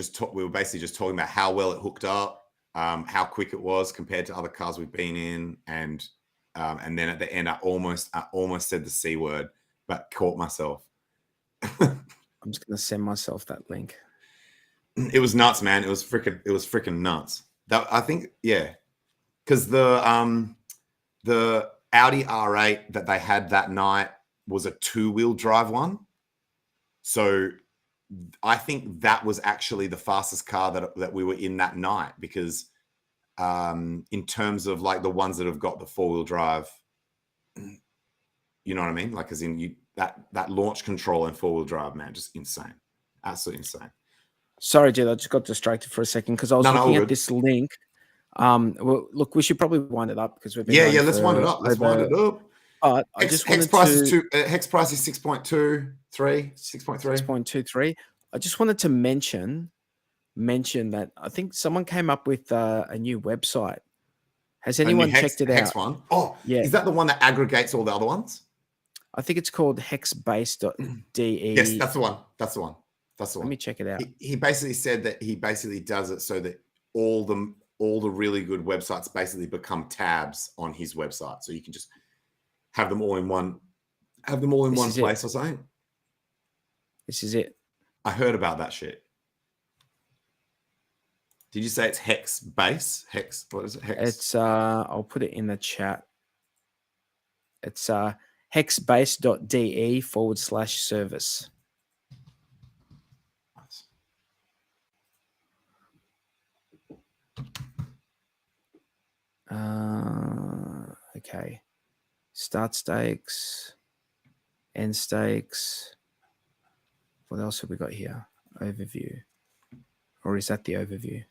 basically just talking about how well it hooked up, how quick it was compared to other cars we've been in, and then at the end, I almost said the C word, but caught myself. I'm just gonna send myself that link. It was nuts, man. It was freaking nuts. That I think, yeah, because the Audi R8 that they had that night was a 2-wheel drive one. So I think that was actually the fastest car that we were in that night, because in terms of like the ones that have got the 4-wheel drive, you know what I mean? Like, as in that launch control and 4-wheel drive, man, just insane. Absolutely insane. Sorry, dude, I just got distracted for a second because I was looking at this link. Well, look, we should probably wind it up because we've been let's wind it up. I just hex price is 6.23. 6.23. I just wanted to mention that I think someone came up with a new website. Has anyone checked it out? Hex one. Oh, yeah. Is that the one that aggregates all the other ones? I think it's called hexbase.de. Yes, that's the one. Let me check it out. He basically said that he basically does it so that all the really good websites basically become tabs on his website, so you can just have them all in one place or something. This is it. I heard about that shit. Did you say it's hex base? Hex, what is it? Hex. It's I'll put it in the chat. It's hexbase.de/service. Okay. Start stakes. End stakes. What else have we got here? Overview. Or is that the overview?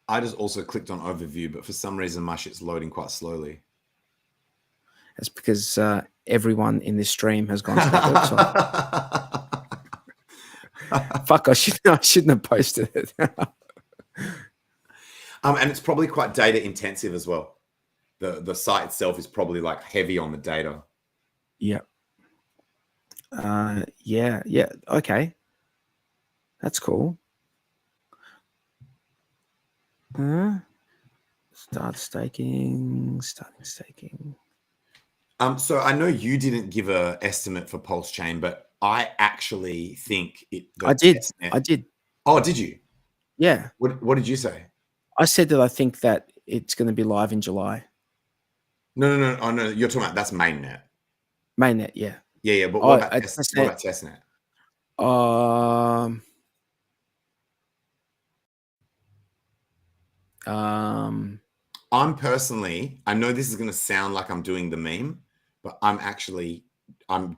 I just also clicked on overview, but for some reason my shit's loading quite slowly. That's because everyone in this stream has gone to that website. Fuck, I shouldn't have posted it. And it's probably quite data intensive as well. The site itself is probably like heavy on the data. Yeah. Yeah. Okay. That's cool. Starting staking. So I know you didn't give an estimate for PulseChain, but I actually think it. I did. Oh, did you? Yeah. What did you say? I said that I think that it's going to be live in July. No. Oh, no, you're talking about that's mainnet. Mainnet, yeah. Yeah. But what about testnet? I'm personally, I know this is going to sound like I'm doing the meme, but I'm choosing 2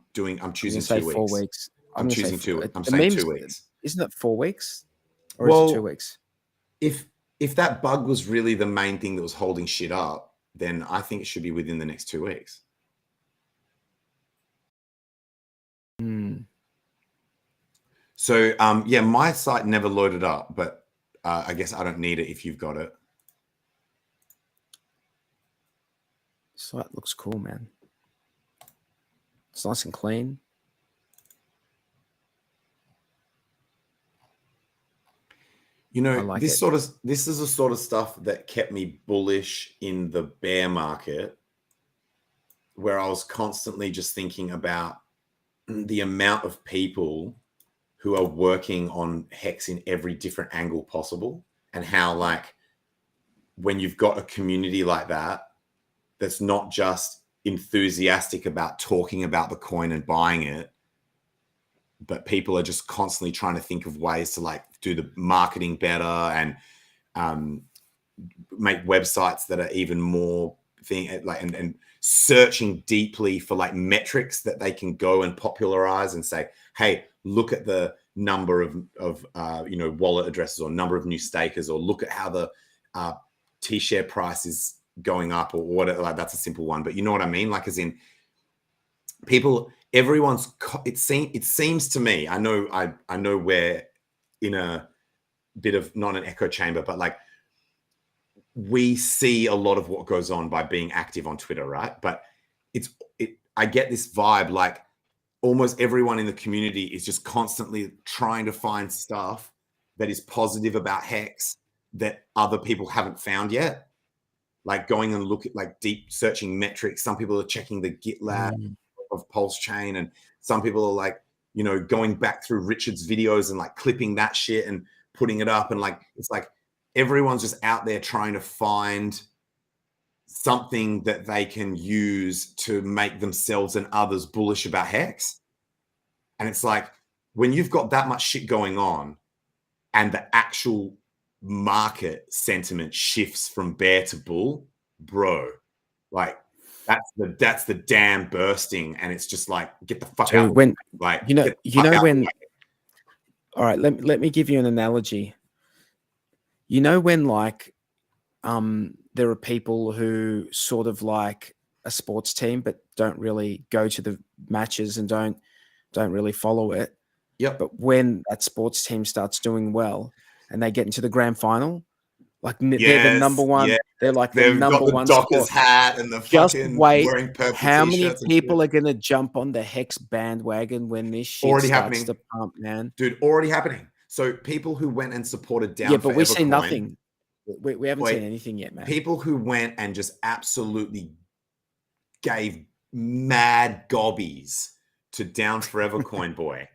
weeks. 4 weeks. I'm choosing 2 weeks. I'm saying 2 weeks. Isn't it 4 weeks? Or is it 2 weeks? If that bug was really the main thing that was holding shit up, then I think it should be within the next 2 weeks. So, yeah, my site never loaded up, but I guess I don't need it if you've got it. Site looks cool, man. It's nice and clean. You know, this is the sort of stuff that kept me bullish in the bear market, where I was constantly just thinking about the amount of people who are working on HEX in every different angle possible, and how, like, when you've got a community like that, that's not just enthusiastic about talking about the coin and buying it, but people are just constantly trying to think of ways to, like, do the marketing better and make websites that are even more and searching deeply for, like, metrics that they can go and popularize and say, hey, look at the number of wallet addresses or number of new stakers, or look at how the T-share price is going up, or what. Like, that's a simple one, but you know what I mean? Like, as in, people, it seems to me, I know we're in a bit of not an echo chamber, but, like, we see a lot of what goes on by being active on Twitter, right? But I get this vibe, like, almost everyone in the community is just constantly trying to find stuff that is positive about HEX that other people haven't found yet. Like, going and look at, like, deep searching metrics. Some people are checking the GitLab of PulseChain, and some people are, like, you know, going back through Richard's videos and, like, clipping that shit and putting it up. And, like, it's like everyone's just out there trying to find something that they can use to make themselves and others bullish about HEX. And it's like, when you've got that much shit going on and the actual market sentiment shifts from bear to bull, bro, like, that's the dam bursting, and it's just like, get the fuck out. When, like, you know when. All right, let me give you an analogy. You know when, like, there are people who sort of like a sports team but don't really go to the matches and don't really follow it. Yep. But when that sports team starts doing well and they get into the grand final, like, they're the number one. Yeah. They're like the number one. They've got the Dockers hat and the fucking wearing purple how many t-shirts people are going to jump on the HEX bandwagon when this shit already starts happening to pump, man? Dude, already happening. So people who went and supported down. Yeah, but we see nothing. We haven't seen anything yet, man. People who went and just absolutely gave mad gobbies to Down Forever Coin Boy.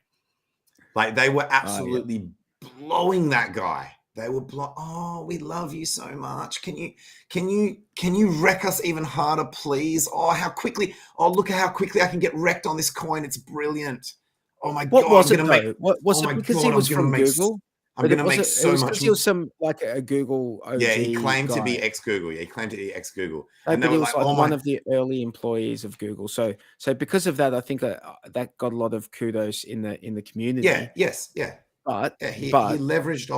Like, they were absolutely blowing that guy. They were oh, we love you so much. Can you wreck us even harder, please? Oh, how quickly. Oh, look at how quickly I can get wrecked on this coin. It's brilliant. Oh my God. What was it though? Was it because he was from Google? I'm going to make so much. Because he was some like a Google OG. Yeah, he claimed to be guy. ex-Google. Yeah, he claimed to be ex-Google. No, And but they he were was like, like oh one my. of the early employees of Google. So because of that, I think that got a lot of kudos in the community. Yeah. Yes. Yeah. But Yeah, he but leveraged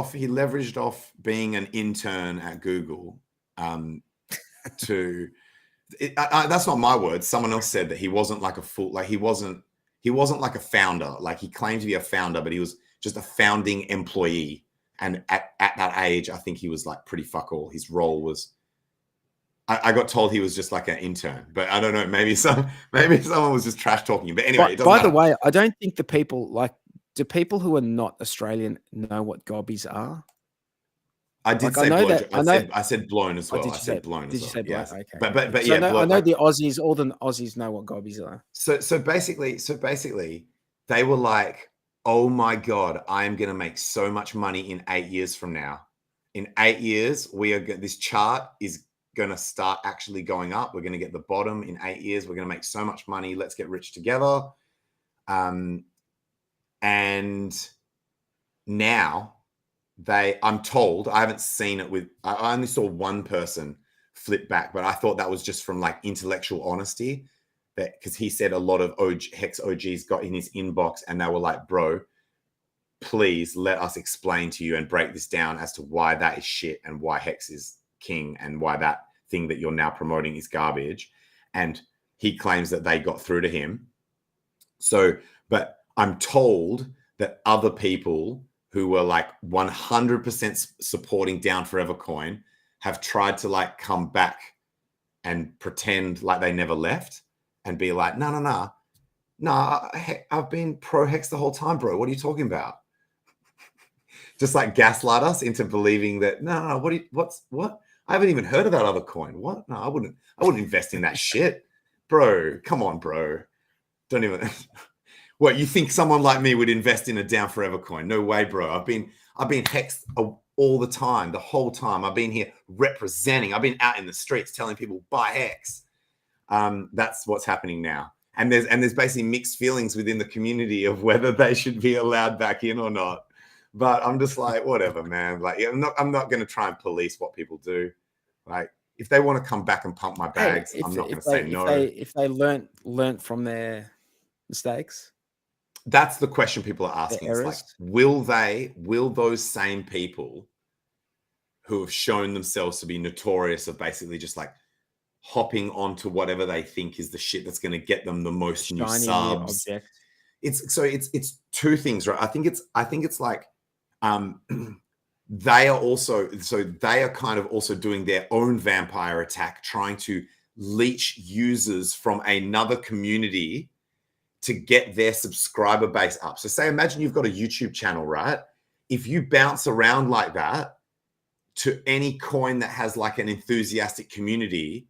off being an intern at Google to. That's not my words. Someone else said that he wasn't like a full, like he wasn't like a founder. Like he claimed to be a founder, but he was just a founding employee. And at that age, I think he was like pretty fuck all. His role was, I got told he was just like an intern, but I don't know. Maybe someone was just trash talking him. But anyway, by the way, I don't think the people do people who are not Australian know what gobbies are? I did say blown. I said blown as well. I said blown as well. Did you say blown? Okay. But so yeah, I know the Aussies. All the Aussies know what gobbies are. So basically, they were like, oh my God, I am going to make so much money in 8 years from now. In 8 years, this chart is going to start actually going up. We're going to get the bottom in 8 years. We're going to make so much money. Let's get rich together. And now I'm told, I haven't seen it I only saw one person flip back, but I thought that was just from like intellectual honesty. Because he said a lot of HEX OGs got in his inbox and they were like, bro, please let us explain to you and break this down as to why that is shit and why HEX is king and why that thing that you're now promoting is garbage. And he claims that they got through to him. So, but I'm told that other people who were like 100% supporting Down Forever Coin have tried to like come back and pretend like they never left. And be like, no, I've been pro HEX the whole time, bro. What are you talking about? Just like gaslight us into believing that no, what? I haven't even heard of that other coin. What? No, I wouldn't invest in that shit, bro. Come on, bro. Don't even. What, you think someone like me would invest in a Down Forever coin? No way, bro. I've been HEX all the time, the whole time. I've been here representing. I've been out in the streets telling people buy HEX. That's what's happening now. And there's basically mixed feelings within the community of whether they should be allowed back in or not. But I'm just like, whatever, man. Like, I'm not going to try and police what people do. Like, if they want to come back and pump my bags, I'm not going to say no. If they learnt from their mistakes. That's the question people are asking. It's like, will those same people who have shown themselves to be notorious of basically just like hopping onto whatever they think is the shit that's going to get them the most new subs. It's two things, right? I think it's like they are kind of also doing their own vampire attack, trying to leech users from another community to get their subscriber base up. So imagine you've got a YouTube channel, right? If you bounce around like that to any coin that has like an enthusiastic community,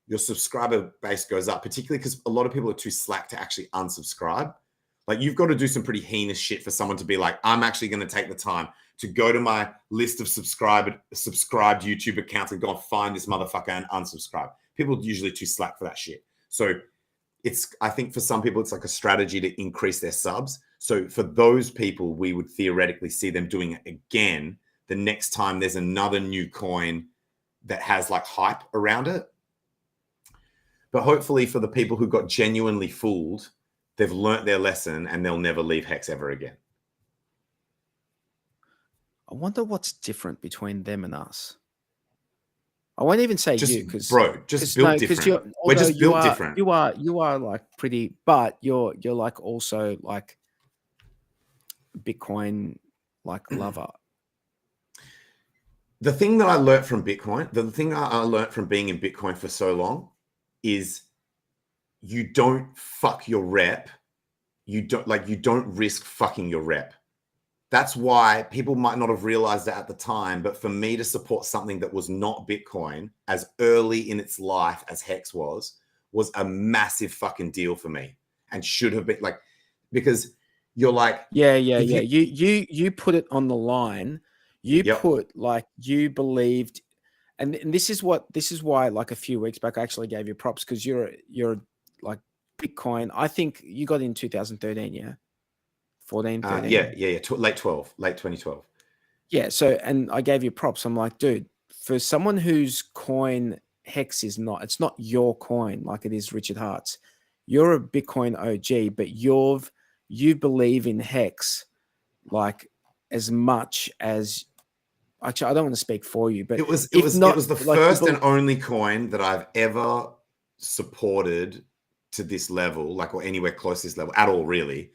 your subscriber base goes up, particularly because a lot of people are too slack to actually unsubscribe. Like, you've got to do some pretty heinous shit for someone to be like, I'm actually going to take the time to go to my list of subscribed YouTube accounts and go and find this motherfucker and unsubscribe. People are usually too slack for that shit. So I think for some people, it's like a strategy to increase their subs. So for those people, we would theoretically see them doing it again the next time there's another new coin that has like hype around it. But hopefully for the people who got genuinely fooled, they've learnt their lesson and they'll never leave HEX ever again. I wonder what's different between them and us. I won't even say you, because built different. We're just built different. You are like pretty, but you're like also like Bitcoin like lover. The thing that I learned from Bitcoin, the thing I learned from being in Bitcoin for so long, is you don't fuck your rep. You don't risk fucking your rep. That's why people might not have realized that at the time. But for me to support something that was not Bitcoin as early in its life as HEX was a massive fucking deal for me, and should have been, like, because you're like, you put it on the line. You put, like, you believed. And this is why, like, a few weeks back, I actually gave you props, because you're like Bitcoin. I think you got in 2013, yeah, 14, 13. Late 2012. Yeah. So, and I gave you props. I'm like, dude, for someone whose coin HEX is not, it's not your coin like it is Richard Hart's. You're a Bitcoin OG, but you believe in HEX like as much as. Actually, I don't want to speak for you, but it was the first and only coin that I've ever supported to this level, like, or anywhere close to this level at all, really,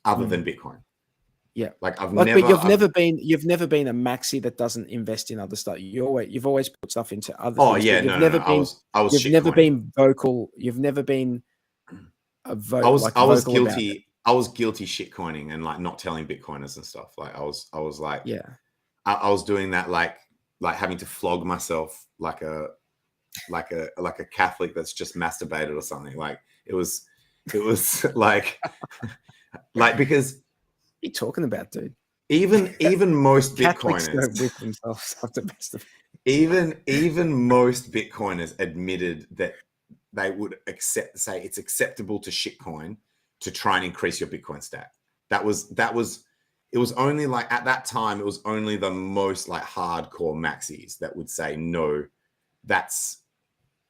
other than Bitcoin. Yeah, like but you've never been a maxi that doesn't invest in other stuff. You've always put stuff into other. Oh things, yeah, you've never been. You've never been vocal. You've never been a vote. I was guilty. I was guilty shitcoining and like not telling Bitcoiners and stuff. Like I was like, yeah. I was doing that like having to flog myself like a Catholic that's just masturbated or something. Like it was like because what are you talking about, dude? Even most Catholics Bitcoiners don't whip themselves after masturbation. even most Bitcoiners admitted that they would say it's acceptable to shitcoin to try and increase your Bitcoin stack. It was only like at that time, it was only the most like hardcore maxis that would say, no, that's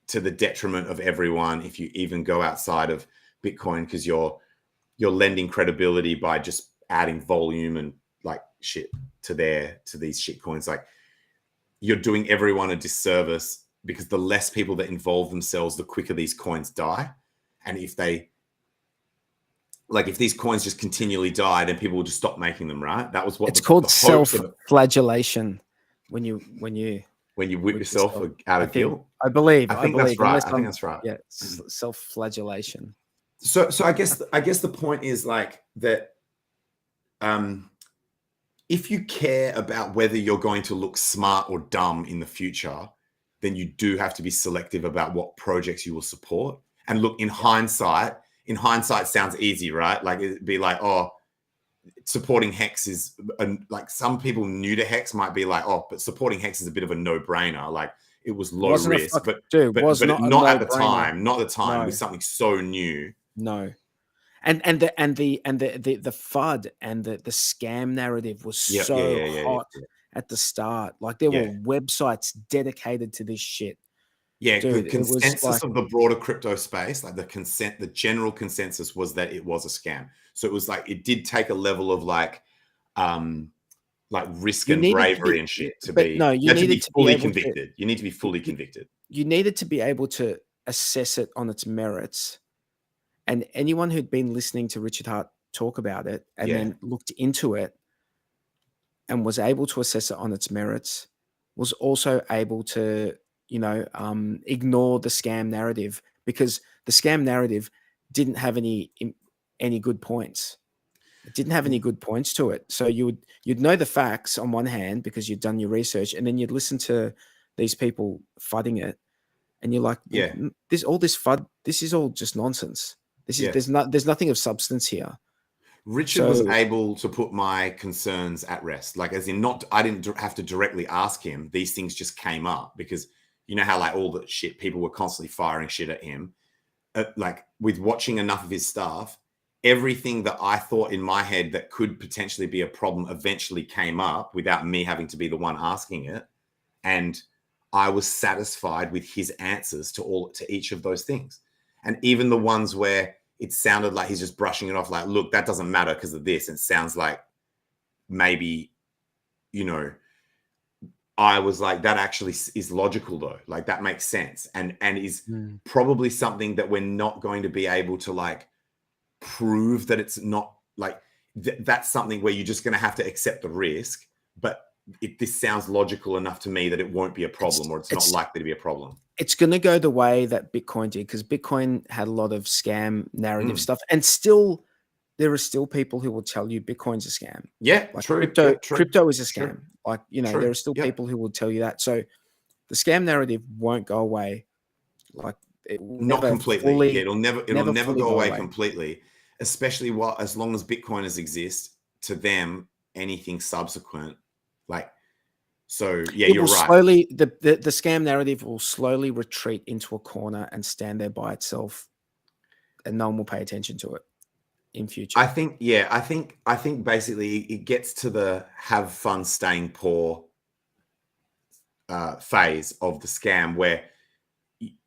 to the detriment of everyone. If you even go outside of Bitcoin, because you're lending credibility by just adding volume and like shit to these shit coins. Like you're doing everyone a disservice because the less people that involve themselves, the quicker these coins die. And if these coins just continually die, then people will just stop making them, right? That was what it's called self-flagellation when you whip yourself out of guilt. I believe that's right. I think that's right. Yeah, self-flagellation. So I guess the point is like that. If you care about whether you're going to look smart or dumb in the future, then you do have to be selective about what projects you will support. And look, in hindsight sounds easy, right? Like it'd be like, oh, supporting HEX is like some people new to HEX might be like, oh, but supporting HEX is a bit of a no-brainer. Like it was low risk, but not at the time. Not at the time with something so new. No. And the FUD and the scam narrative was hot at the start. Like there were websites dedicated to this shit. Yeah, dude, the consensus of the broader crypto space, like the general consensus was that it was a scam. So it was like it did take a level of like risk and bravery and shit to be. No, you needed to be fully convicted. You need to be fully convicted. You needed to be able to assess it on its merits. And anyone who'd been listening to Richard Hart talk about it and then looked into it and was able to assess it on its merits was also able to, ignore the scam narrative, because the scam narrative didn't have any good points. It didn't have any good points to it. So you'd know the facts on one hand because you'd done your research, and then you'd listen to these people fudding it, and you're like, this FUD, this is all just nonsense. There's nothing of substance here. Richard was able to put my concerns at rest. Like, as in, I didn't have to directly ask him. These things just came up because you know how like all the shit, people were constantly firing shit at him. Like with watching enough of his stuff, everything that I thought in my head that could potentially be a problem eventually came up without me having to be the one asking it. And I was satisfied with his answers to each of those things. And even the ones where it sounded like he's just brushing it off, like, look, that doesn't matter because of this. It sounds like maybe, I was like, that actually is logical though. Like that makes sense. And is probably something that we're not going to be able to like prove that it's not like, that's something where you're just going to have to accept the risk. But this sounds logical enough to me that it won't be a problem, or it's not likely to be a problem. It's going to go the way that Bitcoin did, because Bitcoin had a lot of scam narrative stuff, and still there are still people who will tell you Bitcoin's a scam. Yeah, like true. Crypto is a scam. True. Like, there are still people who will tell you that. So the scam narrative won't go away. Like it will not completely. It'll never go away completely, especially as long as Bitcoiners exist. To them, anything subsequent, like. So you're right. Slowly, the scam narrative will slowly retreat into a corner and stand there by itself, and no one will pay attention to it. in future. I think basically it gets to the have fun staying poor phase of the scam where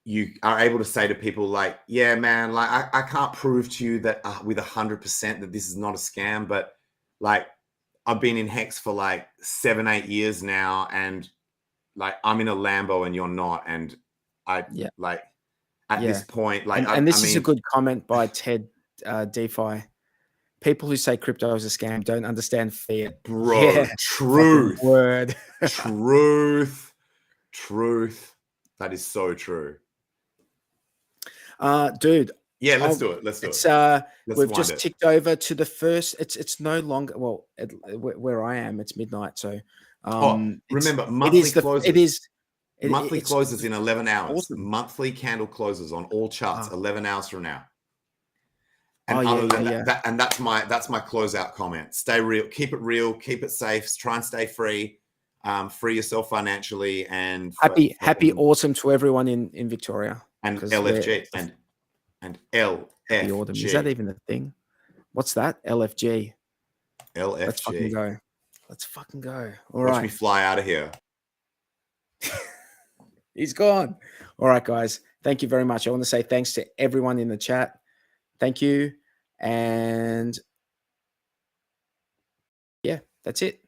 you are able to say to people like, yeah, man, like I can't prove to you that with 100% that this is not a scam, but like I've been in HEX for like 7-8 years now, and like I'm in a Lambo and you're not, and like at this point, like and this is a good comment by Ted DeFi. People who say crypto is a scam don't understand fiat. Bro, Yeah, truth. Word. Truth. That is so true. Dude. Yeah, let's do it. Let's do it. We've just ticked over to the first. It's no longer, well, where I am, it's midnight. So remember, monthly closes. Monthly closes in 11 hours. Awesome. Monthly candle closes on all charts 11 hours from now. And and that's my closeout comment. Stay real, keep it safe, try and stay free, free yourself financially, and happy autumn to everyone in Victoria. And LFG and LFG. Is that even a thing? What's that? LFG. LFG. Let's fucking go. All right. Watch me fly out of here. He's gone. All right, guys. Thank you very much. I want to say thanks to everyone in the chat. Thank you. And yeah, that's it.